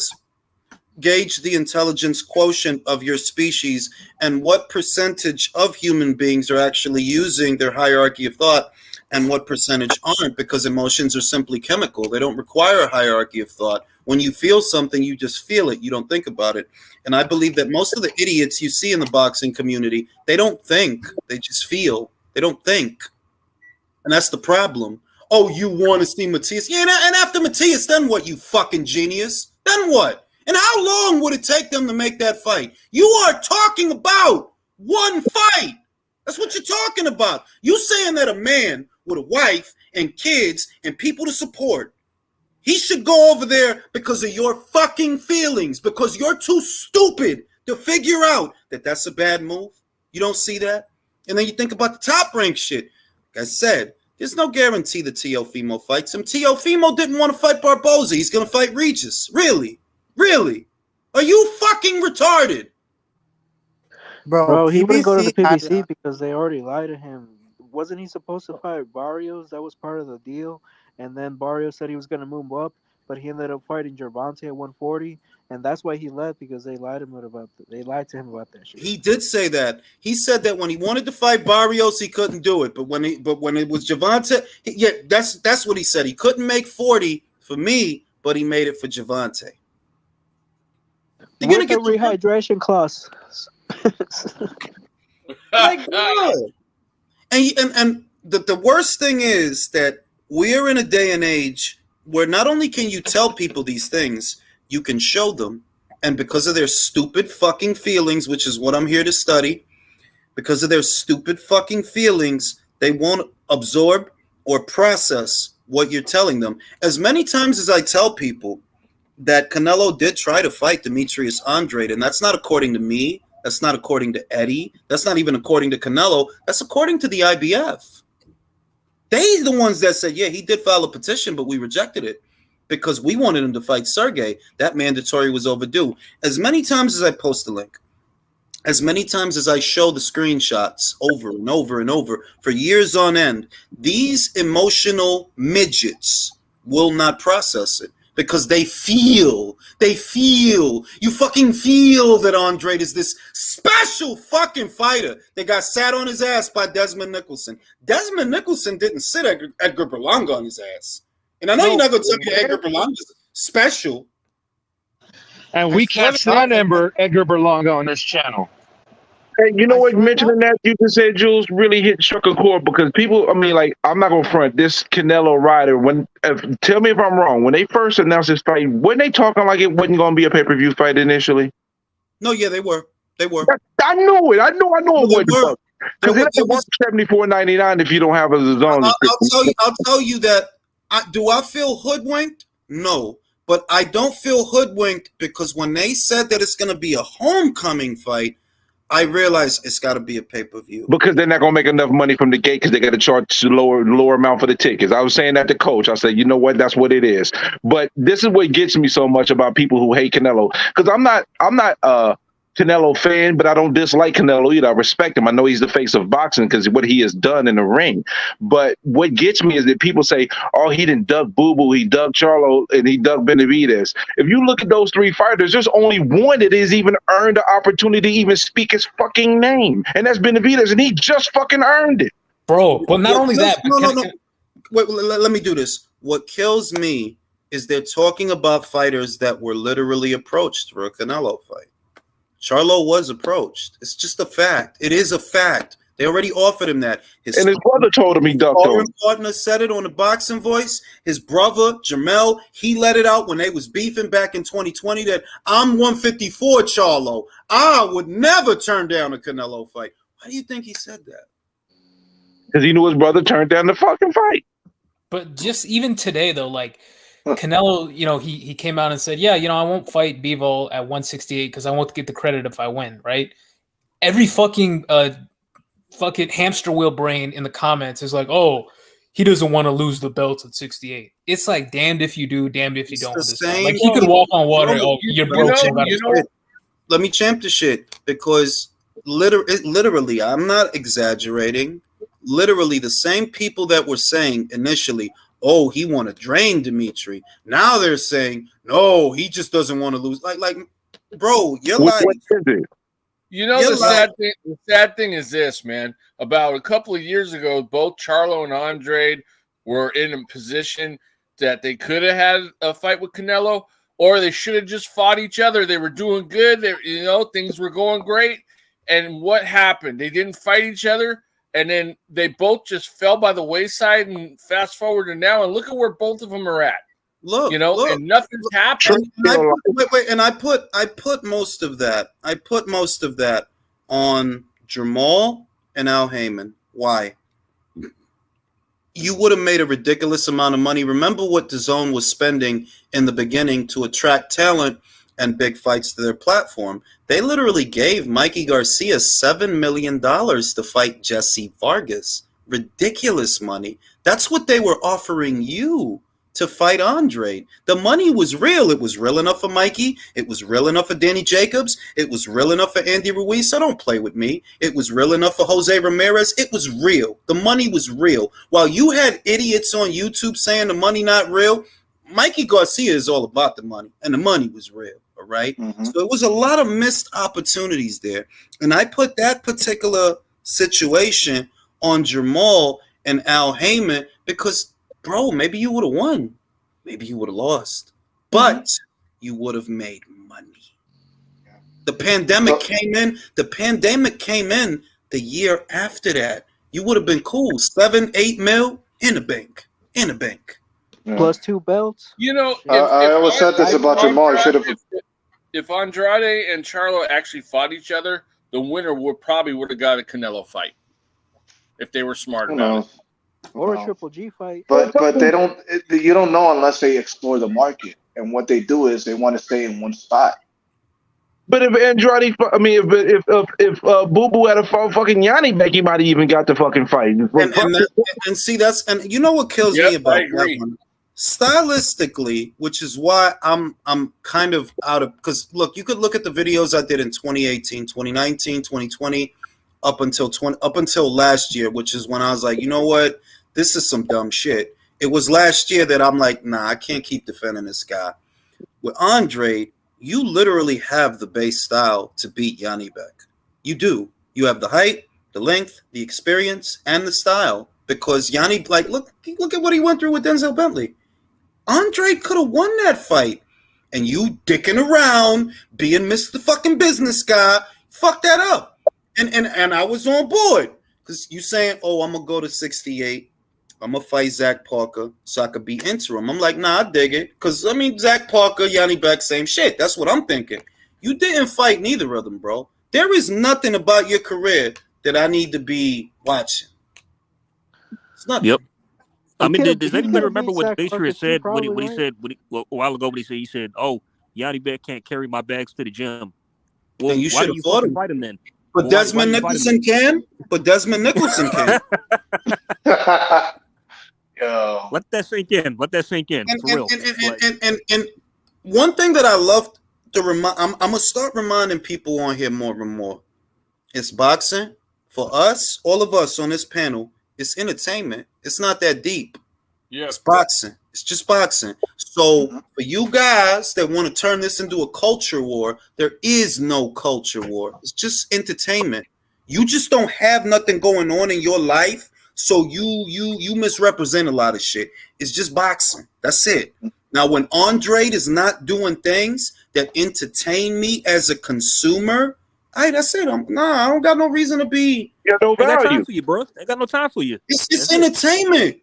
gauge the intelligence quotient of your species and what percentage of human beings are actually using their hierarchy of thought and what percentage aren't, because emotions are simply chemical. They don't require a hierarchy of thought. When you feel something, you just feel it. You don't think about it. And I believe that most of the idiots you see in the boxing community, they don't think. They just feel. They don't think. And that's the problem. Oh, you want to see Matias? Yeah, and after Matias, then what, you fucking genius? Then what? And how long would it take them to make that fight? You are talking about one fight. That's what you're talking about. You saying that a man with a wife and kids and people to support, he should go over there because of your fucking feelings, because you're too stupid to figure out that that's a bad move. You don't see that? And then you think about the Top Rank shit. Like I said, there's no guarantee that Teofimo fights him. Teofimo didn't want to fight Barboza. He's going to fight Regis. Really? Really? Are you fucking retarded? Bro, he wouldn't go to the PBC had PBC because they already lied to him. Wasn't he supposed to fight Barrios? That was part of the deal. And then Barrios said he was going to move up, but he ended up fighting Gervonta at 140, and that's why he left, because they lied to him about that shit. He did say that. He said that when he wanted to fight Barrios, he couldn't do it. But when it was Gervonta, yeah, that's what he said. He couldn't make 40 for me, but he made it for Gervonta. What the rehydration clause? Like, bro. And the worst thing is that we're in a day and age where not only can you tell people these things, you can show them. And because of their stupid fucking feelings, which is what I'm here to study, because of their stupid fucking feelings, they won't absorb or process what you're telling them. As many times as I tell people that Canelo did try to fight Demetrius Andrade, and that's not according to me, that's not according to Eddie, that's not even according to Canelo, that's according to the IBF. They're the ones that said, yeah, he did file a petition, but we rejected it because we wanted him to fight Sergey. That mandatory was overdue. As many times as I post the link, as many times as I show the screenshots over and over and over for years on end, these emotional midgets will not process it because they feel, you fucking feel that Andrade is this special fucking fighter that got sat on his ass by Desmond Nicholson. Desmond Nicholson didn't sit Edgar Berlanga on his ass. And I know you're not going to tell me Edgar Berlanga's special. And we can't stand Edgar Berlanga on this channel. Hey, you know what? Mentioning that you just said, Jules, really struck a chord because people. I mean, like, I'm not gonna front this Canelo Ryder. Tell me if I'm wrong. When they first announced this fight, weren't they talking like it wasn't gonna be a pay-per-view fight initially? No, yeah, they were. They were. I knew it. I know it wasn't. Because it was $74.99 if you don't have a zone. I'll tell you that. Do I feel hoodwinked? No. But I don't feel hoodwinked because when they said that it's going to be a homecoming fight, I realized it's got to be a pay-per-view. Because they're not going to make enough money from the gate because they got to charge lower amount for the tickets. I was saying that to Coach. I said, you know what? That's what it is. But this is what gets me so much about people who hate Canelo. Because I'm not Canelo fan, but I don't dislike Canelo either. I respect him. I know he's the face of boxing because of what he has done in the ring. But what gets me is that people say, oh, he didn't dug Boo Boo, he dug Charlo, and he dug Benavidez. If you look at those three fighters, there's only one that has even earned the opportunity to even speak his fucking name, and that's Benavidez, and he just fucking earned it. Bro, but not only that. No. Wait, let me do this. What kills me is they're talking about fighters that were literally approached for a Canelo fight. Charlo was approached. It's just a fact. It is a fact. They already offered him that. His brother told him he ducked him. His partner said it on the Boxing Voice. His brother, Jamel, he let it out when they was beefing back in 2020 that I'm 154 Charlo. I would never turn down a Canelo fight. Why do you think he said that? Because he knew his brother turned down the fucking fight. But just even today, though, like, Canelo, he came out and said, yeah, I won't fight Bivol at 168 because I won't get the credit if I win, right? Every fucking hamster wheel brain in the comments is like, oh, he doesn't want to lose the belt at 68. It's like, damned if you do, damned if you don't. Like, he could walk on water. You're broke. Let me champ the shit because literally, I'm not exaggerating. Literally, the same people that were saying initially, oh, he want to drain Dimitri. Now they're saying, no, he just doesn't want to lose. Like, bro, you're like. What is it? The sad thing is this, man. About a couple of years ago, both Charlo and Andrade were in a position that they could have had a fight with Canelo, or they should have just fought each other. They were doing good. Things were going great. And what happened? They didn't fight each other. And then they both just fell by the wayside, and fast forward to now, and look at where both of them are at. Look, and nothing's happened. And I put most of that. I put most of that on Jamal and Al Heyman. Why? You would have made a ridiculous amount of money. Remember what DAZN was spending in the beginning to attract talent and big fights to their platform. They literally gave Mikey Garcia $7 million to fight Jesse Vargas. Ridiculous money. That's what they were offering you to fight Andre. The money was real. It was real enough for Mikey. It was real enough for Danny Jacobs. It was real enough for Andy Ruiz. So don't play with me. It was real enough for Jose Ramirez. It was real. The money was real. While you had idiots on YouTube saying the money not real, Mikey Garcia is all about the money, and the money was real. All right. Mm-hmm. So it was a lot of missed opportunities there. And I put that particular situation on Jamal and Al Heyman because, bro, maybe you would have won. Maybe you would have lost. But you would have made money. The pandemic came in. The pandemic came in the year after that. You would have been cool. 7-8 mil in the bank. In the bank. Yeah. Plus 2 belts. I always said this about Jamal. If Andrade and Charlo actually fought each other, the winner would have got a Canelo fight if they were smart about it. Or a Wow. Triple G fight. But they don't. You don't know unless they explore the market. And what they do is they want to stay in one spot. But if Andrade, I mean, if Boo Boo had a fucking Yanni back, he might have even got the fucking fight. And see, that's, and you know what kills me about that one? Stylistically, which is why I'm kind of out of, because look, you could look at the videos I did in 2018, 2019, 2020, up until last year, which is when I was like, you know what, this is some dumb shit. It was last year that I'm like, nah, I can't keep defending this guy. With Andre, you literally have the base style to beat Yanni Beck. You do. You have the height, the length, the experience, and the style. Because Yanni, like, look at what he went through with Denzel Bentley. Andre could have won that fight. And you dicking around, being Mr. fucking business guy, fuck that up. And I was on board. Because you saying, oh, I'm going to go to 68. I'm going to fight Zach Parker so I could be interim. I'm like, nah, I dig it. Because, I mean, Zach Parker, Yanni Beck, same shit. That's what I'm thinking. You didn't fight neither of them, bro. There is nothing about your career that I need to be watching. It's nothing. Yep. I mean, does anybody remember what Basher said when he said a while ago when he said, oh, Yanni Beck can't carry my bags to the gym? Well, and you why should do have you fought him. fight him then? But Desmond Nicholson can. But Desmond Nicholson can. Yo. Let that sink in. Let that sink in. For real. And one thing that I love to remind, I'm gonna start reminding people on here more and more. It's boxing. For us, all of us on this panel, it's entertainment. It's not that deep. Yeah. It's boxing. It's just boxing. So for you guys that want to turn this into a culture war, there is no culture war. It's just entertainment. You just don't have nothing going on in your life, so you misrepresent a lot of shit. It's just boxing. That's it. Now, when Andre is not doing things that entertain me as a consumer, that's it. I don't got no reason to be. No Ain't got time value. for you, bro. Ain't got no time for you. It's entertainment.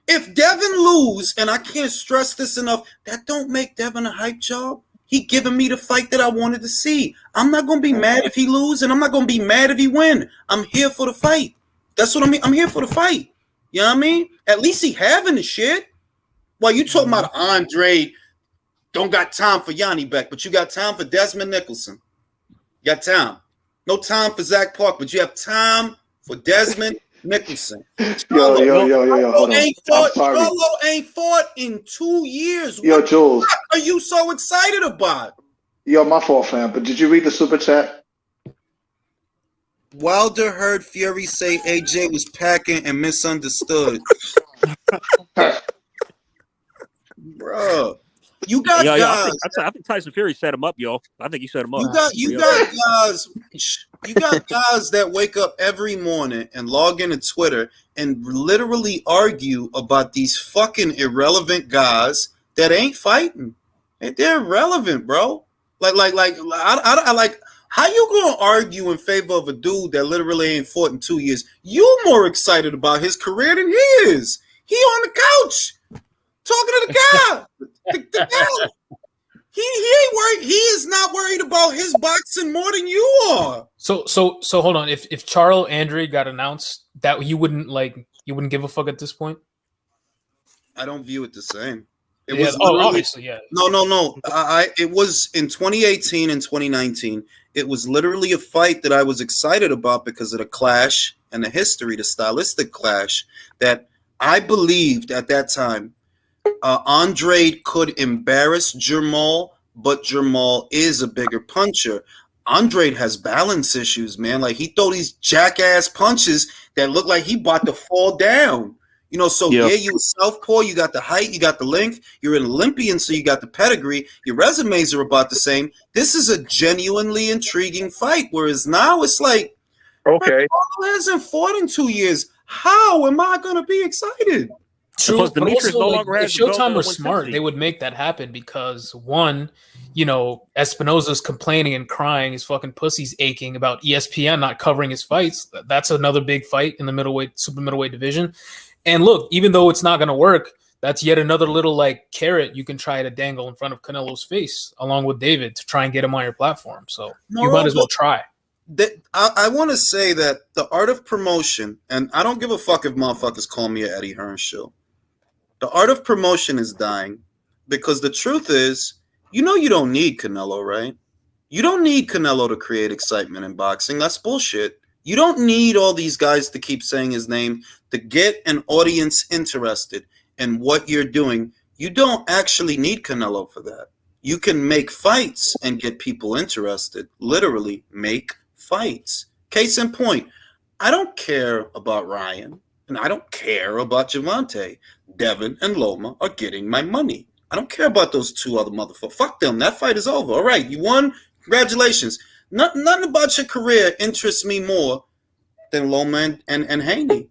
If Devin lose, and I can't stress this enough, that don't make Devin a hype job. He giving me the fight that I wanted to see. I'm not gonna be mad if he lose, and I'm not gonna be mad if he win. I'm here for the fight. That's what I mean. I'm here for the fight. You know what I mean? At least he having the shit. Well, you talking about Andre don't got time for Yanni Beck, but you got time for Desmond Nicholson. You got time. No time for Zach Park, but you have time for Desmond Nicholson. Yo, hold on. Charlo ain't fought in 2 years. Yo, What Jules. the fuck are you so excited about? Yo, my fault, fam. But did you read the super chat? Wilder heard Fury say AJ was packing and misunderstood. Bro, you got guys. I think Tyson Fury set him up, yo. I think he set him up. You got guys. You got guys that wake up every morning and log into Twitter and literally argue about these fucking irrelevant guys that ain't fighting. And they're irrelevant, bro. I like. How you gonna argue in favor of a dude that literally ain't fought in 2 years? You more excited about his career than he is. He on the couch talking to the guy. the guy. He ain't worried. He is not worried about his boxing more than you are. So hold on. If Charlo Andre got announced, that you wouldn't give a fuck at this point? I don't view it the same. It Yeah, was obviously, yeah. No. It was in 2018 and 2019. It was literally a fight that I was excited about because of the clash and the history, the stylistic clash that I believed at that time. Andre could embarrass Jamal, but Jamal is a bigger puncher. Andre has balance issues, man. Like, he throw these jackass punches that look like he about to fall down. You know, so yeah, you a southpaw, you got the height, you got the length, you're an Olympian, so you got the pedigree, your resumes are about the same. This is a genuinely intriguing fight, whereas now it's like, okay, Charlo hasn't fought in 2 years. How am I going to be excited? True, Plus, but Demetrius also, no like, longer if has the belt Showtime at was smart, 160. they would make that happen because, one, you know, Espinoza's complaining and crying, his fucking pussy's aching about ESPN not covering his fights. That's another big fight in the middleweight, super middleweight division. And look, even though it's not going to work, that's yet another little like carrot you can try to dangle in front of Canelo's face, along with David, to try and get him on your platform. So you might as well try. I want to say that the art of promotion, and I don't give a fuck if motherfuckers call me a Eddie Hearn show. The art of promotion is dying because the truth is, you don't need Canelo, right? You don't need Canelo to create excitement in boxing. That's bullshit. You don't need all these guys to keep saying his name to get an audience interested in what you're doing. You don't actually need Canelo for that. You can make fights and get people interested. Literally make fights. Case in point, I don't care about Ryan and I don't care about Javante. Devin and Loma are getting my money. I don't care about those two other motherfuckers. Fuck them. That fight is over. All right, you won. Congratulations. Nothing about your career interests me more than Loma and Haney.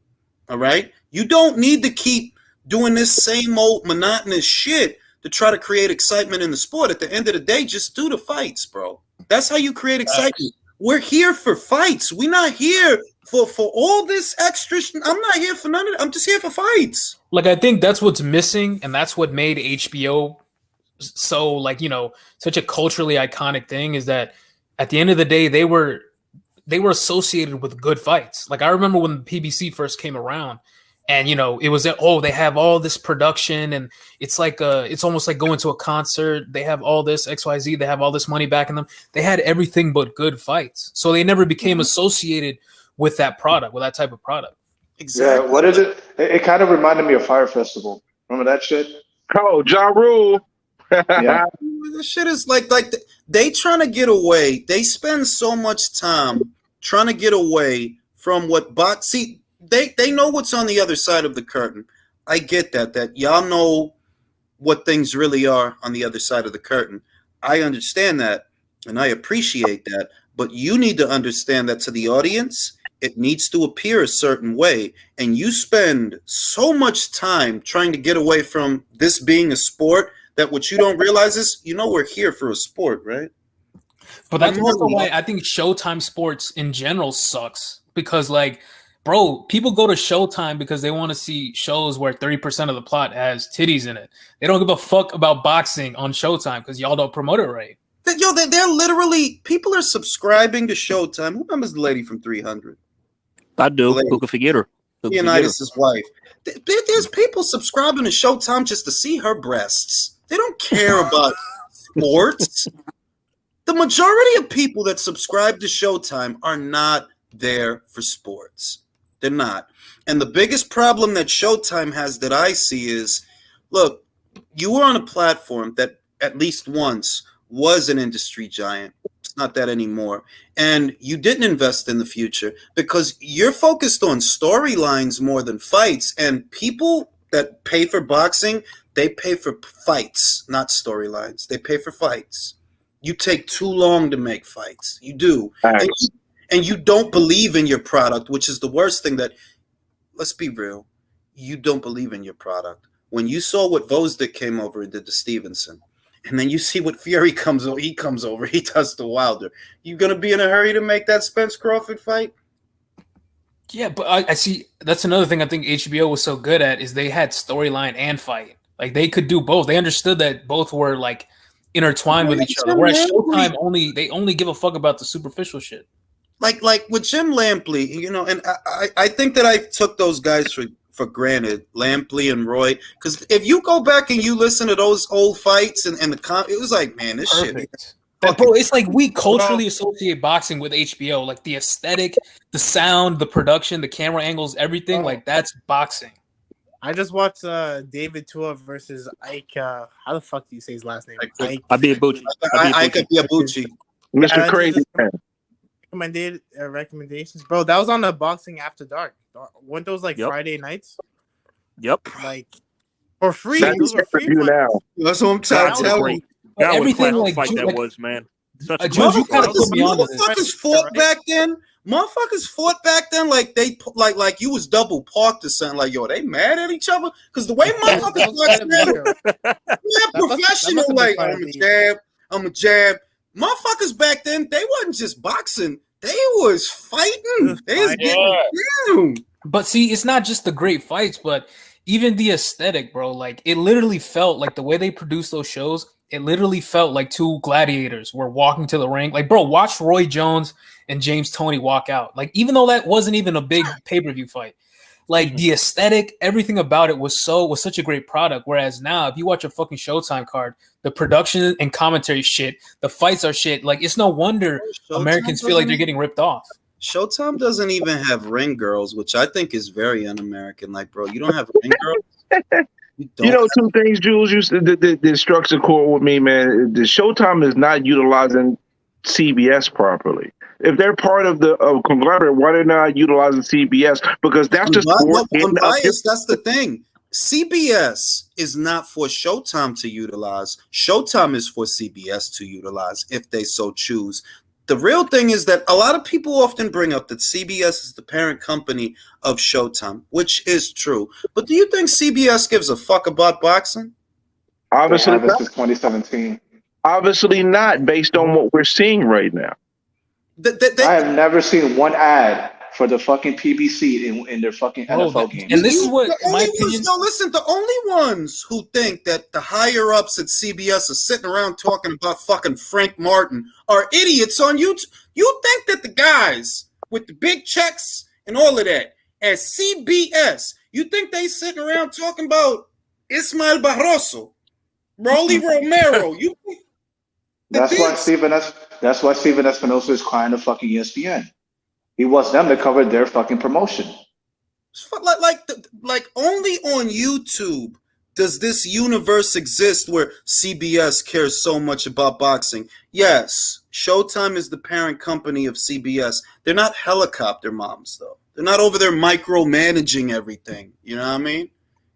All right? You don't need to keep doing this same old monotonous shit to try to create excitement in the sport. At the end of the day, just do the fights, bro. That's how you create excitement. We're here for fights. We're not here for all this extra. I'm not here for none of it. I'm just here for fights. Like, I think that's what's missing, and that's what made HBO so, like, such a culturally iconic thing, is that at the end of the day, they were associated with good fights. Like, I remember when the PBC first came around, and it was they have all this production, and it's like it's almost like going to a concert. They have all this XYZ, they have all this money backing them. They had everything but good fights, so they never became associated with that product, with that type of product. Exactly. Yeah, what is it? It kind of reminded me of Fire Festival. Remember that shit? Oh, Ja Rule. Yeah. This shit is like they trying to get away. They spend so much time trying to get away from what see, they know what's on the other side of the curtain. I get that y'all know what things really are on the other side of the curtain. I understand that and I appreciate that, but you need to understand that to the audience, it needs to appear a certain way. And you spend so much time trying to get away from this being a sport that what you don't realize is, we're here for a sport, right? But that's also why I think Showtime sports in general sucks. Because, like, bro, people go to Showtime because they want to see shows where 30% of the plot has titties in it. They don't give a fuck about boxing on Showtime because y'all don't promote it right. They're literally, people are subscribing to Showtime. Who remembers the lady from 300? I do. Who could forget her? Leonidas' wife. There's people subscribing to Showtime just to see her breasts. They don't care about sports. The majority of people that subscribe to Showtime are not there for sports. They're not. And the biggest problem that Showtime has that I see is, look, you were on a platform that at least once was an industry giant. It's not that anymore. And you didn't invest in the future because you're focused on storylines more than fights. And people that pay for boxing, they pay for fights, not storylines. They pay for fights. You take too long to make fights. You do. And you don't believe in your product, which is the worst thing that, let's be real, you don't believe in your product. When you saw what Vosdick came over and did to Stevenson, and then you see what Fury comes over, he does to Wilder. You going to be in a hurry to make that Spence Crawford fight? Yeah, but I see, that's another thing I think HBO was so good at is they had storyline and fight. Like, they could do both. They understood that both were, like, intertwined with each other. Whereas Showtime only give a fuck about the superficial shit. Like with Jim Lampley, and I think that I took those guys for granted, Lampley and Roy, because if you go back and you listen to those old fights and it was like, man, this shit. But bro, it's like we culturally associate boxing with HBO, like the aesthetic, the sound, the production, the camera angles, everything. Like, that's boxing. I just watched David Tua versus Ike. How the fuck do you say his last name? Ike Abiabuchi. Ike Abiabuchi. Mr. Crazy Man. Recommendations, bro. That was on the Boxing After Dark. Weren't those like Friday nights? Yep. Like for free. Those are free now. That's what I'm telling you. That Everything was like that was, man. Such a motherfuckers fought back then. Motherfuckers fought back then like they like you was double parked or something. Like, yo, they mad at each other because the way motherfuckers professional. Like, I'm a jab. Motherfuckers back then, they wasn't just boxing; they was fighting. They was getting down. But see, it's not just the great fights, but even the aesthetic, bro. Like, it literally felt like the way they produced those shows. it literally felt like two gladiators were walking to the ring. Like, bro, watch Roy Jones and James Toney walk out. Like, even though that wasn't even a big pay-per-view fight, like the aesthetic, everything about it was such a great product. Whereas now, if you watch a fucking Showtime card, the production and commentary shit, the fights are shit. Like, it's no wonder Americans feel like they're getting ripped off. Showtime doesn't even have ring girls, which I think is very un-American. Like, bro, you don't have ring girls. You know, two things, Jules, that struck a chord with me, man. The Showtime is not utilizing CBS properly. If they're part of the conglomerate, why they're not utilizing CBS? Because that's just unbiased. That's the thing. CBS is not for Showtime to utilize. Showtime is for CBS to utilize if they so choose. The real thing is that a lot of people often bring up that CBS is the parent company of Showtime, which is true. But do you think CBS gives a fuck about boxing? Obviously not. Since 2017. Obviously not, based on what we're seeing right now. I have never seen one ad for the fucking PBC in their fucking NFL games. And this is what my opinion. No, listen. The only ones who think that the higher ups at CBS are sitting around talking about fucking Frank Martin are idiots on YouTube. You think that the guys with the big checks and all of that at CBS, you think they sitting around talking about Ismael Barroso, Rolly Romero? You think that's why Steven Espinosa is crying to fucking ESPN. He wants them to cover their fucking promotion. Like only on YouTube does this universe exist where CBS cares so much about boxing. Yes, Showtime is the parent company of CBS. They're not helicopter moms, though. They're not over there micromanaging everything. You know what I mean?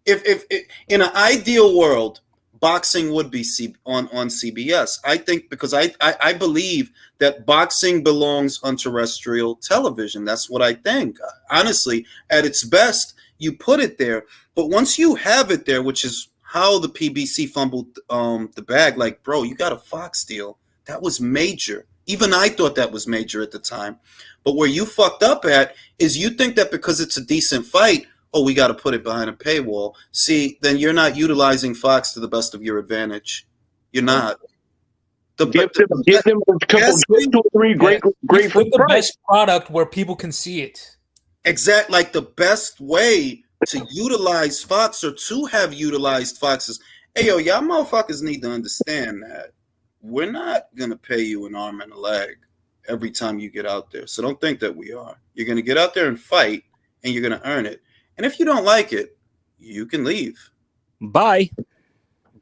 If in an ideal world, boxing would be on CBS. I think because I believe that boxing belongs on terrestrial television. That's what I think. Honestly, at its best, you put it there. But once you have it there, which is how the PBC fumbled the bag, like, bro, you got a Fox deal. That was major. Even I thought that was major at the time. But where you fucked up at is you think that because it's a decent fight, oh, we got to put it behind a paywall. See, then you're not utilizing Fox to the best of your advantage. You're not. Give them a couple, 2 or 3 great Put the best product where people can see it. Exactly. Like the best way to utilize Fox or to have utilized Fox is, hey, yo, y'all motherfuckers need to understand that we're not going to pay you an arm and a leg every time you get out there. So don't think that we are. You're going to get out there and fight, and you're going to earn it. And if you don't like it, you can leave. Bye.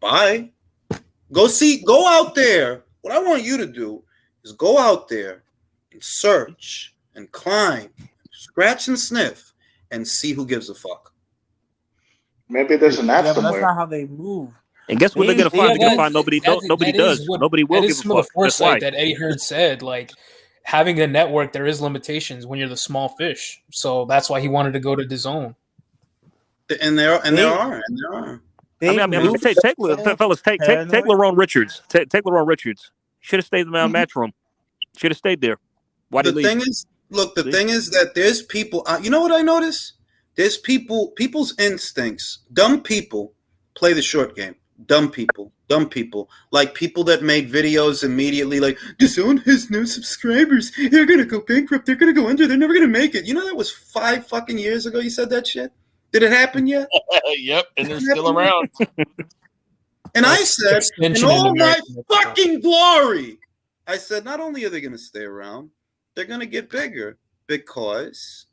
Go out there. What I want you to do is go out there and search and climb, scratch and sniff, and see who gives a fuck. Maybe there's an app But somewhere. that's not how they move. And guess what they're gonna find? They're gonna find nobody. Nobody does. Nobody will give a some of the fuck. That's why. foresight that Eddie Hearn said. Like, having a network, there is limitations when you're the small fish. So that's why he wanted to go to DAZN. And there are. I mean, take Lerone Richards. Take Lerone Richards. Should have stayed in the Matchroom. Should have stayed there. Why did he leave? The thing is that there's people. You know what I notice? There's people's instincts. Dumb people play the short game. Dumb people. Like people that made videos immediately like, DAZN has no subscribers. They're going to go bankrupt. They're going to go under. They're never going to make it. You know that was 5 fucking years ago you said that shit? Did it happen yet? Yep, and they're still around. And I said, in all my fucking glory, I said, not only are they going to stay around, they're going to get bigger because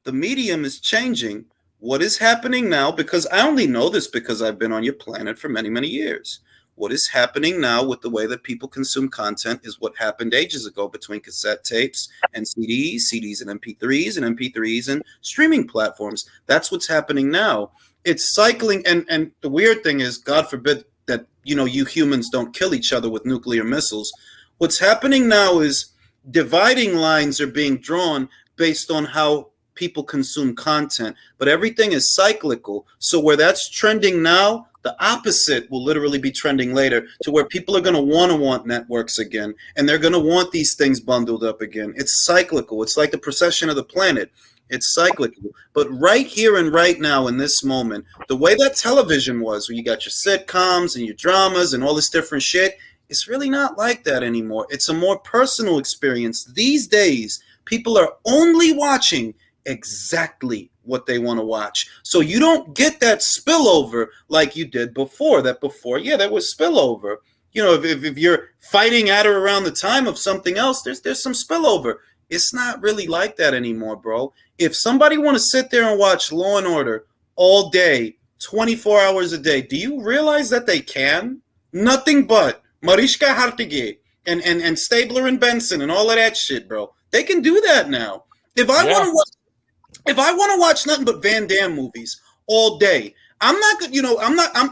the medium is changing. What is happening now, because I only know this because I've been on your planet for many, many years. What is happening now with the way that people consume content is what happened ages ago between cassette tapes and CDs and MP3s and streaming platforms. That's what's happening now. It's cycling. And the weird thing is, God forbid that, you humans don't kill each other with nuclear missiles. What's happening now is dividing lines are being drawn based on how people consume content, but everything is cyclical. So where that's trending now, the opposite will literally be trending later, to where people are going to want networks again, and they're going to want these things bundled up again. It's cyclical. It's like the precession of the planet. It's cyclical. But right here and right now in this moment, the way that television was, where you got your sitcoms and your dramas and all this different shit, it's really not like that anymore. It's a more personal experience. These days, people are only watching exactly what they want to watch. So you don't get that spillover like you did before. That before, yeah, there was spillover. You know, if you're fighting at or around the time of something else, there's some spillover. It's not really like that anymore, bro. If somebody want to sit there and watch Law and Order all day, 24 hours a day, do you realize that they can? Nothing but Mariska Hargitay and Stabler and Benson and all of that shit, bro. They can do that now. If I want to watch nothing but Van Damme movies all day, I'm not good. You know,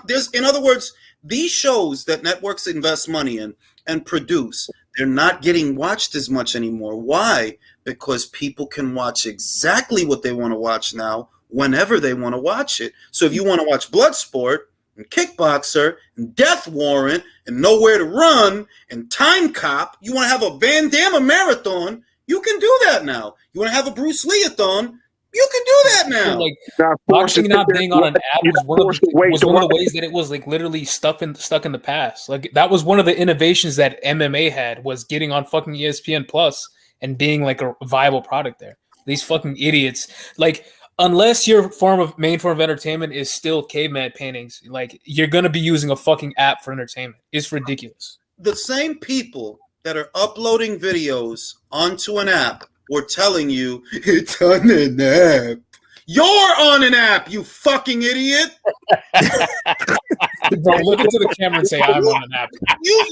there's, in other words, these shows that networks invest money in and produce, they're not getting watched as much anymore. Why? Because people can watch exactly what they want to watch now, whenever they want to watch it. So if you want to watch Bloodsport and Kickboxer and Death Warrant and Nowhere to Run and Time Cop, you want to have a Van Damme marathon, you can do that now. You want to have a Bruce Lee-a-thon, you can do that now. Like boxing not being on an app was one of the ways that it was like literally stuck in the past. Like that was one of the innovations that MMA had, was getting on fucking ESPN Plus and being like a viable product there. These fucking idiots, like, unless your main form of entertainment is still caveman paintings, like you're gonna be using a fucking app for entertainment. It's ridiculous. The same people that are uploading videos onto an app were telling you it's on an app. You're on an app, you fucking idiot. Bro, look into the camera and say I'm on an app. You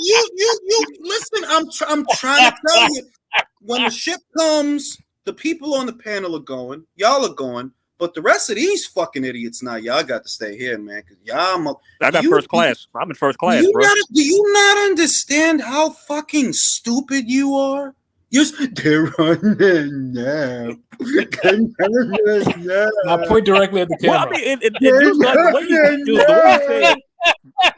listen, I'm trying to tell you, when the ship comes, the people on the panel are going, y'all are going, but the rest of these fucking idiots now, y'all got to stay here, man. Cause y'all, I got first class. I'm in first class, bro. Do you not understand how fucking stupid you are? They're running now. I'll point directly at the camera. Well, I mean,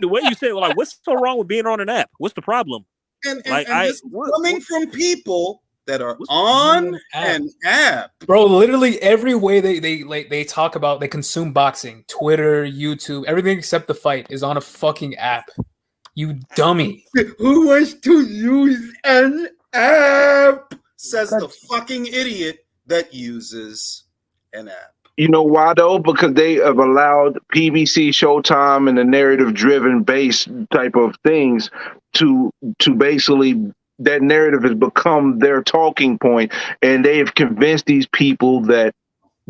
the way you say, like, what's so wrong with being on an app? What's the problem? And this coming from people that are on an app, bro. Literally every way they talk about, they consume boxing, Twitter, YouTube, everything except the fight is on a fucking app. You dummy. Who wants to use an app? Says the fucking idiot that uses an app. You know why though? Because they have allowed PBC, Showtime, and the narrative-driven base type of things to basically, that narrative has become their talking point, and they have convinced these people that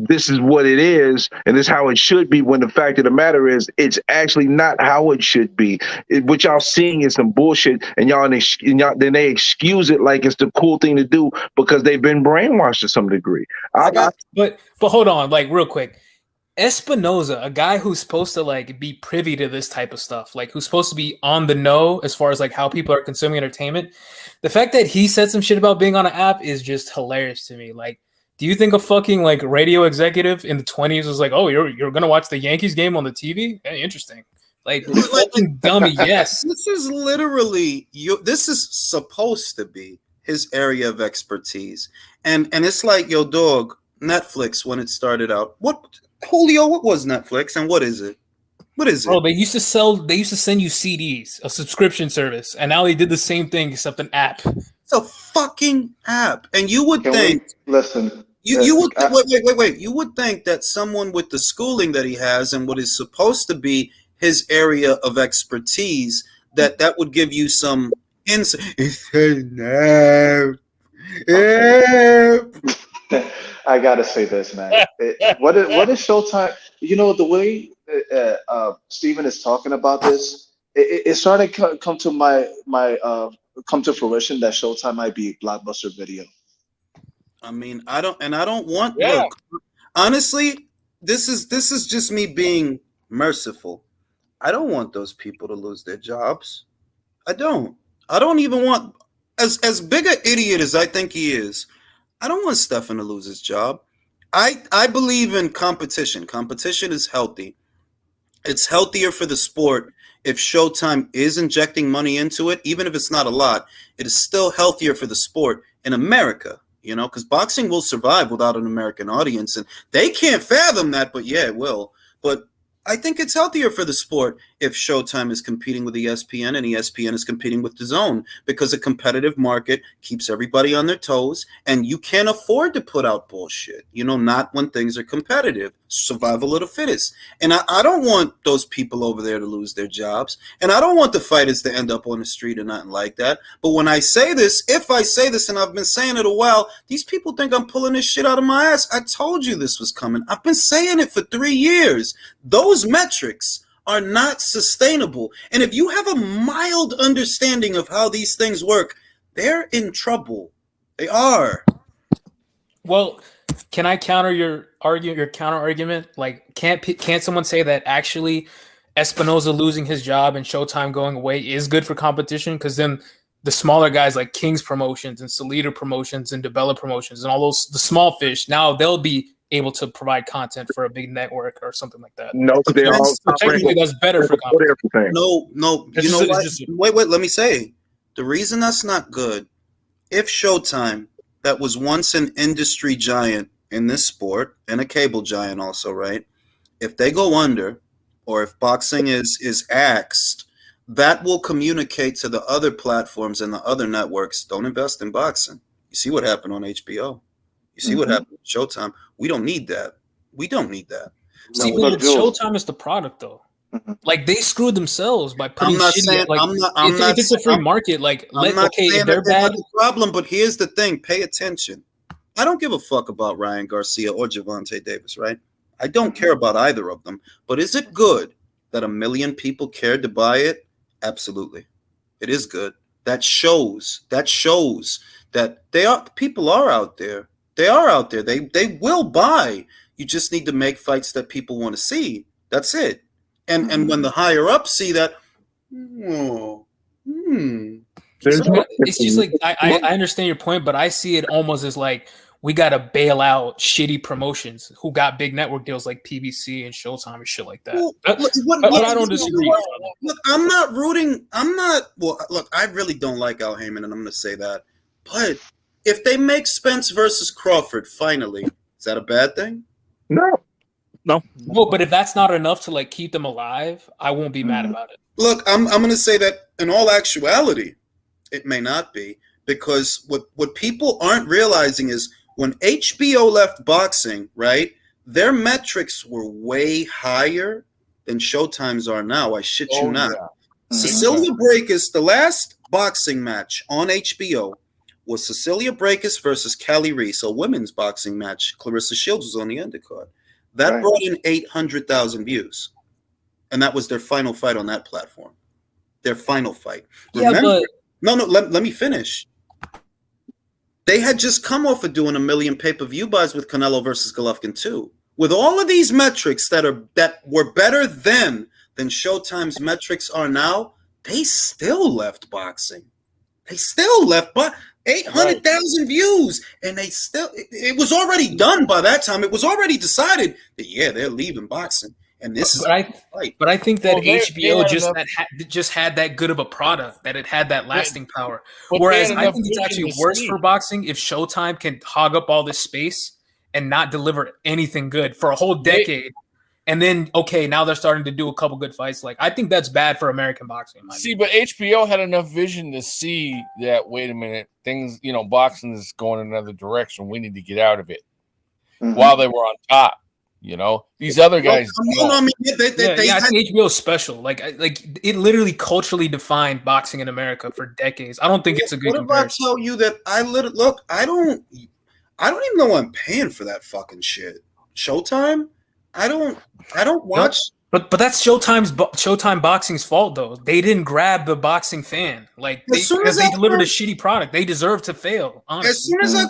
this is what it is and this is how it should be, when the fact of the matter is it's actually not how it should be. What y'all seeing is some bullshit, and y'all then they excuse it like it's the cool thing to do because they've been brainwashed to some degree. But hold on, like real quick. Espinoza, a guy who's supposed to like be privy to this type of stuff, like who's supposed to be on the know as far as like how people are consuming entertainment, the fact that he said some shit about being on an app is just hilarious to me. Like, do you think a fucking like radio executive in the 20s was like, oh, you're gonna watch the Yankees game on the TV? Hey, interesting. Like, fucking dummy. Yes, this is literally this is supposed to be his area of expertise, and it's like, yo, dog, Netflix when it started out. What, Julio? What was Netflix, and what is it? What is it? Oh, they used to send you CDs, a subscription service, and now they did the same thing except an app. It's a fucking app, and you would think. Listen. You would wait. You would think that someone with the schooling that he has and what is supposed to be his area of expertise, that would give you some insight. I gotta say this, man. What is Showtime? You know, the way Steven is talking about this, it started to come to fruition that Showtime might be Blockbuster Video. I mean, I don't want. Yeah. Look, honestly, this is just me being merciful. I don't want those people to lose their jobs. I don't even want, as big an idiot as I think he is, I don't want Stefan to lose his job. I believe in competition. Competition is healthy. It's healthier for the sport if Showtime is injecting money into it, even if it's not a lot. It is still healthier for the sport in America. you know, because boxing will survive without an American audience, and they can't fathom that, but yeah, it will. But I think it's healthier for the sport if Showtime is competing with ESPN and ESPN is competing with DAZN, because a competitive market keeps everybody on their toes, and you can't afford to put out bullshit, you know, not when things are competitive. Survival of the fittest. And I don't want those people over there to lose their jobs, and I don't want the fighters to end up on the street or nothing like that. But when I say this, if I say this, and I've been saying it a while, these people think I'm pulling this shit out of my ass. I told you this was coming. I've been saying it for 3 years. Those metrics are not sustainable. And if you have a mild understanding of how these things work, they're in trouble. They are. Well, can I counter your counter argument? Like, can't someone say that actually Espinoza losing his job and Showtime going away is good for competition? Because then the smaller guys like King's Promotions and Salida Promotions and DeBella Promotions and all those, the small fish, now they'll be able to provide content for a big network or something like that. No, they all so technically that's better for competition. No, you know what? Wait, let me say. The reason that's not good, if Showtime, that was once an industry giant in this sport and a cable giant also, right? If they go under, or if boxing is axed, that will communicate to the other platforms and the other networks, don't invest in boxing. You see what happened on HBO. You see what happened with Showtime. We don't need that. We don't need that. See, but with Showtime is the product, though. Like, they screwed themselves by putting shitty. If it's a free market, like, if they're bad, the problem. But here's the thing: pay attention. I don't give a fuck about Ryan Garcia or Gervonta Davis, right? I don't care about either of them. But is it good that 1 million people cared to buy it? Absolutely, it is good. That shows that people are out there. They are out there. They will buy. You just need to make fights that people want to see. That's it. And when the higher ups see that, it's just like I understand your point, but I see it almost as like we got to bail out shitty promotions who got big network deals like PBC and Showtime and shit like that. But I don't disagree. Look, I'm not rooting. Look, I really don't like Al Heyman, and I'm going to say that. But if they make Spence versus Crawford finally, is that a bad thing? No, but if that's not enough to like keep them alive, I won't be mad about it. Look, I'm going to say that in all actuality, it may not be, because what people aren't realizing is when HBO left boxing, right, their metrics were way higher than Showtime's are now. I shit you not. Yeah. Cecilia Brækhus, the last boxing match on HBO was Cecilia Brækhus versus Callie Reese, a women's boxing match. Clarissa Shields was on the undercard. That brought in 800,000 views. And that was their final fight on that platform. Their final fight. Remember, let me finish. They had just come off of doing 1 million pay-per-view buys with Canelo versus Golovkin too. With all of these metrics that were better then than Showtime's metrics are now, they still left boxing. They still left 800,000 views, and it was already done by that time. It was already decided that they're leaving boxing, and this is. But I think that HBO just had that good of a product, that it had that lasting power. Whereas I think it's actually worse for boxing if Showtime can hog up all this space and not deliver anything good for a whole decade. And then, now they're starting to do a couple good fights. Like, I think that's bad for American boxing. See, but HBO had enough vision to see that, wait a minute, things, boxing is going in another direction. We need to get out of it while they were on top. These other guys. I think HBO is special. Like it literally culturally defined boxing in America for decades. I don't think it's a good comparison. What if I tell you that I don't even know I'm paying for that fucking shit. Showtime? I don't watch. But that's Showtime Boxing's fault though. They didn't grab the boxing fan. Like because they delivered a shitty product. They deserve to fail. Honestly. As soon as I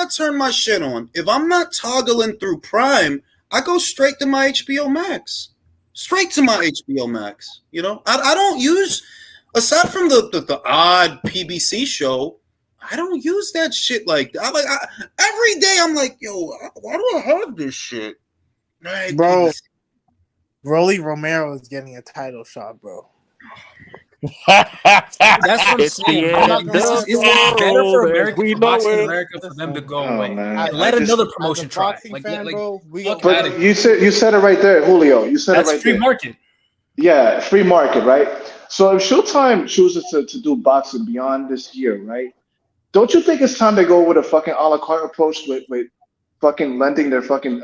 turn my shit on, if I'm not toggling through Prime, I go straight to my HBO Max. Straight to my HBO Max. I don't use, aside from the odd PBC show, I don't use that shit like that. Every day I'm like, yo, why do I have this shit? Right, bro. Rolly Romero is getting a title shot, bro. That's what I'm It's the saying. end Man. of It's better for the world as America, we for know boxing in it. America, for them to go Oh away. man, And I let just. another As a promotion try. boxing Like, fan, bro, we fuck gonna out of But here. you said it right there, Julio. You said it That's right free there. market. Yeah, free market, right? So if Showtime chooses to do boxing beyond this year, right? Don't you think it's time to go with a fucking a la carte approach with fucking lending their fucking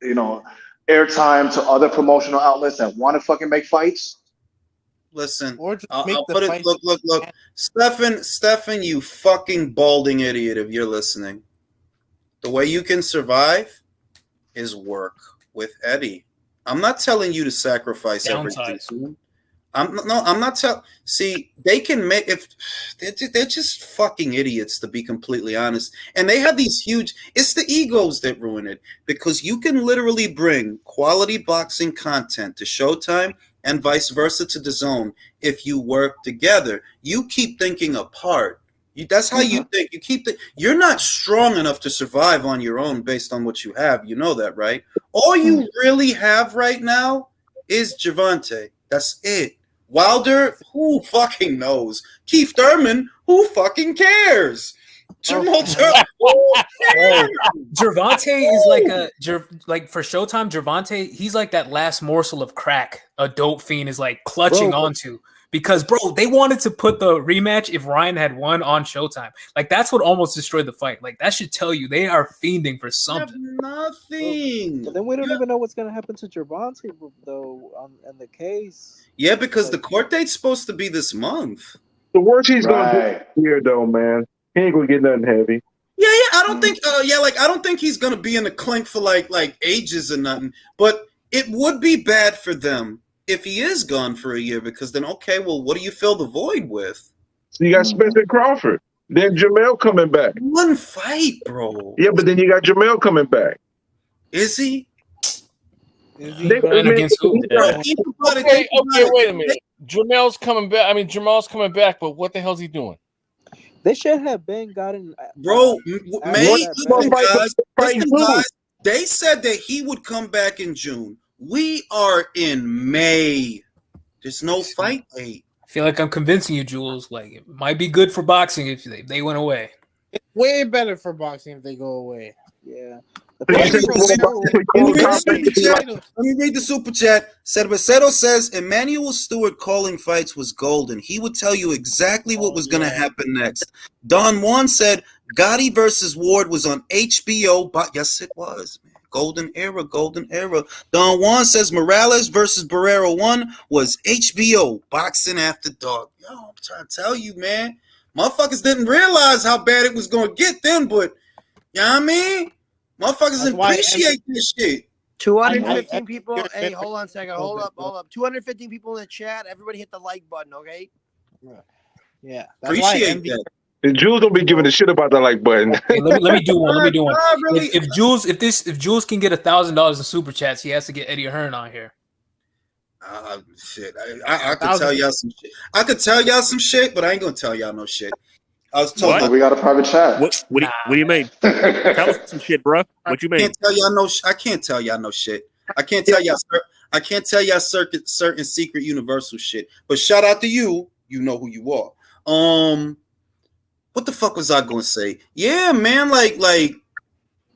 you know airtime to other promotional outlets that want to fucking make fights? Listen, or just I'll, make I'll the put it. fight. Look, Stefan, you fucking balding idiot! If you're listening, the way you can survive is work with Eddie. I'm not telling you to sacrifice everything. Downsize. I'm not telling. See, they can make if they're just fucking idiots, to be completely honest. And they have these huge. It's the egos that ruin it, because you can literally bring quality boxing content to Showtime and vice versa to DAZN if you work together. You keep thinking apart. That's how you think. You're not strong enough to survive on your own based on what you have. You know that, right? All you really have right now is Gervonta. That's it. Wilder, who fucking knows? Keith Thurman, who fucking cares? Jamal Charlo, who cares? Gervonta is like for Showtime. Gervonta, he's like that last morsel of crack a dope fiend is like clutching onto. Because, bro, they wanted to put the rematch if Ryan had won on Showtime. Like, that's what almost destroyed the fight. Like, that should tell you they are fiending for something. Nothing. But then we don't even know what's going to happen to Gervonta, though, in the case. Yeah, because the court date's supposed to be this month. The worst he's going to do here, though, man. He ain't going to get nothing heavy. Yeah, I don't think. I don't think he's gonna be in the clink for like ages or nothing. But it would be bad for them if he is gone for a year, because then okay, well, what do you fill the void with? So you got Spencer Crawford, then Jamel coming back. One fight, bro. Yeah, but then you got Jamel coming back. Is he? Against who? Okay, wait a minute. Jamel's coming back. I mean, Jamal's coming back, but what the hell's he doing? They should have been gotten. Bro, guys, they said that he would come back in June. We are in May. There's no fight date. I feel like I'm convincing you, Jules. Like, it might be good for boxing if they went away. It's way better for boxing if they go away. Yeah. Let me read the super chat. Cervecero says Emmanuel Stewart calling fights was golden. He would tell you exactly what was going to happen next. Don Juan said Gotti versus Ward was on HBO, but yes, it was. Man. Golden era. Don Juan says Morales versus Barrera 1 was HBO, boxing after dark. Yo, I'm trying to tell you, man. Motherfuckers didn't realize how bad it was going to get then, but you know what I mean? Motherfuckers appreciate this shit. 215 people. Hey, hold on a second. Hold up. 215 people in the chat. Everybody hit the like button, okay? Yeah. Appreciate that. And Jules don't be giving a shit about the like button. Hey, let me do one. If Jules can get $1,000 in super chats, he has to get Eddie Hearn on here. Shit. I could tell y'all some shit. I could tell y'all some shit, but I ain't gonna tell y'all no shit. I was told we got a private chat. What do you mean? Tell us some shit, bro. What you mean? I can't tell y'all no shit. I can't tell y'all. I can't tell y'all certain secret universal shit. But shout out to you. You know who you are. What the fuck was I gonna say? Yeah, man. Like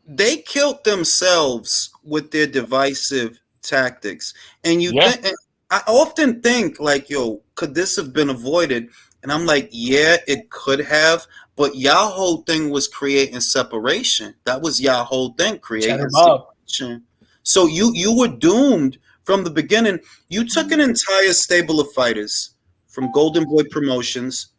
they killed themselves with their divisive tactics, and I often think like, yo, could this have been avoided? And I'm like, yeah, it could have, but y'all whole thing was creating separation. That was y'all whole thing, creating separation. So you were doomed from the beginning. You took an entire stable of fighters from Golden Boy Promotions,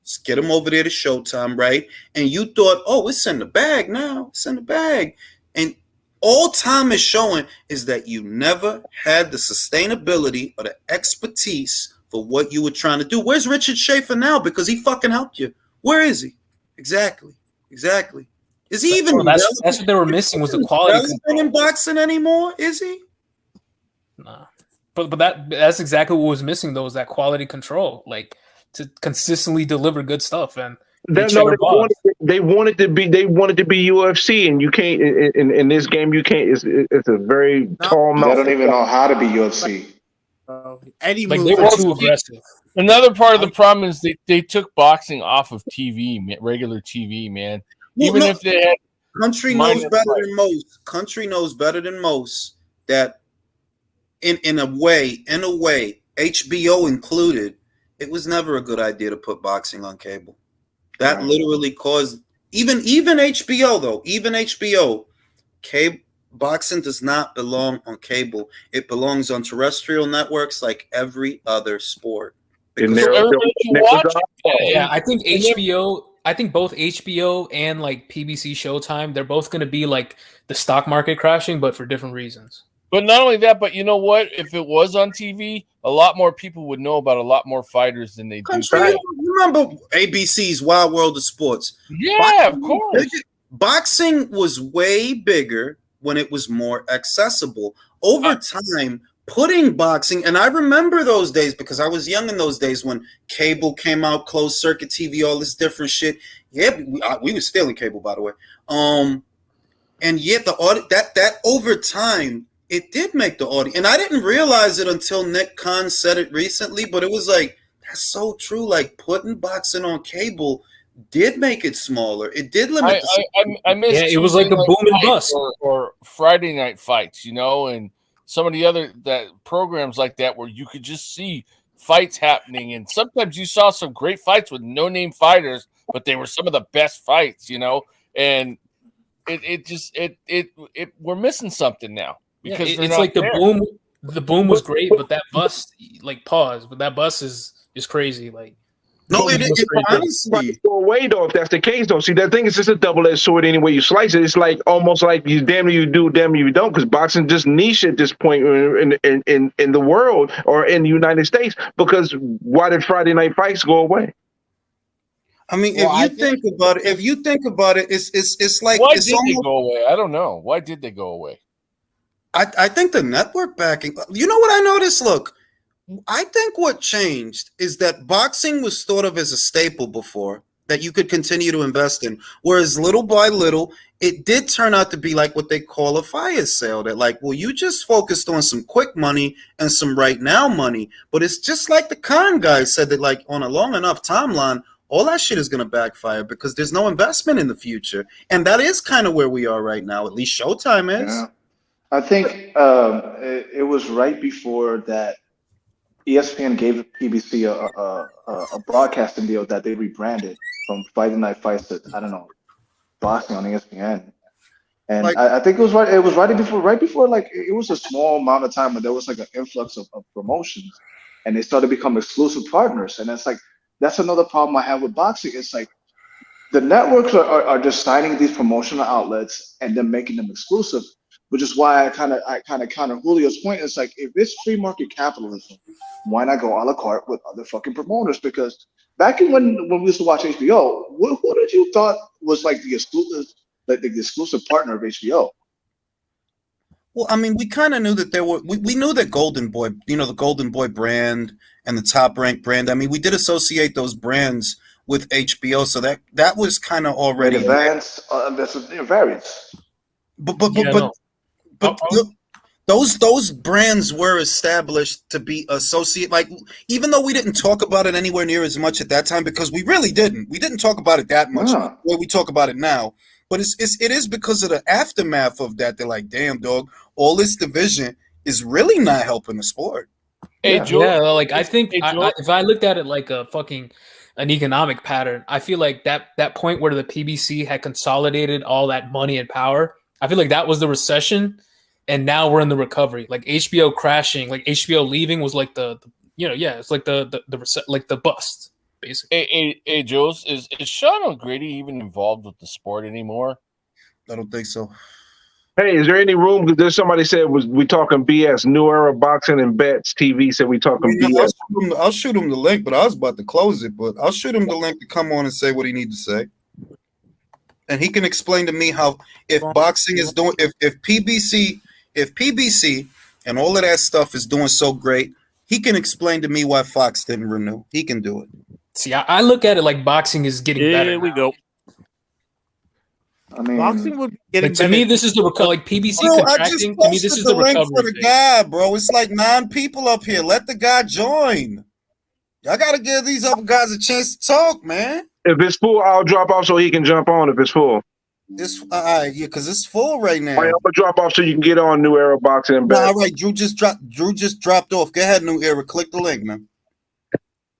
just get them over there to Showtime, right? And you thought, oh, it's in the bag now. It's in the bag. And all time is showing is that you never had the sustainability or the expertise for what you were trying to do. Where's Richard Schaefer now? Because he fucking helped you. Where is he? Exactly. Is he even? That's what they were missing was the quality control. In boxing anymore? Is he? Nah. But that's exactly what was missing though, was that quality control, like to consistently deliver good stuff. And they wanted to be UFC, and you can't in this game. You can't. It's a very tall mountain. They don't even know how to be UFC. Any Like move they were that too he- aggressive. Another part of the problem is they took boxing off of TV, regular TV, man. Well, Even no, if they had country minor knows better fights. than most. Country knows better than most that in a way, HBO included, it was never a good idea to put boxing on cable. That literally caused even HBO though, even HBO, cable boxing does not belong on cable. It belongs on terrestrial networks like every other sport. And So everybody should watch it. Yeah, I think And then- HBO. I think both HBO and like PBC Showtime, they're both going to be like the stock market crashing, but for different reasons. But not only that, but you know what? If it was on TV, a lot more people would know about a lot more fighters than they do. Country, you remember ABC's Wild World of Sports? Yeah, of course. Boxing was way bigger when it was more accessible. Over time, putting boxing, and I remember those days because I was young in those days when cable came out, closed circuit TV, all this different shit. Yeah, we were still in cable, by the way. And yet that over time, it did make the audience, and I didn't realize it until Nick Khan said it recently, but it was like, that's so true. Like putting boxing on cable did make it smaller. It did limit I miss it was like a boom and bust. or Friday night fights, and some of the other that programs like that where you could just see fights happening, and sometimes you saw some great fights with no-name fighters, but they were some of the best fights, and it we're missing something now because it's like the boom. The boom was great, but that bust, like pause, but that bust is crazy. Like no, it honestly go away though if that's the case though. See, that thing is just a double-edged sword any way you slice it. It's like almost like you damn you do, damn you don't, because boxing just niche at this point in the world or in the United States. Because why did Friday night fights go away? I mean, if you think about it, it's like why it's did they almost, go away? I don't know. Why did they go away? I think the network backing. You know what I noticed? Look, I think what changed is that boxing was thought of as a staple before that you could continue to invest in, whereas little by little, it did turn out to be like what they call a fire sale. That like, well, you just focused on some quick money and some right now money, but it's just like the Khan guy said that like on a long enough timeline, all that shit is going to backfire because there's no investment in the future, and that is kind of where we are right now. At least Showtime is. Yeah. I think it was right before that ESPN gave PBC a broadcasting deal that they rebranded from Friday Night Fights to, I don't know, boxing on ESPN. And Like- I think it was right before like it was a small amount of time when there was like an influx of promotions and they started to become exclusive partners. And it's like that's another problem I have with boxing. It's like the networks are just signing these promotional outlets and then making them exclusive, which is why I kind of counter Julio's point. It's like if it's free market capitalism, why not go a la carte with other fucking promoters? Because back in when we used to watch HBO, who did you thought was like the exclusive partner of HBO? Well, I mean, we kind of knew that there were. We knew that Golden Boy, the Golden Boy brand and the Top Rank brand. I mean, we did associate those brands with HBO, so that was kind of already Advanced. There's variants. But look, those brands were established to be associated. Like, even though we didn't talk about it anywhere near as much at that time, because we really didn't. We didn't talk about it that much the way we talk about it now. But it is because of the aftermath of that. They're like, damn, dog, all this division is really not helping the sport. Hey, yeah, like I think if I looked at it like an economic pattern, I feel like that point where the PBC had consolidated all that money and power, I feel like that was the recession, and now we're in the recovery. Like HBO crashing, like HBO leaving was like it's like the bust. Basically. Hey, Jules, is Sean O'Grady even involved with the sport anymore? I don't think so. Hey, is there any room? Because there's somebody said we talking BS. New Era Boxing and Bets TV said we talking BS. I'll shoot him the link, but I was about to close it. But I'll shoot him the link to come on and say what he needs to say, and he can explain to me how if boxing is doing if PBC and all of that stuff is doing so great, he can explain to me why Fox didn't renew. He can do it. See, I look at it like boxing is getting better. Here we go. I mean, boxing would be getting Like, to me, this is the like PBC Bro, I just contracting. To me, this posted is the the link for recovery the phase. guy, bro. It's like 9 people up here. Let the guy join. Y'all gotta give these other guys a chance to talk, man. If it's full, I'll drop off so he can jump on. If it's full, This, yeah, because it's full right now. all right, I'm gonna drop off so you can get on New Era Boxing and No, Bet. all right, Drew just dropped off. Go ahead, New Era. Click the link, man.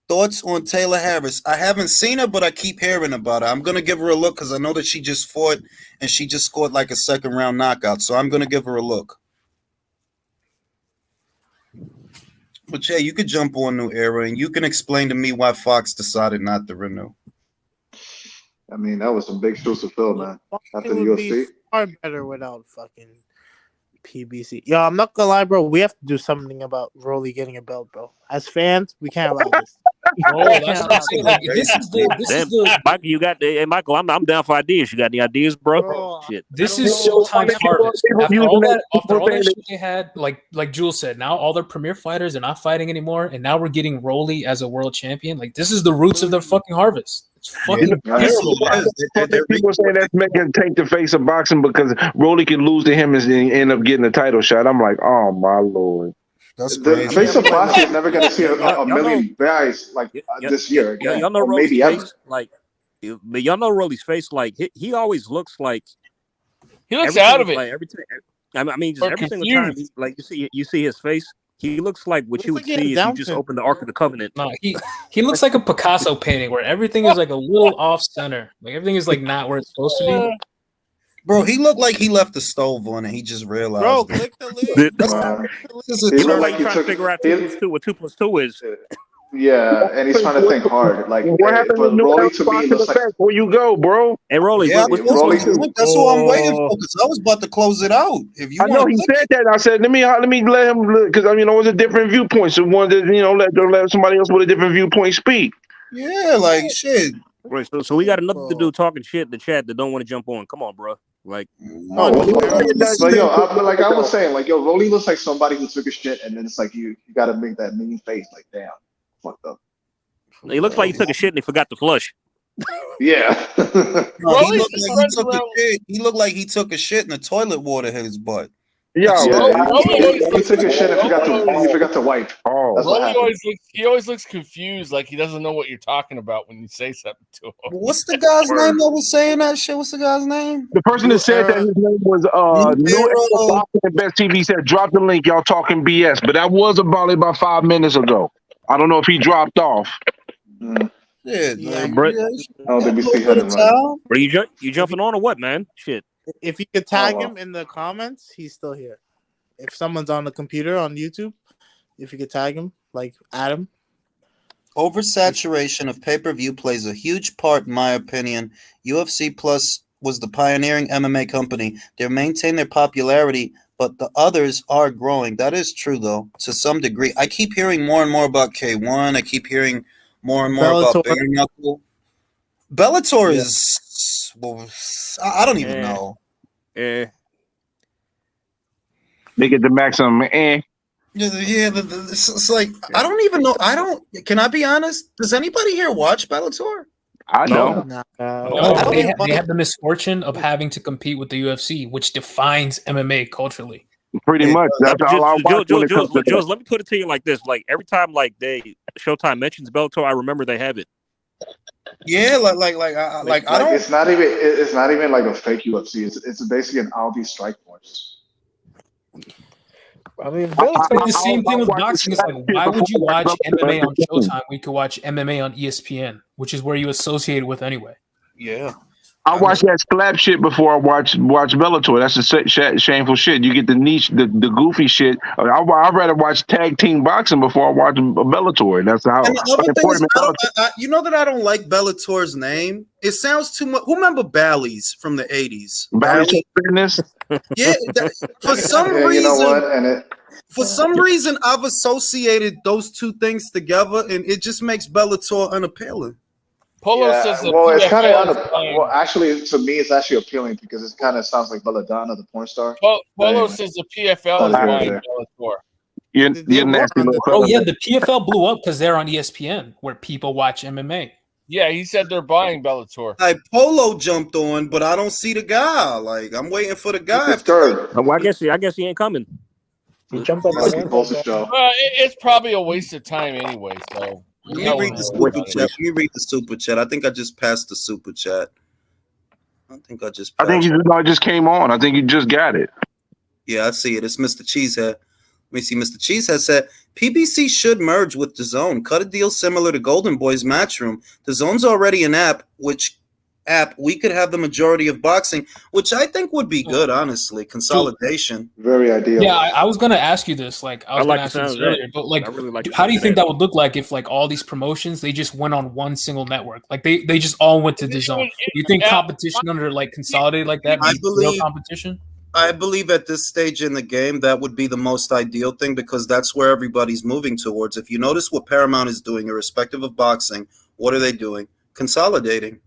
Thoughts on Taylor Harris? I haven't seen her, but I keep hearing about her. I'm gonna give her a look because I know that she just fought and she just scored like a second round knockout. So I'm gonna give her a look. But yeah, you could jump on New Era and you can explain to me why Fox decided not to renew. I mean, that was some big shoes to fill, man. After It the would be UFC. far better without fucking PBC. Yo, I'm not gonna lie, bro. We have to do something about Rolly getting a belt, bro. As fans, we can't allow this. Bro, that's what I'm saying. Like, this is the Michael, you got hey Michael, I'm down for ideas. You got any ideas, bro? Bro, Shit. This is Showtime's harvest. After all that shit they had, like Jules said, now all their premier fighters are not fighting anymore, and now we're getting Rolly as a world champion. Like, this is the roots of their fucking harvest. It's fucking terrible. People say that's making Tank the face of boxing because Rolly can lose to him and end up getting a title shot. I'm like, oh my lord. That's The crazy. face of boxing is never going to see a million guys like this year again. Y'all know or Rolly's maybe ever. face, like, but y'all know Rolly's face, like he always looks like he looks out of it. Like every time, I mean, just Or every single time, confused. like you see his face, he looks like what you would like he has see if you Down just syndrome. opened the Ark of the Covenant. No, he looks like a Picasso painting where everything is like a little off center. Like, everything is like not where it's supposed to be. Bro, he looked like he left the stove on and he just realized. Bro, it. click the link. He He looked look like like he trying to took. figure out 2 + 2 what 2 + 2 is. Yeah, and he's trying to think hard. Like, What happened for to New Rolly Era to me Boxing looks like. Effect? Where you go, bro? Hey, Rolly, Yeah, what's Rolly- that's what I'm waiting for because I was about to close it out. If you I know want he to said that. I said, let me let him look because I mean, it was a different viewpoint. So one that let somebody else with a different viewpoint speak. yeah, like shit. Right, so we got another dude talking shit in the chat that don't want to jump on. Come on, bro. Like, No, but yo, like I was saying, like yo, Rolly looks like somebody who took a shit, and then it's like you got to make that mean face. Like, damn, fucked up. he looks like he took a shit and he forgot to flush. Yeah. No, he looked like he took a shit and the toilet water hit his butt. Yo, he took a shit and forgot to wipe. Oh, that's what happened. He always looks confused, like he doesn't know what you're talking about when you say something to him. What's the guy's name that was saying that shit? What's the guy's name? The person that said that his name was New Era Boxing and Best TV said, drop the link, y'all talking BS. But that was about 5 minutes ago. I don't know if he dropped off. Yeah, Brett. I don't think we see him. Bro, you jumping on or what, man? Shit. If you could tag him in the comments, he's still here. If someone's on the computer on YouTube, if you could tag him, like Adam. Oversaturation of pay-per-view plays a huge part, in my opinion. UFC Plus was the pioneering MMA company. They maintain their popularity, but the others are growing. That is true, though, to some degree. I keep hearing more and more about K1. I keep hearing more and more about Bare Knuckle. Bellator is... Well, I don't even know. They get the maximum. Yeah, it's like I don't even know. Can I be honest? Does anybody here watch Bellator? I don't. They have the misfortune of having to compete with the UFC, which defines MMA culturally. Pretty much. That's all I watch. Jules, let me put it to you like this: like every time Showtime mentions Bellator, I remember they have it. Yeah, I don't. It's not even like a fake UFC. It's basically an Aldi strike force. I mean, it's like the same thing with boxing. It's like, why would you watch MMA on Showtime when you could watch MMA on ESPN, which is where you associate it with anyway? Yeah. I watch that slap shit before I watch Bellator. That's the shameful shit. You get the niche, the goofy shit. I'd rather watch tag team boxing before I watch Bellator. That's how. And the other thing is, you know that I don't like Bellator's name. It sounds too much. Who remember Bally's from the 80s? Bally's Fitness. Yeah, for some reason. You know what? For some reason, I've associated those two things together, and it just makes Bellator unappealing. Polo says it's kind of actually, to me, it's actually appealing because it kind of sounds like Belladonna, the porn star. Polo says the PFL is buying Bellator. You're nasty. Oh yeah, the PFL blew up because they're on ESPN, where people watch MMA. Yeah, he said they're buying Bellator. Like Polo jumped on, but I don't see the guy. Like I'm waiting for the guy. It's third. Well, I guess he ain't coming. He jumped on the Must be bandwagon. posted show. It's probably a waste of time anyway. So Let hell me read the knows super about chat. it. Let me read the super chat. I think I just passed the super chat. I think I just. I think passed you just came on. I think you just got it. Yeah, I see it. It's Mr. Cheesehead. Let me see. Mr. Cheesehead said PBC should merge with DAZN. Cut a deal similar to Golden Boy's Matchroom. DAZN's already an app, we could have the majority of boxing, which I think would be good, honestly. Consolidation. Very ideal. Yeah, I was gonna ask you this. Like, I was like gonna the ask you this sound of that. earlier, but like, I really like the how sound do you of think that. that would look like if like all these promotions they just went on one single network? Like they just all went to DAZN. You think competition under like consolidated like that? I Be real believe- competition. I believe at this stage in the game, that would be the most ideal thing because that's where everybody's moving towards. If you notice what Paramount is doing, irrespective of boxing, what are they doing? Consolidating.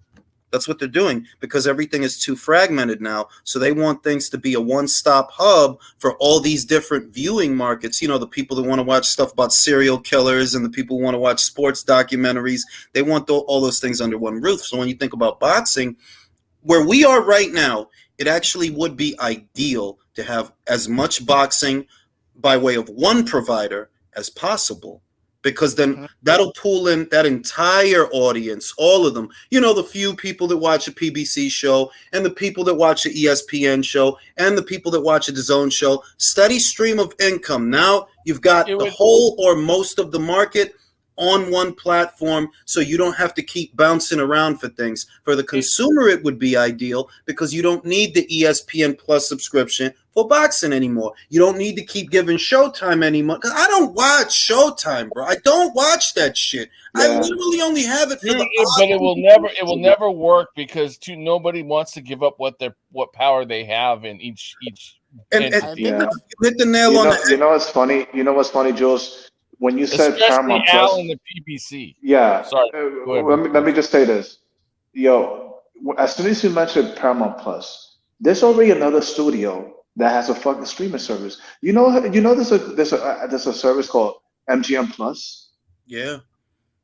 That's what they're doing because everything is too fragmented now. So they want things to be a one-stop hub for all these different viewing markets. You know, the people that want to watch stuff about serial killers and the people who want to watch sports documentaries. They want all those things under one roof. So when you think about boxing, where we are right now, it actually would be ideal to have as much boxing by way of one provider as possible. Because then that'll pull in that entire audience, all of them. You know, the few people that watch a PBC show and the people that watch an ESPN show and the people that watch a DAZN show. Steady stream of income. Now you've got the whole or most of the market on one platform, so you don't have to keep bouncing around for things. For the consumer, it would be ideal because you don't need the ESPN Plus subscription for boxing anymore. You don't need to keep giving Showtime anymore. Because I don't watch Showtime, bro. I don't watch that shit. Yeah. I literally only have it for the. But it will never work because nobody wants to give up what power they have in each entity. Yeah. You hit the nail on the head. You know what's funny? You know what's funny, Jules? When you said Especially Paramount Al Plus, and the PBC. yeah. Sorry. Go ahead. Let me just say this, yo. As soon as you mentioned Paramount Plus, there's already another studio that has a fucking streaming service. You know, there's a service called MGM Plus. Yeah,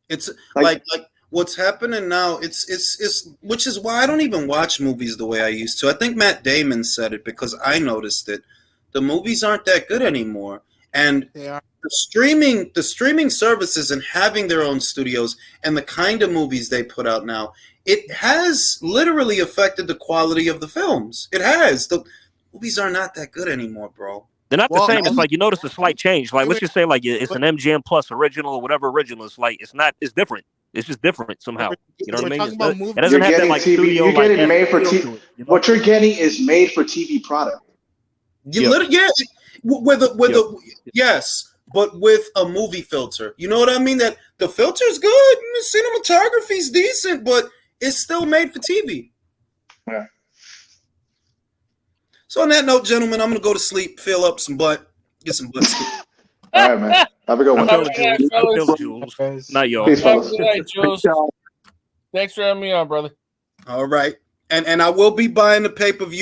it's like what's happening now. It's which is why I don't even watch movies the way I used to. I think Matt Damon said it because I noticed it. The movies aren't that good anymore, and the streaming services and having their own studios and the kind of movies they put out now, it has literally affected the quality of the films. It has. The movies are not that good anymore, bro. They're not the same. It's like you notice a slight change. Like let's just say like it's an MGM Plus original or whatever original. It's like it's not. It's different. It's just different somehow. You know what I mean? It doesn't have that like TV, studio. You're getting made for TV. What you're getting is made for TV product. Yes, but with a movie filter. You know what I mean? That the filter's good, the cinematography's decent, but it's still made for TV. Yeah. So on that note, gentlemen, I'm gonna go to sleep, fill up some butt, get some butt. All right, man. Have a good one. Jules. Not y'all. Peace, fellas. Good night, Jules. Thanks for having me on, brother. All right, and I will be buying the pay-per-view.